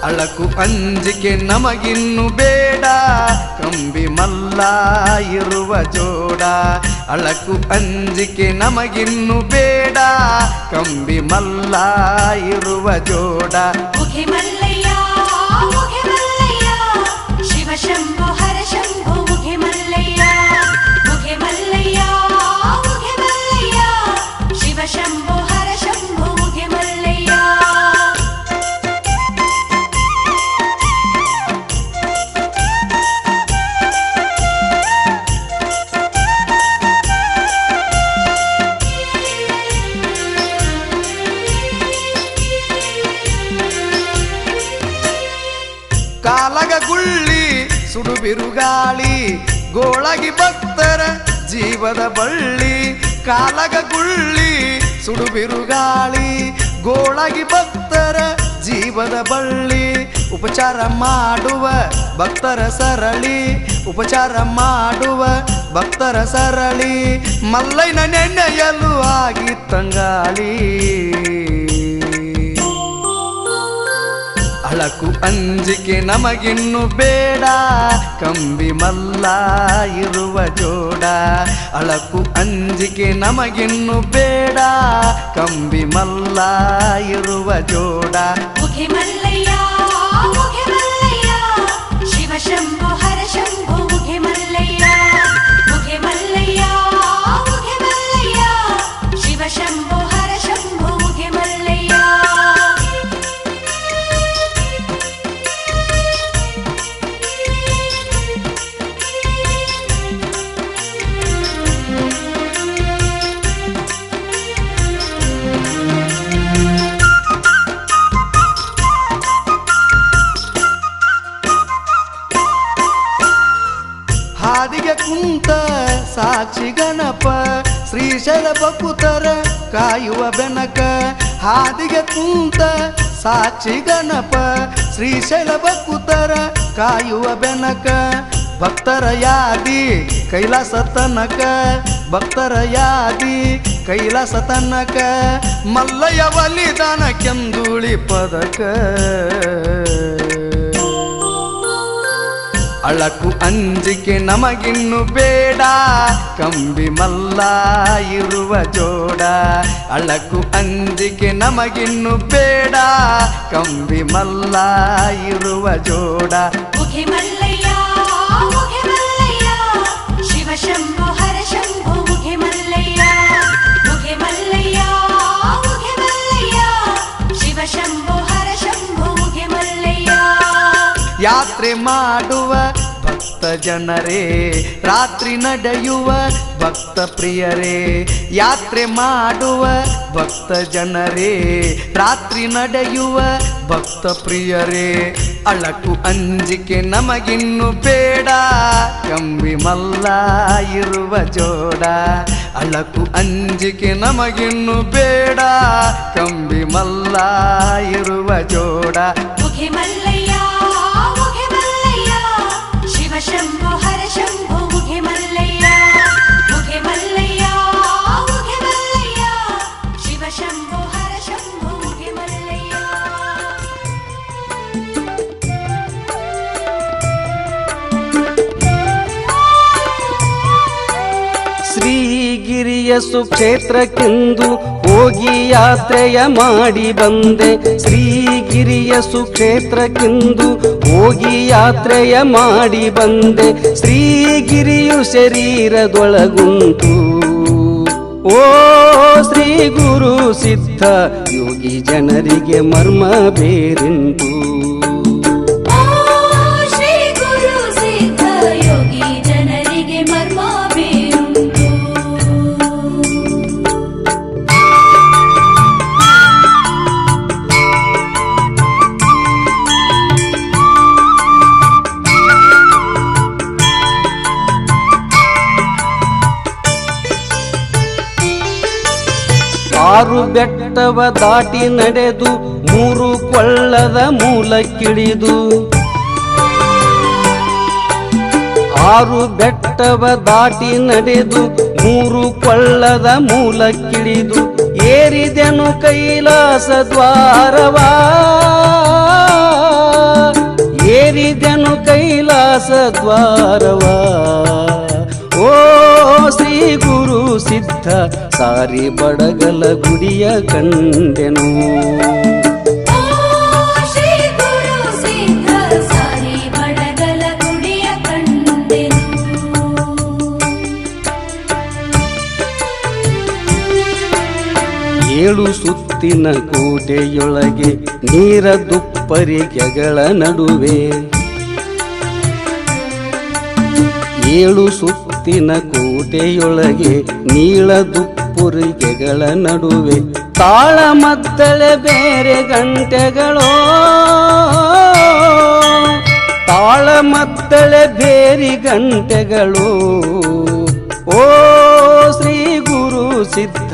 ಅಳಕು ಅಂಜಿಕೆ ನಮಗಿನ್ನು ಬೇಡ ಕಂಬಿ ಮಲ್ಲ ಇರುವ ಜೋಡ ಅಳಕು ಅಂಜಿಕೆ ನಮಗಿನ್ನು ಬೇಡ ಕಂಬಿ ಮಲ್ಲ ಇರುವ ಜೋಡ ಮುಖೆ ಮಲ್ಲಯ್ಯ ಶಿವ ಶಂಭೋ ಹರ ಶಂಭೋ ಮುಖೆ ಮಲ್ಲಯ್ಯ ಮುಖೆ ಮಲ್ಲಯ್ಯ ಶಿವ ಶಂಭೋ ಹರ ಶಂಭೋ ಮುಖೆ ಮಲ್ಲಯ್ಯ ಕಾಲಗ ಗುಳ್ಳಿ ಸುಡು ಬಿರುಗಾಳಿ ಗೋಳಗಿ ಭಕ್ತರ ಜೀವದ ಬಳ್ಳಿ ಕಾಲಗ ಗುಳ್ಳಿ ಸುಡು ಬಿರುಗಾಳಿ ಗೋಳಗಿ ಭಕ್ತರ ಜೀವದ ಬಳ್ಳಿ ಉಪಚಾರ ಮಾಡುವ ಭಕ್ತರ ಸರಳಿ ಉಪಚಾರ ಮಾಡುವ ಭಕ್ತರ ಸರಳಿ ಮಲ್ಲೈನ ನೆನೆಯಲು ಆಗಿ ತಂಗಾಳಿ ಅಳಕು ಅಂಜಿಕೆ ನಮಗಿನ್ನು ಬೇಡ ಕಂಬಿ ಮಲ್ಲ ಇರುವ ಜೋಡ ಅಳಕು ಅಂಜಿಕೆ ನಮಗಿನ್ನು ಬೇಡ ಕಂಬಿ ಮಲ್ಲ ಇರುವ ಜೋಡ ಮುಖೆ ಮಲ್ಲಯ್ಯ ಶಿವ ಶಂಭೋ ಹರ ಶಂಭೋ ಮುಖೆ ಮಲ್ಲಯ್ಯ ಮುಖೆ ಮಲ್ಲಯ್ಯ ಶಿವ ಶಂಭೋ ಹರ ಶಂಭೋ ಮುಖೆ ಮಲ್ಲಯ್ಯ ಹಾದಿಗೆ ಕುಂತ ಸಾಕ್ಷಿ ಗಣಪ ಶ್ರೀಶೈಲ ಬಕುತರ ಕಾಯುವ ಬೆನಕ ಹಾದಿಗೆ ಕುಂತ ಸಾಕ್ಷಿ ಗಣಪ ಶ್ರೀಶೈಲ ಬಕುತರ ಕಾಯುವ ಬೆನಕ ಭಕ್ತರ ಯಾದಿ ಕೈಲಾಸ ತನಕ ಭಕ್ತರ ಯಾದಿ ಕೈಲಾಸ ತನಕ ಮಲ್ಲಯ್ಯ ಬಲಿದಾನ ಕೆಂದುಳಿ ಪದಕ ಅಳಕು ಅಂಜಿಕೆ ನಮಗಿನ್ನು ಬೇಡ ಕಂಬಿ ಮಲ್ಲ ಇರುವ ಜೋಡ ಅಳಕು ಅಂಜಿಕೆ ನಮಗಿನ್ನು ಬೇಡ ಕಂಬಿ ಮಲ್ಲ ಇರುವ ಜೋಡ ಮುಖೆ ಮಲ್ಲಯ್ಯ ಶಿವ ಶಂಭೋ ಹರ ಶಂಭೋ ಮುಖೆ ಮಲ್ಲಯ್ಯ ಮುಖೆ ಮಲ್ಲಯ್ಯ ಶಿವ ಶಂಭೋ ಹರ ಶಂಭೋ ಮುಖೆ ಮಲ್ಲಯ್ಯ ಯಾತ್ರೆ ಮಾಡುವ ಭಕ್ತ ಭಕ್ತ ಜನರೇ, ರಾತ್ರಿ ನಡೆಯುವ ಭಕ್ತ ಪ್ರಿಯರೇ, ಯಾತ್ರೆ ಮಾಡುವ ಭಕ್ತ ಜನರೇ, ರಾತ್ರಿ ನಡೆಯುವ ಭಕ್ತ ಪ್ರಿಯರೇ, ಅಳಕು ಅಂಜಿಕೆ ನಮಗಿನ್ನು ಬೇಡ, ಕಂಬಿ ಮಲ್ಲ ಇರುವ ಜೋಡ. ಅಳಕು ಅಂಜಿಕೆ ನಮಗಿನ್ನು ಬೇಡ, ಕಂಬಿ ಮಲ್ಲ ಇರುವ ಜೋಡ. ಉಘೆ ಮಲ್ಲಯ್ಯ ಉಘೆ ಮಲ್ಲಯ್ಯ, ಶಿವ ಶಂಭೋ ಹರ ಶಂಭೋ ಉಘೆ ಮಲ್ಲಯ್ಯ. ಉಘೆ ಮಲ್ಲಯ್ಯ ಉಘೆ ಮಲ್ಲಯ್ಯ, ಶಿವ ಶಂಭೋ ಹರ ಶಂಭೋ ಉಘೆ ಮಲ್ಲಯ್ಯ. ಶ್ರೀಗಿರಿಯ ಸುಕ್ಷೇತ್ರಕ್ಕೆಂದು ಹೋಗಿ ಯಾತ್ರೆಯ ಮಾಡಿ ಬಂದೆ. ಶ್ರೀಗಿರಿಯ ಸುಕ್ಷೇತ್ರಕ್ಕೆಂದು ಹೋಗಿ ಯಾತ್ರೆಯ ಮಾಡಿ ಬಂದೆ. ಶ್ರೀಗಿರಿಯು ಶರೀರದೊಳಗುಂಟು, ಓ ಶ್ರೀ ಗುರು ಸಿದ್ಧ ಯೋಗಿ ಜನರಿಗೆ ಮರ್ಮ ಬೇರಿಂಟು. ಶ್ರೀ ಗುರು ಸಿದ್ಧ ಯೋಗಿ ಜನರಿಗೆ ಮರ್ಮ ಬೇರುಂಟು. ಆರು ಬೆಟ್ಟವ ದಾಟಿ ನಡೆದು ಮೂರು ಕೊಳ್ಳದ ಮೂಲಕ್ಕಿಳಿದು, ಆರು ಬೆಟ್ಟವ ದಾಟಿ ನಡೆದು ಮೂರು ಕೊಳ್ಳದ ಮೂಲಕ್ಕಿಳಿದು, ಏರಿದೆನು ಕೈಲಾಸ ದ್ವಾರವ, ಏರಿದೆನು ಕೈಲಾಸ ದ್ವಾರವ. ಓ ಶ್ರೀ ಗುರು ಸಿದ್ಧ ಸಾರಿ ಬಡಗಲ ಗುಡಿಯ ಕಂಡೆನು. ಶ್ರೀ ಗುರು ಸಿದ್ಧ ಸಾರಿ ಬಡಗಲ ಗುಡಿಯ ಕಂಡೆನು. ಏಳು ಸುತ್ತಿನ ಕೋಟೆಯೊಳಗೆ ನೀರ ದುಪ್ಪರಿಗೆಗಳ ನಡುವೆ, ಏಳು ಸುತ್ತಿನ ಕೋಟೆಯೊಳಗೆ ನೀಳ ದುಪ್ಪುರಿಗೆಗಳ ನಡುವೆ, ತಾಳ ಮದ್ದಳೆ ಬೇರೆ ಗಂಟೆಗಳೋ, ತಾಳ ಮದ್ದಳೆ ಬೇರೆ ಗಂಟೆಗಳು. ಓ ಶ್ರೀ ಗುರು ಸಿದ್ಧ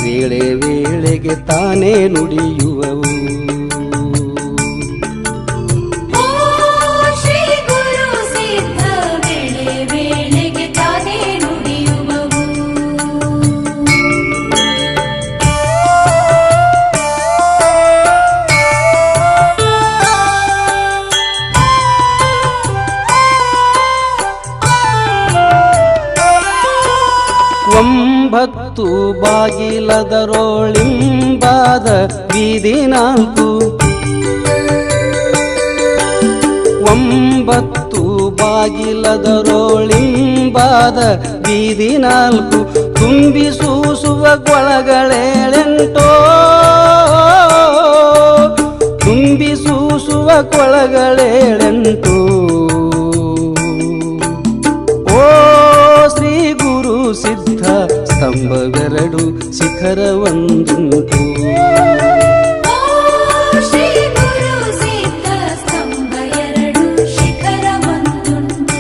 ವೇಳೆ ವೇಳೆಗೆ ತಾನೇ ನುಡಿಯುವವು. ಶ್ರೀ ಗುರು ಸಿದ್ಧ ವೇಳೆ ವೇಳೆಗೆ ತಾನೇ ನುಡಿಯುವವು. ಒಂಬತ್ತು ಬಾಗಿಲದರೋಳಿಂಬಾದ ಬೀದಿ ನಾಲ್ಕು, ಒಂಬತ್ತು ಬಾಗಿಲದರೋಳಿಂಬಾದ ಬೀದಿ ನಾಲ್ಕು, ತುಂಬಿ ಸೂಸುವ ಕೊಳಗಳೆಂಟೋ, ತುಂಬಿ ಸೂಸುವ ಕೊಳಗಳೆಂಟು. ಓ ಶ್ರೀ ಗುರು ಸಿದ್ಧ ಸ್ತಂಭವೆರಡು ಶಿಖರ ಒಂದುಂಟು. ಶ್ರೀ ಗುರು ಸಿದ್ಧ ಸ್ತಂಭ ಎರಡು ಶಿಖರ ಒಂದುಂಟು.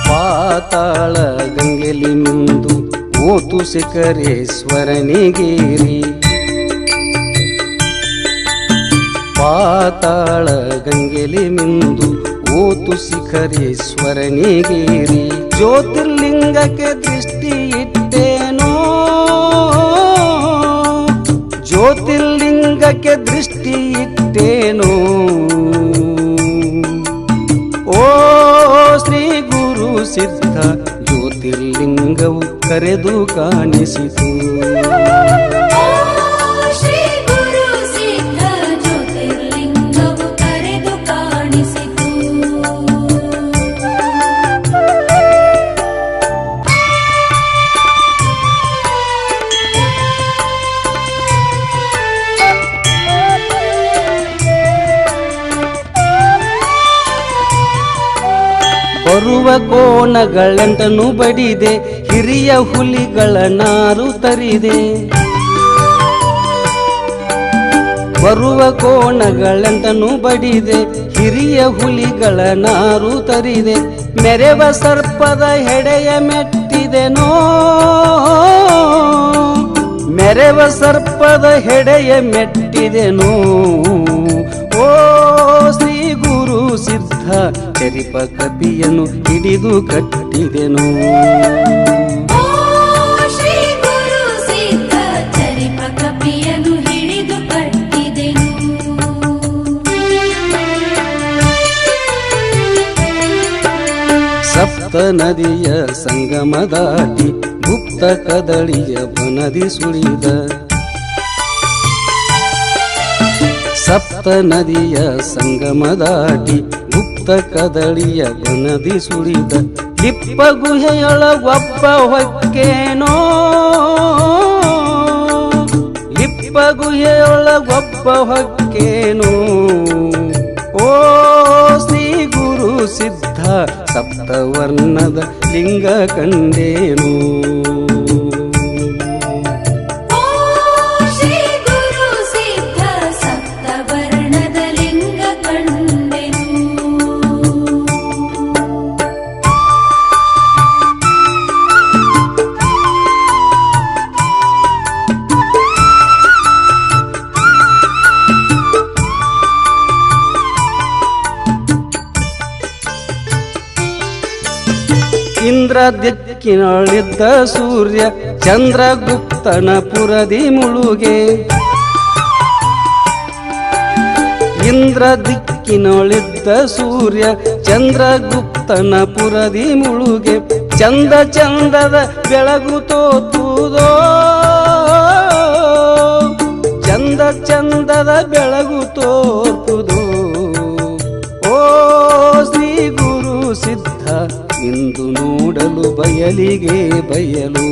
ಪಾತಾಳ ಗಂಗೆಲಿ ಮಿಂದು ಓತು ಶಿಖರೇಶ್ವರನಿಗೇರಿ, ಪಾತಾಳ ಗಂಗೆಲಿ ಮಿಂದು ಓತು ಶಿಖರೇಶ್ವರನಿಗೇರಿ, ಜ್ಯೋತಿರ್ಲಿಂಗಕ್ಕೆ ದೃಷ್ಟಿ ಇಟ್ಟೇನೋ, ಜ್ಯೋತಿರ್ಲಿಂಗಕ್ಕೆ ದೃಷ್ಟಿ ಇಟ್ಟೇನೋ. ಓ ಶ್ರೀ ಗುರು ಸಿದ್ಧ ಜ್ಯೋತಿರ್ಲಿಂಗವು ಕರೆದು ಕಾಣಿಸಿತು. ಶ್ರೀ ಗುರು ಸಿದ್ಧ ಜ್ಯೋತಿರ್ಲಿಂಗವು ಕರೆದು ಕಾಣಿಸಿತು. ಬರುವ ಕೋಣಗಳೆಂಟನು ಬಡಿದೆ ಹಿರಿಯ ಹುಲಿಗಳ ನಾರು ತರಿದೆ ಬರುವ ಕೋಣಗಳೆಂಟನು ಬಡಿದೆ ಹಿರಿಯ ಹುಲಿಗಳ ನಾರು ತರಿದೆ ಮೆರೆವ ಸರ್ಪದ ಹೆಡೆಯ ಮೆಟ್ಟಿದೆನೋ ಮೆರೆವ ಸರ್ಪದ ಹೆಡೆಯ ಮೆಟ್ಟಿದೆನೋ ಓ ಶ್ರೀ ಗುರು ಸಿದ್ಧ ಚರಿಪ ಕಪಿಯನ್ನು ಹಿಡಿದು ಕಟ್ಟಿದೆನು ಶ್ರೀ ಗುರು ಸಿದ್ಧ ಚರಿಪ ಕಪಿಯನ್ನು ಹಿಡಿದು ಕಟ್ಟಿದೆನು ಸಪ್ತ ನದಿಯ ಸಂಗಮ ದಾಟಿ ಗುಪ್ತ ಕದಳಿಯ ಬನದಿ ಸುಳಿದ ಸಪ್ತ ನದಿಯ ಸಂಗಮ ದಾಟಿ ಗುಪ್ತ ಕದಳಿಯ ಬನದಿ ಸುಳಿದ ಲಿಪ್ಪ ಗುಹೆಯೊಳಗೊಬ್ಬ ಹೊಕ್ಕೇನೋ ಲಿಪ್ಪ ಗುಹೆಯೊಳಗೊಬ್ಬ ಹೊಕ್ಕೇನೋ ಓ ಶ್ರೀ ಗುರು ಸಿದ್ಧ ಸಪ್ತವರ್ಣದ ಲಿಂಗ ಕಂಡೇನು ಶ್ರೀ ಗುರು ಸಿದ್ಧ ಸಪ್ತವರ್ಣದ ಲಿಂಗ ಕಂಡೆನು ಇಂದ್ರ ದಿಕ್ಕಿನೊಳಿದ್ದ ಸೂರ್ಯ ಚಂದ್ರಗುಪ್ತನ ಪುರದಿ ಮುಳುಗೆ ಇಂದ್ರ ದಿಕ್ಕಿನೊಳಿದ್ದ ಸೂರ್ಯ ಚಂದ್ರಗುಪ್ತನ ಪುರದಿ ಮುಳುಗೆ ಚಂದ ಚಂದದ ಬೆಳಗು ತೋತುದೋ ಚಂದ ಚಂದದ ಬೆಳಗು ತೋರ್ಪುದೋ ಓ ಶ್ರೀ ಗುರು ಸಿದ್ಧ ಇಂದು ನೋಡಲು ಬಯಲಿಗೆ ಬಯಲು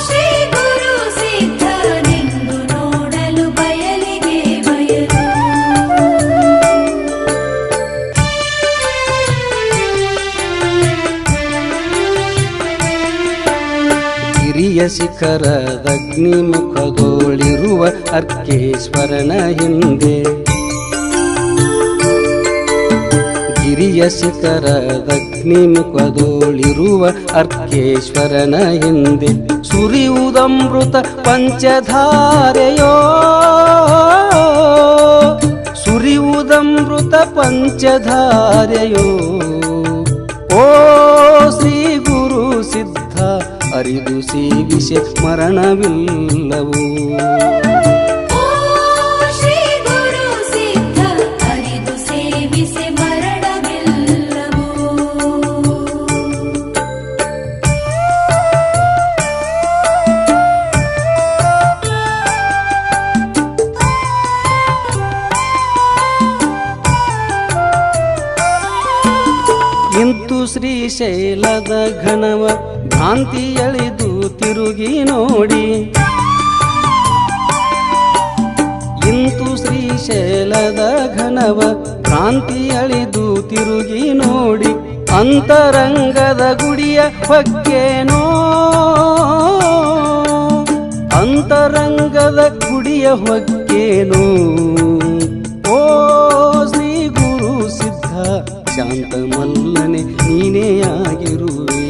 ಶ್ರೀ ಗುರು ಸಿದ್ಧ ನಿಂದು ನೋಡಲು ಬಯಲಿಗೆ ಬಯಲು ಗಿರಿಯ ಶಿಖರದಗ್ನಿ ಮುಖದೋಳಿರುವ ಅರ್ಕೇಶ್ವರನ ಹಿಂದೆ ಗಿರಿಯ ಶಿಖರದಗ್ನಿ ಮುಖದೋಳಿರುವ ಅರ್ಕೇಶ್ವರನ ಹಿಂದೆ ಸುರಿಯುವುದಮೃತ ಪಂಚಧಾರೆಯೋ ಸುರಿಯುವುದಮೃತ ಪಂಚಧಾರೆಯೋ ಓ ಶ್ರೀ ಗುರು ಸಿದ್ಧ ಅರಿದು ಸೇವಿಸೆ ಮರಣವಿಲ್ಲವೋ ಶ್ರೀ ಗುರು ಸಿದ್ಧ ಅರಿದು ಸೇವಿಸೆ ಮರಣವಿಲ್ಲವೋ ಇಂತು ಶ್ರೀಶೈಲದ ಘನವ ಭ್ರಾಂತಿ ಎಳೆದು ತಿರುಗಿ ನೋಡಿ ಇಂತು ಶ್ರೀಶೈಲದ ಘನವ ಭ್ರಾಂತಿ ಅಳಿದು ತಿರುಗಿ ನೋಡಿ ಅಂತರಂಗದ ಗುಡಿಯ ಹೊಕ್ಕೇನೋ ಅಂತರಂಗದ ಗುಡಿಯ ಹೊಕ್ಕೇನೋ ಓ ಶ್ರೀ ಗುರು ಸಿದ್ಧ ಶಾಂತ ಮಲ್ಲನೆ ನೀನೇ ಆಗಿರುವೆ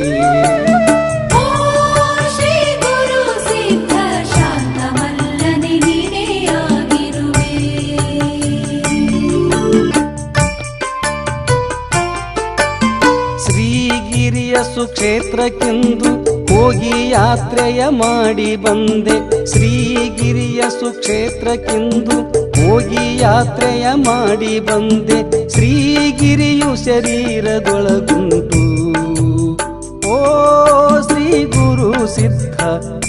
ಶ್ರೀ ಗುರು ಸಿದ್ಧ ಶಾಂತ ಮಲ್ಲನೆ ನೀನೇ ಆಗಿರುವೆ ಶ್ರೀಗಿರಿಯ ಸುಕ್ಷೇತ್ರಕ್ಕೆಂದು ಹೋಗಿ ಯಾತ್ರೆಯ ಮಾಡಿ ಬಂದೆ ಶ್ರೀಗಿರಿಯ ಸುಕ್ಷೇತ್ರಕ್ಕೆಂದು ಹೋಗಿ ಯಾತ್ರೆಯ ಮಾಡಿ ಬಂದೆ ಶ್ರೀಗಿರಿಯು ಶರೀರದೊಳಗುಂಟು ಓ ಶ್ರೀ ಗುರು ಸಿದ್ಧ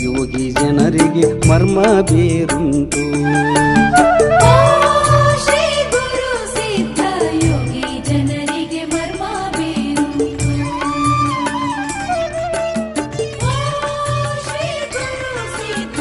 ಯೋಗಿ ಜನರಿಗೆ ಮರ್ಮ ಬೇರುಂಟು ಶ್ರೀ ಗುರು ಸಿದ್ಧ ಯೋಗಿ ಜನರಿಗೆ ಮರ್ಮ ಬೇರುಂಟು ಶ್ರೀ ಗುರು ಸಿದ್ಧ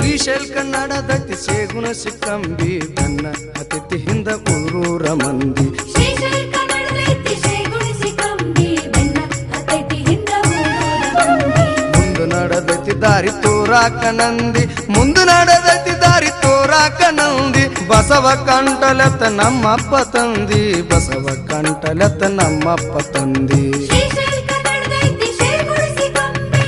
ಶ್ರೀಶೈಲ ಕನ್ನಡದತಿ ಸೇಗುಣ ಸಿಕ್ಕಂಬಿ ನನ್ನ ಅತಿಥಿ ಹಿಂದ ಊರೂರ ಮಂದಿ ಶ್ರೀಶೈಲ ಕನ್ನಡದೈತಿ ಶೇಗುಣಿಸಿ ಕಂಬಿ ಬೆನ್ನ ಹತ್ತೈತಿ ಹಿಂದ ಊರೂರ ಮಂದಿ. ಮುಂದು ನಡೆದೈತಿ ದಾರಿ ತೋರಾಕ ನಂದಿ ಮುಂದು ನಡೆದೈತಿ ದಾರಿ ತೋರಾಕ ನಂದಿ ಬಸವ ಕಂಟಲತ್ತ ನಮ್ಮಪ್ಪ ತಂದಿ ಬಸವ ಕಂಟಲತ್ತ ನಮ್ಮಪ್ಪ ತಂದಿ ಶ್ರೀಶೈಲ ಕನ್ನಡದೈತಿ ಶೇಗುಣಿಸಿ ಕಂಬಿ.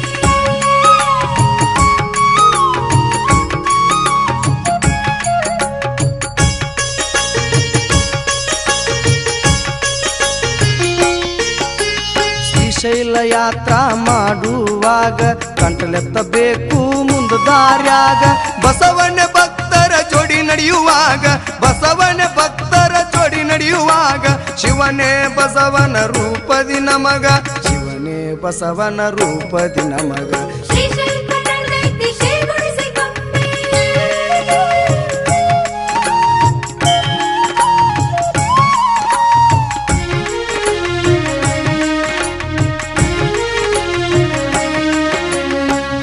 ಶ್ರೀಶೈಲ ಯಾತ್ರಾ ಮಾಡುವಾಗ ಕಂಟಲೆತ್ತಬೇಕು ಮುಂದ ದಾರ್ಯಾಗ ಬಸವಣ್ಣ ಭಕ್ತರ ಜೋಡಿ ನಡೆಯುವಾಗ ಬಸವಣ್ಣ ಭಕ್ತರ ಜೋಡಿ ನಡೆಯುವಾಗ ಶಿವನೇ ಬಸವನ ರೂಪದಿ ನಮಗ ಶಿವನೇ ಬಸವನ ರೂಪದಿ ನಮಗ ಶ್ರೀಶೈಲ ಕನ್ನಡದೈತಿ ಶೇಗುಣಿಸಿ ಕಂಬಿ.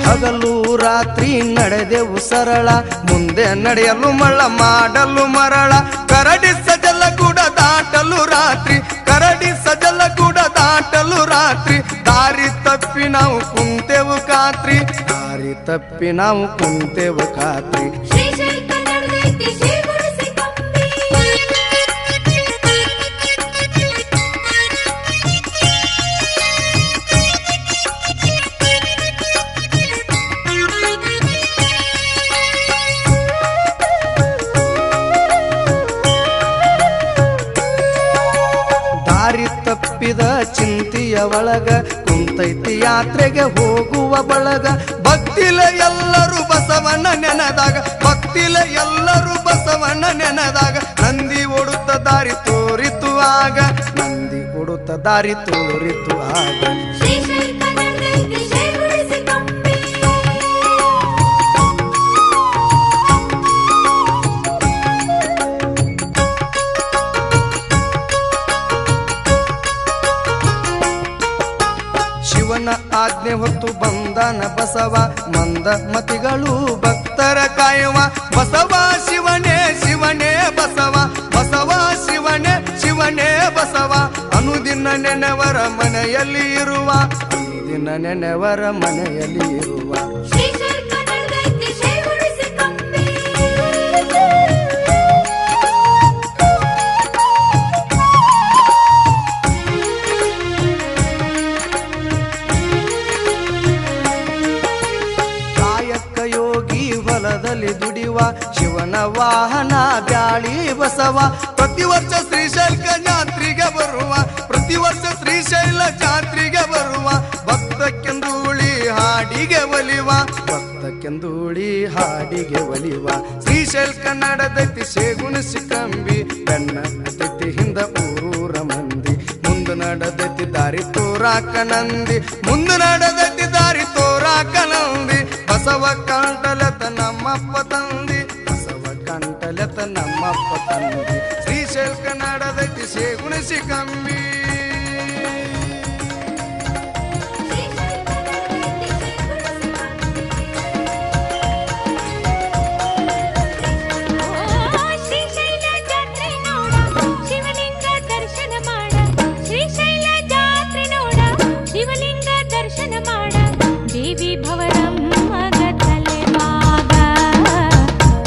ಹಗಲು ರಾತ್ರಿ ನಡೆದೆವು ಸರಳ ಮುಂದೆ ನಡೆಯಲು ಮಳ್ಳ ಮಾಡಲು ಮರಳ ಕರಡಿ ಸಜಲ ಕೂಡ ದಾಟಲು ರಾತ್ರಿ ಕರಡಿ ಸಜಲ ಕೂಡ ದಾಟಲು ರಾತ್ರಿ ದಾರಿ ತಪ್ಪಿ ನಾವು ಕುಂತೆವು ಖಾತ್ರಿ ದಾರಿ ತಪ್ಪಿ ನಾವು ಕುಂತೆವು ಖಾತ್ರಿ ಶ್ರೀಶೈಲ ಕನ್ನಡದೈತಿ ಶೇಗುಣಿಸಿ ಕಂಬಿ. ದಾರಿ ತಪ್ಪಿದ ಚಿಂತೆಯ ಒಳಗ ಕುಂತೈತಿ ಯಾತ್ರೆಗೆ ಹೋಗುವ ಬಳಗ ಭಕ್ತಿಲ ಎಲ್ಲರೂ ಬಸವನ ನೆನೆದಾಗ ಭಕ್ತಿಲ ಎಲ್ಲರೂ ಬಸವನ ನೆನೆದಾಗ ನಂದಿ ಓಡುತ್ತ ದಾರಿ ತೋರಿತು ಆಗ ನಂದಿ ಓಡುತ್ತ ದಾರಿ ತೋರಿತು ಆಗ ಶ್ರೀಶೈಲ ಕನ್ನಡದೈತಿ ಶೇಗುಣಿಸಿ ಕಂಬಿ. ಶಿವನ ಆಜ್ಞೆ ಹೊತ್ತು ಬಂದನ ಬಸವ ಮಂದ ಮತಿಗಳು ಭಕ್ತರ ಕಾಯುವ ಬಸವ ಶಿವನೇ ಶಿವನೇ ಬಸವ ಬಸವ ಶಿವನೇ ಶಿವನೇ ಬಸವ ಅನುದಿನ ನೆನೆವರ ಮನೆಯಲ್ಲಿ ಇರುವ ಅನುದಿನ ನೆನೆವರ ಮನೆಯಲ್ಲಿ ಇರುವ ಶ್ರೀಶೈಲ ಕನ್ನಡದೈತಿ ಶೇಗುಣಿಸಿ ಕಂಬಿ. ಕಾಯಕ ಯೋಗಿ ಹೊಲದಲ್ಲಿ ದುಡಿಯುವ ಶಿವನ ವಾಹನ ಬ್ಯಾಳಿ ಬಸವ ಪ್ರತಿ ವರ್ಷ ಶ್ರೀಶೈಲ ಜಾತ್ರೆಗೆ ಬರುವ ಪ್ರತಿ ವರ್ಷ ಶ್ರೀಶೈಲ ಜಾತ್ರೆಗೆ ಬರುವ ಭಕ್ತಕ್ಕೆಂದೂಳಿ ಹಾಡಿಗೆ ಒಲಿವ ಭಕ್ತಕ್ಕೆಂದೂಳಿ ಹಾಡಿಗೆ ಒಲಿವ ಶ್ರೀಶೈಲ ಕನ್ನಡದೈತಿ ಶೇಗುಣಿಸಿ ಕಂಬಿ ಬೆನ್ನ ಅತಿಥಿ ಹಿಂದ ಊರೂರ ಮಂದಿ ಮುಂದೆ ನಡೆದೈತಿ ದಾರಿ ತೋರಾಕ ನಂದಿ ಮುಂದೆ ನಡೆದೈತಿ ದಾರಿ ತೋರಾಕ ನಂದಿ ಬಸವ ಕಂಟಲತ ನಮ್ಮಪ್ಪ ತಂದಿ ಬಸವ ಕಂಟಲತ ನಮ್ಮಪ್ಪ ತಂದಿ ಶ್ರೀಶೈಲ ಕನ್ನಡದೈತಿ ಶೇಗುಣಿಸಿ ಕಂಬಿ. ಶ್ರೀಶೈಲ ಜಾತ್ರೆ ನೋಡ ಶಿವಲಿಂಗ ದರ್ಶನ ಮಾಡ ಶ್ರೀಶೈಲ ಜಾತ್ರೆ ನೋಡ ಶಿವಲಿಂಗ ದರ್ಶನ ಮಾಡ ದೇವಿ ಭವರಮ್ಮಗ ತಲೆವಾಗ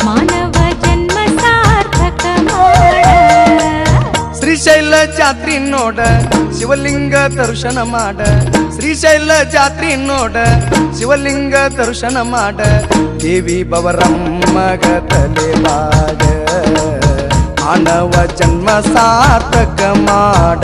ಮಾನವ ಜನ್ಮ ಸಾರ್ಥಕ ಮಾಡ ಶ್ರೀಶೈಲ ಜಾತ್ರಿ ನೋಡ ಶಿವಲಿಂಗ ದರ್ಶನ ಮಾಡ ಶ್ರೀಶೈಲ ಜಾತ್ರಿ ನೋಡ ಶಿವಲಿಂಗ ದರ್ಶನ ಮಾಡ ದೇವಿ ಬವರಮ್ಮಗ ತಲೆವಾಗ ಮಾನವ ಜನ್ಮ ಸಾರ್ಥಕ ಮಾಡ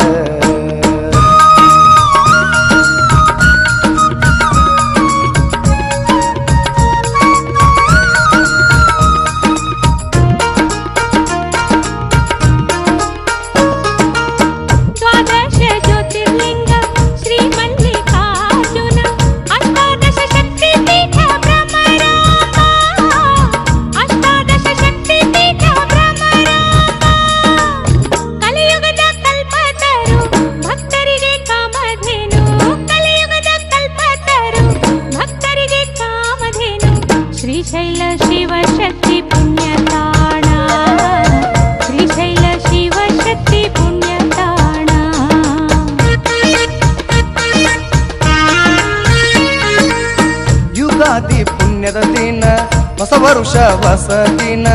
ದ್ವಾದಶ ಜ್ಯೋತಿರ್ಲಿಂಗ ಶ್ರೀ ಮಲ್ಲಿಕಾರ್ಜುನ ಅಷ್ಟಾದಶ ಶಕ್ತಿ ಪೀಠ ಭ್ರಮರಾಮ ಅಷ್ಟಾದಶ ಶಕ್ತಿ ಪೀಠ ಭ್ರಮರಾಮ ಕಲಿಯುಗದ ಕಲ್ಪತರು ಶ್ರೀಶೈಲ ಶಿವಶಕ್ತಿ ಪುಣ್ಯತಾಣ ಶ್ರೀಶೈಲ ಶಿವಶಕ್ತಿ ಪುಣ್ಯತಾಣ ಯುಗಾದಿ ಪುಣ್ಯದ ದಿನ ಹೊಸ ವರುಷ ಹೊಸ ದಿನ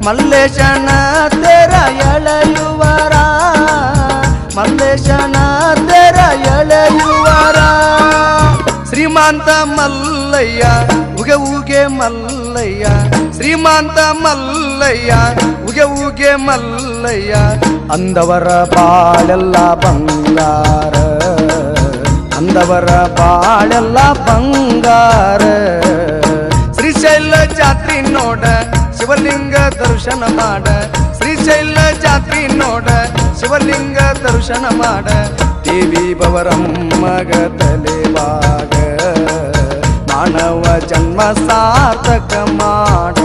ಮಲ್ಲೇಶನ ತೆರ ಎಳೆಯುವರ ಮಲ್ಲೇಶನ ತೆರ ಎಳೆಯುವರ ಶ್ರೀಮಂತ ಮಲ್ಲಯ್ಯ ಉಗೆ ಉಗೆ ಮಲ್ಲಯ್ಯ ಶ್ರೀಮಂತ ಮಲ್ಲಯ್ಯ ಉಗೆ ಉಗೆ ಮಲ್ಲಯ್ಯ ಅಂದವರ ಬಾಳೆಲ್ಲ ಬಂಗಾರ ಅಂದವರ ಬಾಳೆಲ್ಲ ಬಂಗಾರ ಶ್ರೀಶೈಲ ಜಾತ್ರಿ ನೋಡ ಶಿವಲಿಂಗ ದರ್ಶನ ಮಾಡ ಶ್ರೀಶೈಲ ಜಾತ್ರಿ ನೋಡ ಶಿವಲಿಂಗ ದರ್ಶನ ಮಾಡ ದೇವಿ ಬವರಮ್ಮಗ ತಲೆವಾಗ ಮಾನವ ಜನ್ಮ ಸಾರ್ಥಕ ಮಾಡ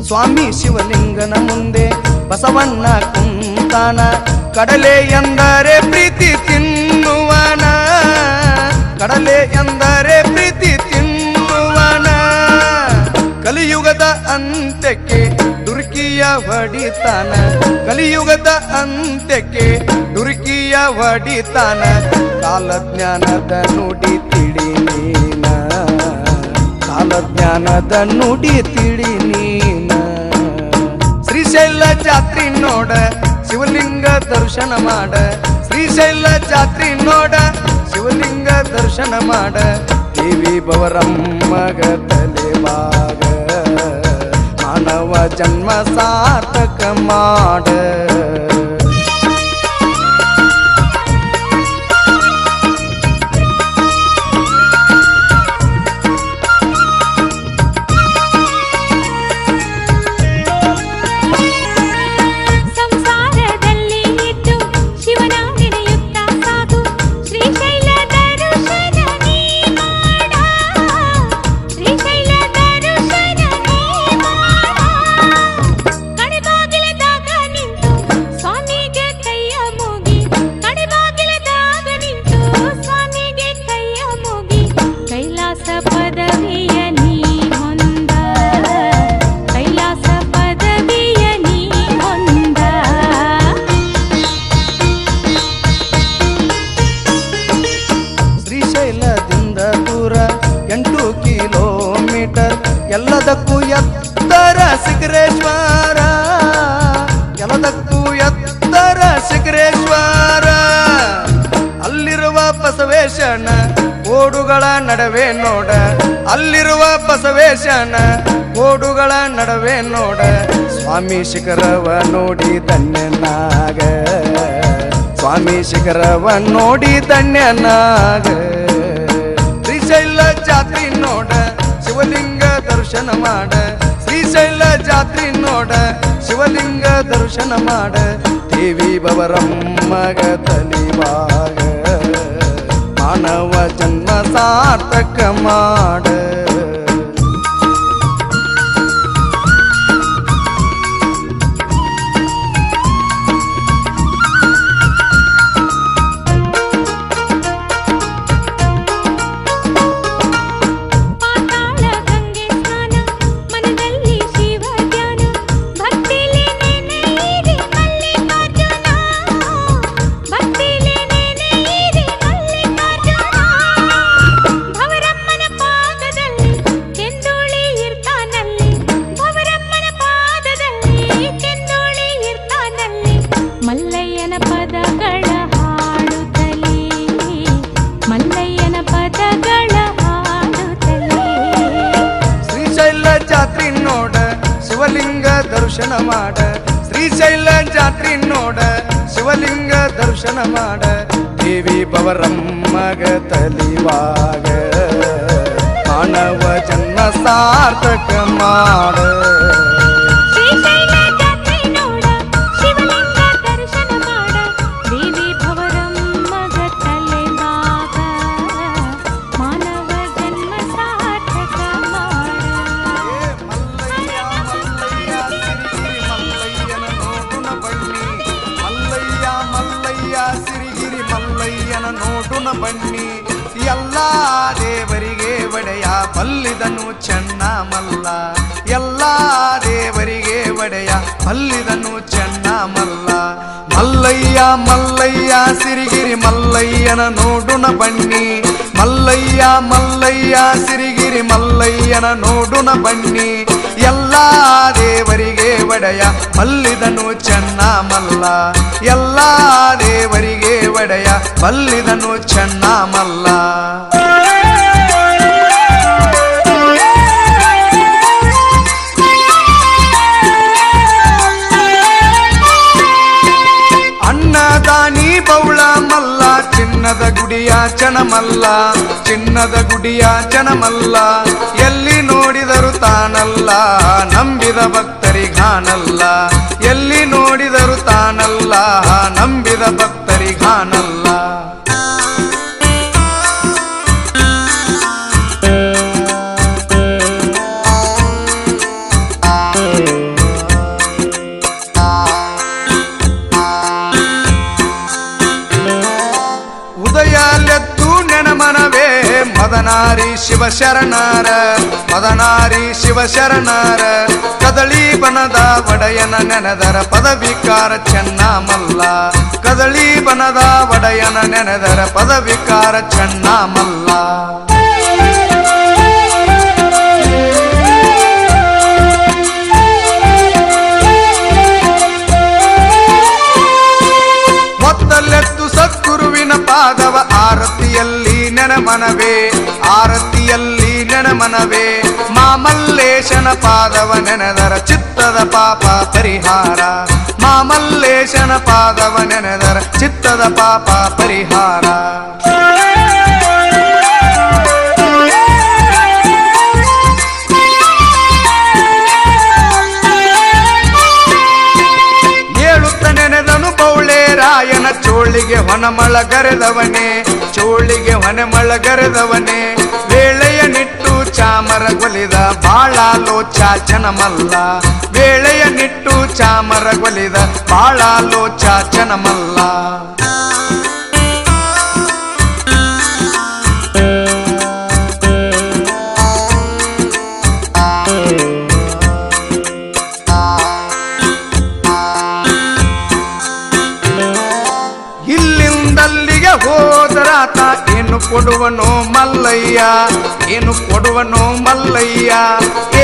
ಸ್ವಾಮಿ ಶಿವಲಿಂಗನ ಮುಂದೆ ಬಸವಣ್ಣ ಕುಂತಾನ ಕಡಲೆ ಎಂದರೆ ಪ್ರೀತಿ ತಿನ್ನುವನ ಕಡಲೆ ಎಂದರೆ ಪ್ರೀತಿ ತಿನ್ನುವನ ಕಲಿಯುಗದ ಅಂತ್ಯಕ್ಕೆ ದುರ್ಕಿಯ ಹೊಡಿತಾನ ಕಲಿಯುಗದ ಅಂತ್ಯಕ್ಕೆ ದುರ್ಕಿಯ ಹೊಡಿತಾನ ಕಾಲಜ್ಞಾನದ ನುಡಿ ತಿಳಿ ನೀನ ಕಾಲಜ್ಞಾನದ ನುಡಿ ತಿಳಿ ನೀನ ಶ್ರೀಶೈಲ ಜಾತ್ರಿ ನೋಡ ಶಿವಲಿಂಗ ದರ್ಶನ ಮಾಡ ಶ್ರೀಶೈಲ ಜಾತ್ರಿ ನೋಡ ಶಿವಲಿಂಗ ದರ್ಶನ ಮಾಡ ದೇವಿ ಬವರಮ್ಮಗ ತಲೆವಾಗ ಮಾನವ ಜನ್ಮ ಸಾರ್ಥಕ ಮಾಡ ಎಲ್ಲದಕ್ಕೂ ಎತ್ತರ ಶಿಖರೇಶ್ವರ ಎಲ್ಲದಕ್ಕೂ ಎತ್ತರ ಶಿಖರೇಶ್ವರ ಅಲ್ಲಿರುವ ಬಸವೇಶನ ಕೋಡುಗಳ ನಡುವೆ ನೋಡ ಅಲ್ಲಿರುವ ಬಸವೇಶನ ಕೋಡುಗಳ ನಡುವೆ ನೋಡ ಸ್ವಾಮಿ ಶಿಖರವ ನೋಡಿ ಧನ್ಯನಾಗ ಸ್ವಾಮಿ ಶಿಖರವ ನೋಡಿ ಧನ್ಯನಾಗ ಶ್ರೀಶೈಲ ಜಾತ್ರಿ ನೋಡ ಶಿವಲಿಂಗ ದರ್ಶನ ಮಾಡ ಶ್ರೀಶೈಲ ಜಾತ್ರಿ ನೋಡ ಶಿವಲಿಂಗ ದರ್ಶನ ಮಾಡ ದೇವಿ ಬವರಮ್ಮಗ ತಲಿವಾಗ ಮಾನವ ಜನ್ಮ ಸಾರ್ಥಕ ಮಾಡ ಭವರಮ್ಮನ ಪಾದದಲ್ಲಿ ದರ್ಶನ ಮಾಡ ಶ್ರೀಶೈಲ ಜಾತ್ರಿ ನೋಡ ಶಿವಲಿಂಗ ದರ್ಶನ ಮಾಡ ದೇವಿ ಬವರಮ್ಮಗ ತಲಿವಾಗ ಮಾನವ ಜನ್ಮ ಸಾರ್ಥಕ ಮಾಡ ಶ್ರೀಶೈಲ ಜಾತ್ರೆ ನೋಡ ಶಿವಲಿಂಗ ದರ್ಶನ ಮಾಡ ದೇವಿ ಭವರಮ್ಮಗ ತಲೆವಾಗ ಮಾನವ ಜನ್ಮ ಸಾರ್ಥಕ ಮಾಡ ಮಲ್ಲಯ್ಯ ಸಿರಿಗಿರಿ ಮಲ್ಲಯ್ಯನ ನೋಡುನ ಬನ್ನಿ ಎಲ್ಲಾ ದೇವರಿಗೆ ಒಡೆಯ ಬಲ್ಲಿದನು ಚೆನ್ನ ಮಲ್ಲ ಎಲ್ಲಾ ದೇವರಿಗೆ ಒಡೆಯ ಬಲ್ಲಿದನು ಚೆನ್ನ ಮಲ್ಲ ಮಲ್ಲಯ್ಯ ಮಲ್ಲಯ್ಯ ಸಿರಿಗಿರಿ ಮಲ್ಲಯ್ಯನ ನೋಡುನ ಬನ್ನಿ ಮಲ್ಲಯ್ಯ ಮಲ್ಲಯ್ಯ ಸಿರಿಗಿರಿ ಮಲ್ಲಯ್ಯನ ನೋಡುನ ಬನ್ನಿ ಎಲ್ಲಾ ದೇವರಿಗೆ ಒಡೆಯ ಬಲ್ಲಿದನು ಚೆನ್ನ ಮಲ್ಲ ಎಲ್ಲಾ ದೇವರಿಗೆ ಒಡೆಯ ಬಲ್ಲಿದನು ಚೆನ್ನ ಮಲ್ಲ ಅನ್ನದಾನಿ ಬೌಳ ಮಲ್ಲ ಚಿನ್ನದ ಗುಡಿಯ ಚನಮಲ್ಲ ಚಿನ್ನದ ಗುಡಿಯ ಚನಮಲ್ಲ ಎಲ್ಲಿ ನೋಡಿದರು ತಾನಲ್ಲ ನಂಬಿದ ಭಕ್ತರಿಗಾನಲ್ಲ ಎಲ್ಲಿ ನೋಡಿದರು ತಾನಲ್ಲ ನಂಬಿದ ಭಕ್ತರಿಗಾನಲ್ಲ ಉದಯಲೆದ್ದು ನೆನಮನವೇ ಮದನಾರಿ ಶಿವಶರಣರ ಮದನಾರಿ ಶಿವಶರಣರ ಕದಳಿ ಬನದ ಒಡೆಯನ ನೆನೆದರ ಪದವಿಕಾರ ಚೆನ್ನ ಮಲ್ಲ ಕದಳಿ ಬನದ ಒಡೆಯನ ನೆನೆದರ ಪದವಿಕಾರ ಚೆನ್ನ ಮಲ್ಲ ಹೊತ್ತಲೆತ್ತು ಸದ್ಗುರುವಿನ ಪಾದವ ಆರತಿಯಲ್ಲಿ ನೆನಮನವೇ ಆರತಿಯಲ್ಲಿ ನೆನಮನವೇ ಮಾಮಲ್ಲೇಶನ ಪಾದವ ನೆನೆದರ ಚಿತ್ತದ ಪಾಪ ಪರಿಹಾರ ಮಾಮಲ್ಲೇಶನ ಪಾದವ ನೆನೆದರ ಚಿತ್ತದ ಪಾಪ ಪರಿಹಾರ ನೆನೆದನು ಬೌಳೆ ರಾಯನ ಚೋಳಿಗೆ ಹೊನಮಳಗರೆದವನೇ ಚೋಳಿಗೆ ಹೊನಮಳಗರೆದವನೇ ವೇಳೆಯ ನಿಟ್ಟು ಚಾಮರಗೊಲಿದ ಬಾಳಾಲೋಚಾಚನ ಮಲ್ಲ ವೇಳೆಯ ನಿಟ್ಟು ಚಾಮರಗೊಲಿದ ಬಾಳಾಲೋಚಾಚನ ಮಲ್ಲ ಇಲ್ಲಿಂದಲ್ಲಿಗೆ ಹೋದರಾತ ಏನು ಕೊಡುವನೋ ಮಲ್ಲಯ್ಯ ಏನು ಕೊಡುವನೋ ಮಲ್ಲಯ್ಯ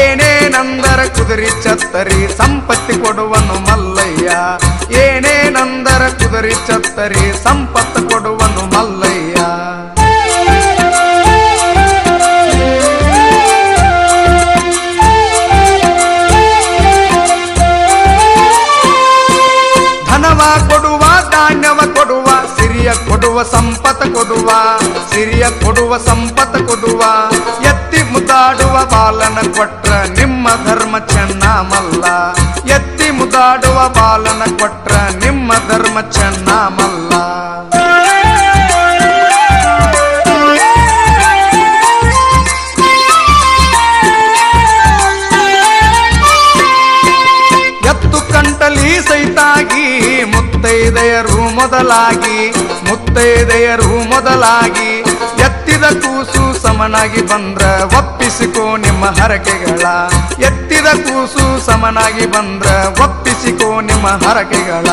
ಏನೇನಂದರ ಕುದುರೆ ಚತ್ತರಿ ಸಂಪತ್ತಿ ಕೊಡುವನು ಮಲ್ಲಯ್ಯ ಏನೇನಂದರ ಕುದುರೆ ಚತ್ತರಿ ಸಂಪತ್ತು ಕೊಡುವನು ಮಲ್ಲಯ್ಯ ಧನವ ಕೊಡುವ ಧಾನ್ಯವ ಕೊಡುವ ಸಿರಿಯ ಕೊಡುವ ಸಂಪತ್ತ ಕೊಡುವ ಸಿರಿಯ ಕೊಡುವ ಸಂಪತ್ತ ಕೊಡುವ ಎತ್ತಿ ಮುದ್ದಾಡುವ ಬಾಲನ ಕೊಟ್ರ ನಿಮ್ಮ ಧರ್ಮ ಚೆನ್ನ ಮಲ್ಲ ಎತ್ತಿ ಮುದ್ದಾಡುವ ಬಾಲನ ಕೊಟ್ರ ನಿಮ್ಮ ಧರ್ಮ ಚೆನ್ನ ಮಲ್ಲ ಎತ್ತು ಕಂಟಲಿ ಸೈತಾಗಿ ಮುತ್ತೈದೆಯರು ಮೊದಲಾಗಿ ಮುತ್ತೈದೆಯರು ಮೊದಲಾಗಿ ಎತ್ತಿದ ಕೂಸು ಸಮನಾಗಿ ಬಂದ್ರ ಒಪ್ಪಿಸಿಕೋ ನಿಮ್ಮ ಹರಕೆಗಳ ಎತ್ತಿದ ಕೂಸು ಸಮನಾಗಿ ಬಂದ್ರ ಒಪ್ಪಿಸಿಕೋ ನಿಮ್ಮ ಹರಕೆಗಳ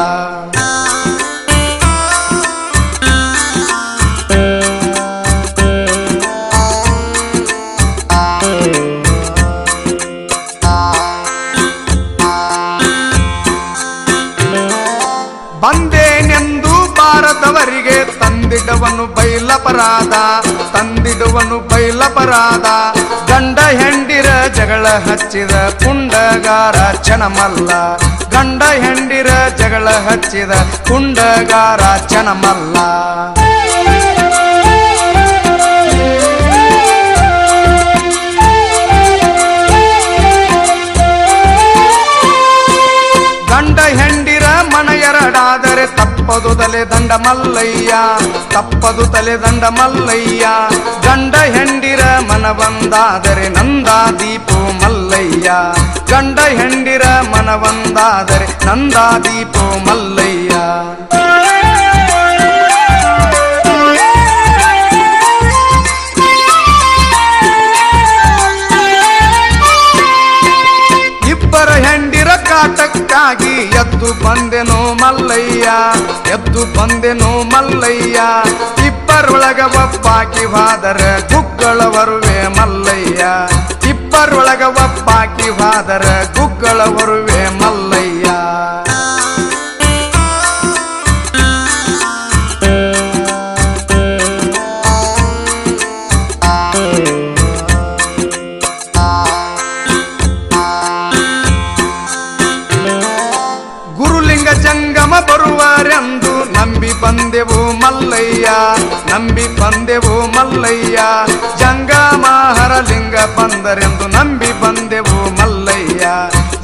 ಬಂದೇನೆಂದು ಬಾರದವರಿಗೆ ತಂದಿಡವನು ಬೈಲ ಬೈಲಪರಾಧ ತಂದಿಡುವನು ಬೈಲಪರಾಧ ಗಂಡ ಹೆಂಡಿರ ಜಗಳ ಹಚ್ಚಿದ ಕುಂಡಗಾರ ಚನಮಲ್ಲ ಗಂಡ ಹೆಂಡಿರ ಜಗಳ ಹಚ್ಚಿದ ಕುಂಡಗಾರ ಚನಮಲ್ಲ ಗಂಡ ಹೆಂಡಿರ ಮನ ಎರಡಾದರೆ ತಪ್ಪದು ತಲೆ ದಂಡ ಮಲ್ಲಯ್ಯ ತಪ್ಪದು ತಲೆ ದಂಡ ಮಲ್ಲಯ್ಯ ಗಂಡ ಹೆಂಡಿರ ಮನ ಬಂದಾದರೆ ನಂದಾದೀಪು ಮಲ್ಲಯ್ಯ ಗಂಡ ಹೆಂಡಿರ ಮನ ಬಂದಾದರೆ ನಂದಾದೀಪು ಮಲ್ಲಯ್ಯ ಇಬ್ಬರ ಹೆಂಡಿರ ಕಾಟಕ್ಕಾಗಿ ಎದ್ದು ಬಂದೆನು ಮಲ್ಲಯ್ಯ ಎದ್ದು ಬಂದೆನು ಮಲ್ಲಯ್ಯ ಇಬ್ಬರೊಳಗ ಒಬ್ಬಾಕಿ ಹೋದರ ಗುಗ್ಗಳ ಬರುವೆ ಮಲ್ಲಯ್ಯ ಇಬ್ಬರೊಳಗ ಒಬ್ಬಾಕಿ ಹೋದರ ಗುಗ್ಗಳ ಬರುವೆ ಮಲ್ಲಯ್ಯ ಜಂಗಮ ಬರುವರೆಂದು ನಂಬಿ ಬಂದೆವು ಮಲ್ಲಯ್ಯ ನಂಬಿ ಬಂದೆವು ಮಲ್ಲಯ್ಯ ಜಂಗಮ ಹರಲಿಂಗ ಬಂದರೆಂದು ನಂಬಿ ಬಂದೆವು ಮಲ್ಲಯ್ಯ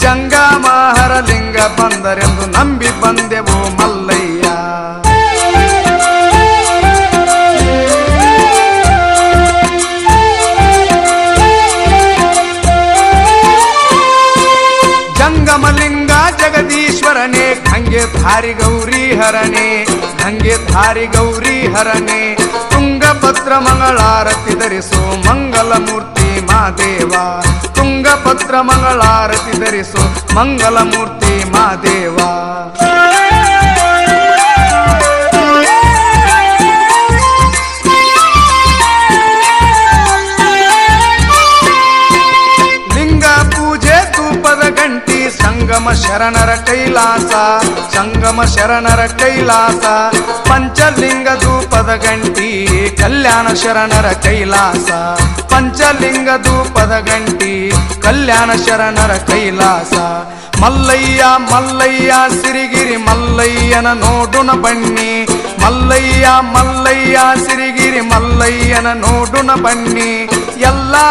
ಜಂಗಮ ಹರಲಿಂಗ ಬಂದರೆಂದು ನಂಬಿ ಬಂದೆವು ಮಲ್ಲಯ್ಯ ಜಂಗಮಲಿಂಗ ಜಗದೀಶ್ವರನೇ ಹಂಗೆ ಧಾರಿ ಗೌರಿ ಹರನೆ ಹಂಗೆ ಧಾರಿ ಗೌರಿ ಹರನೆ ತುಂಗಭದ್ರ ಮಂಗಳಾರತಿ ಧರಿಸು ಮಂಗಲ ಮೂರ್ತಿ ಮಾದೇವ ತುಂಗಭದ್ರ ಮಂಗಳಾರತಿ ಧರಿಸು ಮಂಗಲ ಮೂರ್ತಿ ಮಾದೇವ ಗಂಟಿ ಸಂಗಮ ಶರಣರ ಕೈಲಾಸ ಸಂಗಮ ಶರಣರ ಕೈಲಾಸ ಪಂಚಲಿಂಗ ಧೂಪದ ಗಂಟಿ ಕಲ್ಯಾಣ ಶರಣರ ಕೈಲಾಸ ಪಂಚಲಿಂಗ ಧೂಪದ ಗಂಟಿ ಕಲ್ಯಾಣ ಶರಣರ ಕೈಲಾಸ ಮಲ್ಲಯ್ಯ ಮಲ್ಲಯ್ಯ ಸಿರಿಗಿರಿ ಮಲ್ಲಯ್ಯನ ನೋಡುನ ಬನ್ನಿ ಮಲ್ಲಯ್ಯ ಮಲ್ಲಯ್ಯ ಸಿರಿಗಿರಿ ಮಲ್ಲಯ್ಯನ ನೋಡುನ ಬನ್ನಿ ಎಲ್ಲಾ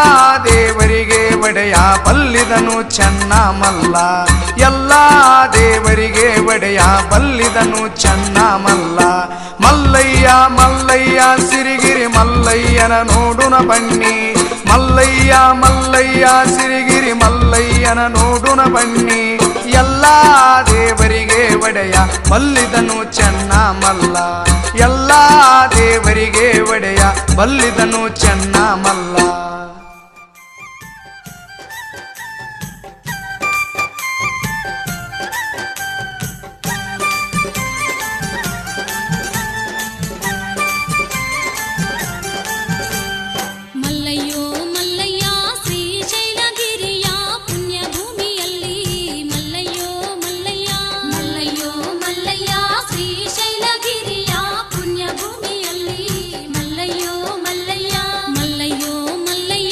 ದೇವರಿಗೆ ಒಡೆಯ ಬಲ್ಲಿದನು ಚೆನ್ನ ಮಲ್ಲ ಎಲ್ಲಾ ದೇವರಿಗೆ ಒಡೆಯ ಬಲ್ಲಿದನು ಚೆನ್ನ ಮಲ್ಲ ಮಲ್ಲಯ್ಯ ಮಲ್ಲಯ್ಯ ಸಿರಿಗಿರಿ ಮಲ್ಲಯ್ಯನ ನೋಡುನ ಬನ್ನಿ ಮಲ್ಲಯ್ಯ ಮಲ್ಲಯ್ಯ ಸಿರಿಗಿರಿ ಮಲ್ಲಯ್ಯನ ನೋಡುನ ಬನ್ನಿ ಎಲ್ಲಾ ದೇವರಿಗೆ ಒಡೆಯ ಬಲ್ಲಿದನು ಚೆನ್ನ ಮಲ್ಲ ಎಲ್ಲಾ ದೇವರಿಗೆ ಒಡೆಯ ಬಲ್ಲಿದನು ಚೆನ್ನ ಮಲ್ಲ ಮಲ್ಲಯ್ಯೋ ಮಲ್ಲಯ್ಯ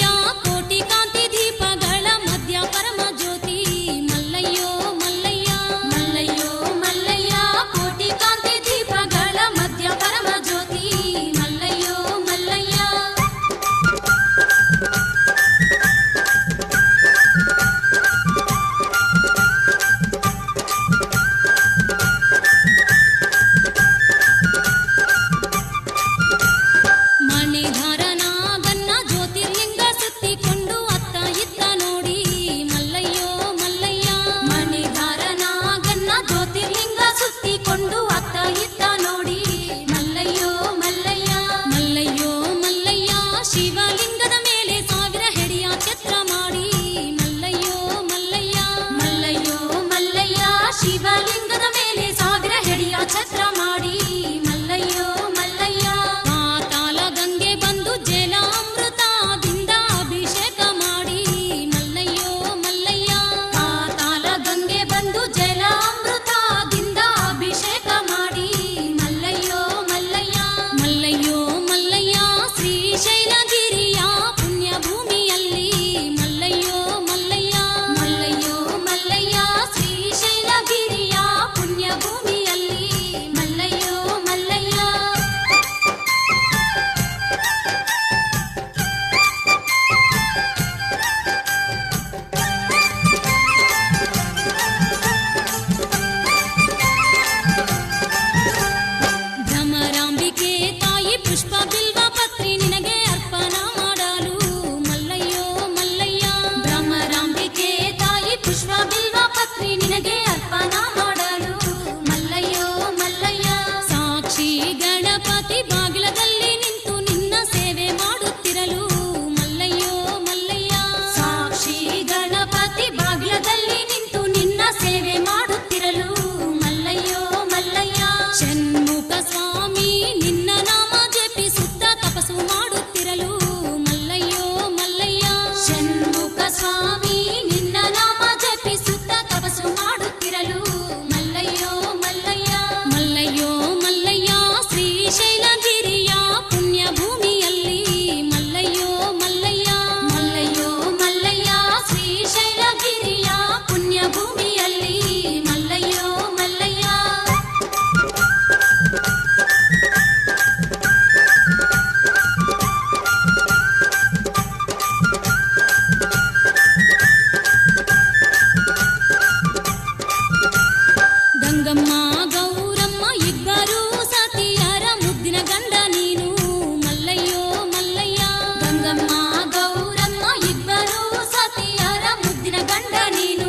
ಗಂಗಮ್ಮ ಗೌರಮ್ಮ ಇಬ್ಬರು ಸತಿಯರ ಮುದ್ದಿನ ಗಂಡ ನೀನು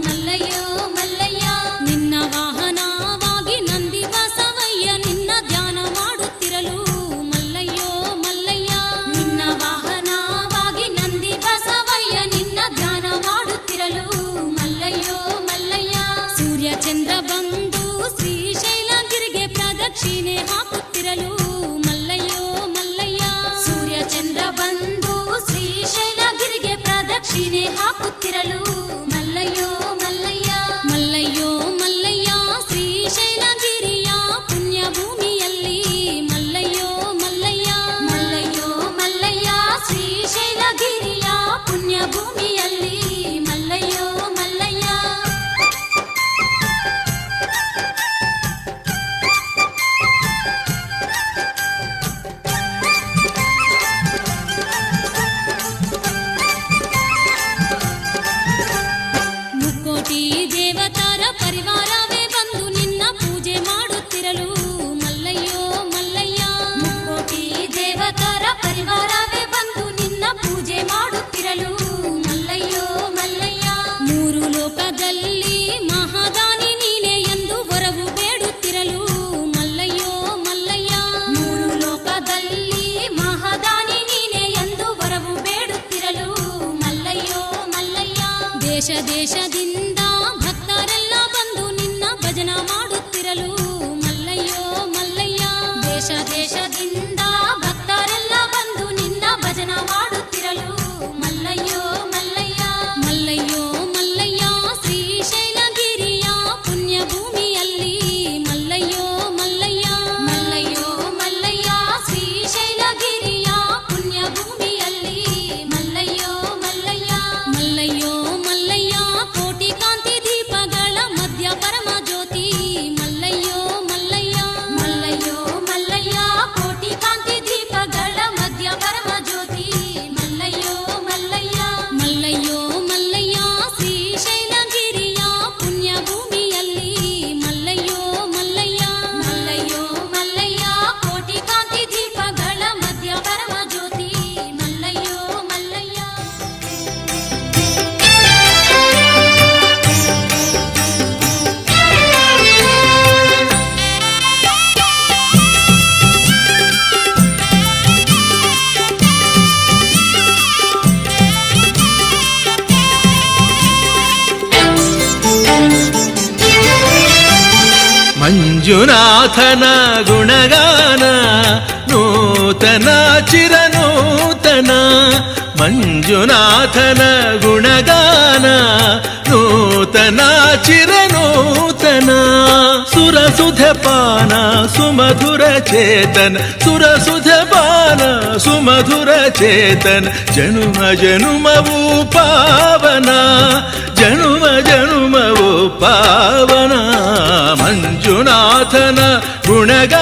ಮಲ್ಲಯ್ಯೋ ಮಲ್ಲಯ್ಯ. ನಿನ್ನ ವಾಹನವಾಗಿ ನಂದಿ ಬಸವಯ್ಯ ನಿನ್ನ ಧ್ಯಾನ ಮಾಡುತ್ತಿರಲು ಮಲ್ಲಯ್ಯೋ ಮಲ್ಲಯ್ಯ. ನಿನ್ನ ವಾಹನವಾಗಿ ನಂದಿ ಬಸವಯ್ಯ ನಿನ್ನ ಧ್ಯಾನ ಮಾಡುತ್ತಿರಲು ಮಲ್ಲಯ್ಯೋ ಮಲ್ಲಯ್ಯ. ಸೂರ್ಯ ಚಂದ್ರ ಬಂದು ಶ್ರೀಶೈಲಗಿರಿಗೆ ಪ್ರದಕ್ಷಿಣೆ ಹಾಕುತ್ತಿರಲು ಮಲ್ಲಯ್ಯೋ ಮಲ್ಲಯ್ಯ. ಸೂರ್ಯ ಚಂದ್ರ ಬಂದು ಶ್ರೀಶೈಲಗಿರಿಗೆ ಪ್ರದಕ್ಷಿಣೆ ಹಾಕುತ್ತಿರಲು ಮಲ್ಲಯ್ಯೋ ಮಲ್ಲಯ್ಯ. ಮಲ್ಲಯ್ಯೋ ಮಲ್ಲಯ್ಯ ಶ್ರೀಶೈಲಗಿರಿಯ ಪುಣ್ಯ ಭೂಮಿಯಲ್ಲಿ ಮಲ್ಲಯ್ಯೋ ಮಲ್ಲಯ್ಯ. ಮಲ್ಲಯ್ಯೋ ಮಲ್ಲಯ್ಯ ಶ್ರೀಶೈಲಗಿರಿಯ ಪುಣ್ಯ ಭೂಮಿಯಲ್ಲಿ ಮಲ್ಲಯ್ಯೋ ಮಲ್ಲಯ್ಯ. ಮುಕ್ಕೋಟಿ ದೇವತಾರ ಪರಿವಾರವೇ ಬಂದು ನಿನ್ನ ಪೂಜೆ ಮಾಡುತ್ತಿರಲು ಮಲ್ಲಯ್ಯೋ ಮಲ್ಲಯ್ಯ. ಮುಕ್ಕೋಟಿ ದೇವತಾರ ಪರಿವಾರವೇ ಬಂದು ನಿನ್ನ ಪೂಜೆ ಮಾಡುತ್ತಿರಲು ಮಲ್ಲಯ್ಯೋ ಮಲ್ಲಯ್ಯ. ಮೂರು ಲೋಕದಲ್ಲಿ ಮಹಾದಾನಿ ನೀನೆ ಎಂದು ವರವು ಬೇಡುತ್ತಿರಲು ಮಲ್ಲಯ್ಯೋ ಮಲ್ಲಯ್ಯ. ಮೂರು ಲೋಕದಲ್ಲಿ ಮಹಾದಾನಿ ನೀನೆ ಎಂದು ವರವು ಬೇಡುತ್ತಿರಲು ಮಲ್ಲಯ್ಯೋ ಮಲ್ಲಯ್ಯ. ದೇಶ ದೇಶದಿಂದ ಭಕ್ತರೆಲ್ಲ ಬಂದು ನಿನ್ನ ಭಜನ ಮಾಡುತ್ತಿರಲು ಮಲ್ಲಯ್ಯೋ ಮಲ್ಲಯ್ಯ. ದೇಶ ದೇಶದಿಂದ ಭಕ್ತರೆಲ್ಲ ಬಂದು ನಿನ್ನ ಭಜನ ಮಾಡುತ್ತಿರಲು ಮಲ್ಲಯ್ಯೋ ಮಲ್ಲಯ್ಯ. ಮಲ್ಲಯ್ಯೋ ಮಲ್ಲಯ್ಯ ಶ್ರೀಶೈಲಗಿರಿಯ ಪುಣ್ಯ ಭೂಮಿಯಲ್ಲಿ ಮಲ್ಲಯ್ಯೋ ಮಲ್ಲಯ್ಯ. ಮಲ್ಲಯ್ಯೋ ಮಲ್ಲಯ್ಯ ಶ್ರೀಶೈಲಗಿರಿಯ ಪುಣ್ಯ ಭೂಮಿಯಲ್ಲಿ ಮಲ್ಲಯ್ಯೋ ಮಲ್ಲಯ್ಯ. ಮಲ್ಲಯ್ಯೋ ಮಲ್ಲಯ್ಯ ಕೋಟಿ ಕಾಂತಿ ದೀಪಗಳ ಮಧ್ಯ ಪರಮ ಜ್ಯೋತಿ ಮಲ್ಲಯ್ಯೋ ಮಲ್ಲಯ್ಯ. ಮಲ್ಲಯ್ಯೋ ಮಲ್ಲಯ್ಯ ಕೋಟಿ ಕಾಂತಿ ದೀಪಗಳ ಮಧ್ಯ ಪರಮ ಜ್ಯೋತಿ ಮಲ್ಲಯ್ಯೋ ಮಲ್ಲಯ್ಯ. ಮಲ್ಲಯ್ಯೋ ಮಲ್ಲಯ್ಯ ಶ್ರೀಶೈಲಗಿರಿಯ ಪುಣ್ಯ ಭೂಮಿಯಲ್ಲಿ ಮಲ್ಲಯ್ಯೋ ಮಲ್ಲಯ್ಯ. ಮಲ್ಲಯ್ಯೋ ಮಲ್ಲಯ್ಯ ಕೋಟಿ ಕಾಂತಿ ದೀಪಗಳ ಮಧ್ಯ ಪರಮ ಜ್ಯೋತಿ ಮಲ್ಲಯ್ಯೋ ಮಲ್ಲಯ್ಯ. ಮಂಜುನಾಥನ ಗುಣಗಾನ ನೂತನ ಚಿರನೂತನ. ಮಂಜುನಾಥನ ಗುಣಗಾನ ನೂತನ ಚಿರನೂತನ. ಸುರಸುಧಪಾನ ಸುಮಧುರ ಚೇತನ ಸುರಸುಧಪಾನ ಸುಮಧುರ ಚೇತನ. ಜನುಮ ಜನುಮವು ಪಾವನ ಜನುಮ ಜನುಮವು ಪಾವನ. ಮಂಜುನಾಥನ ಗುಣಗಾನ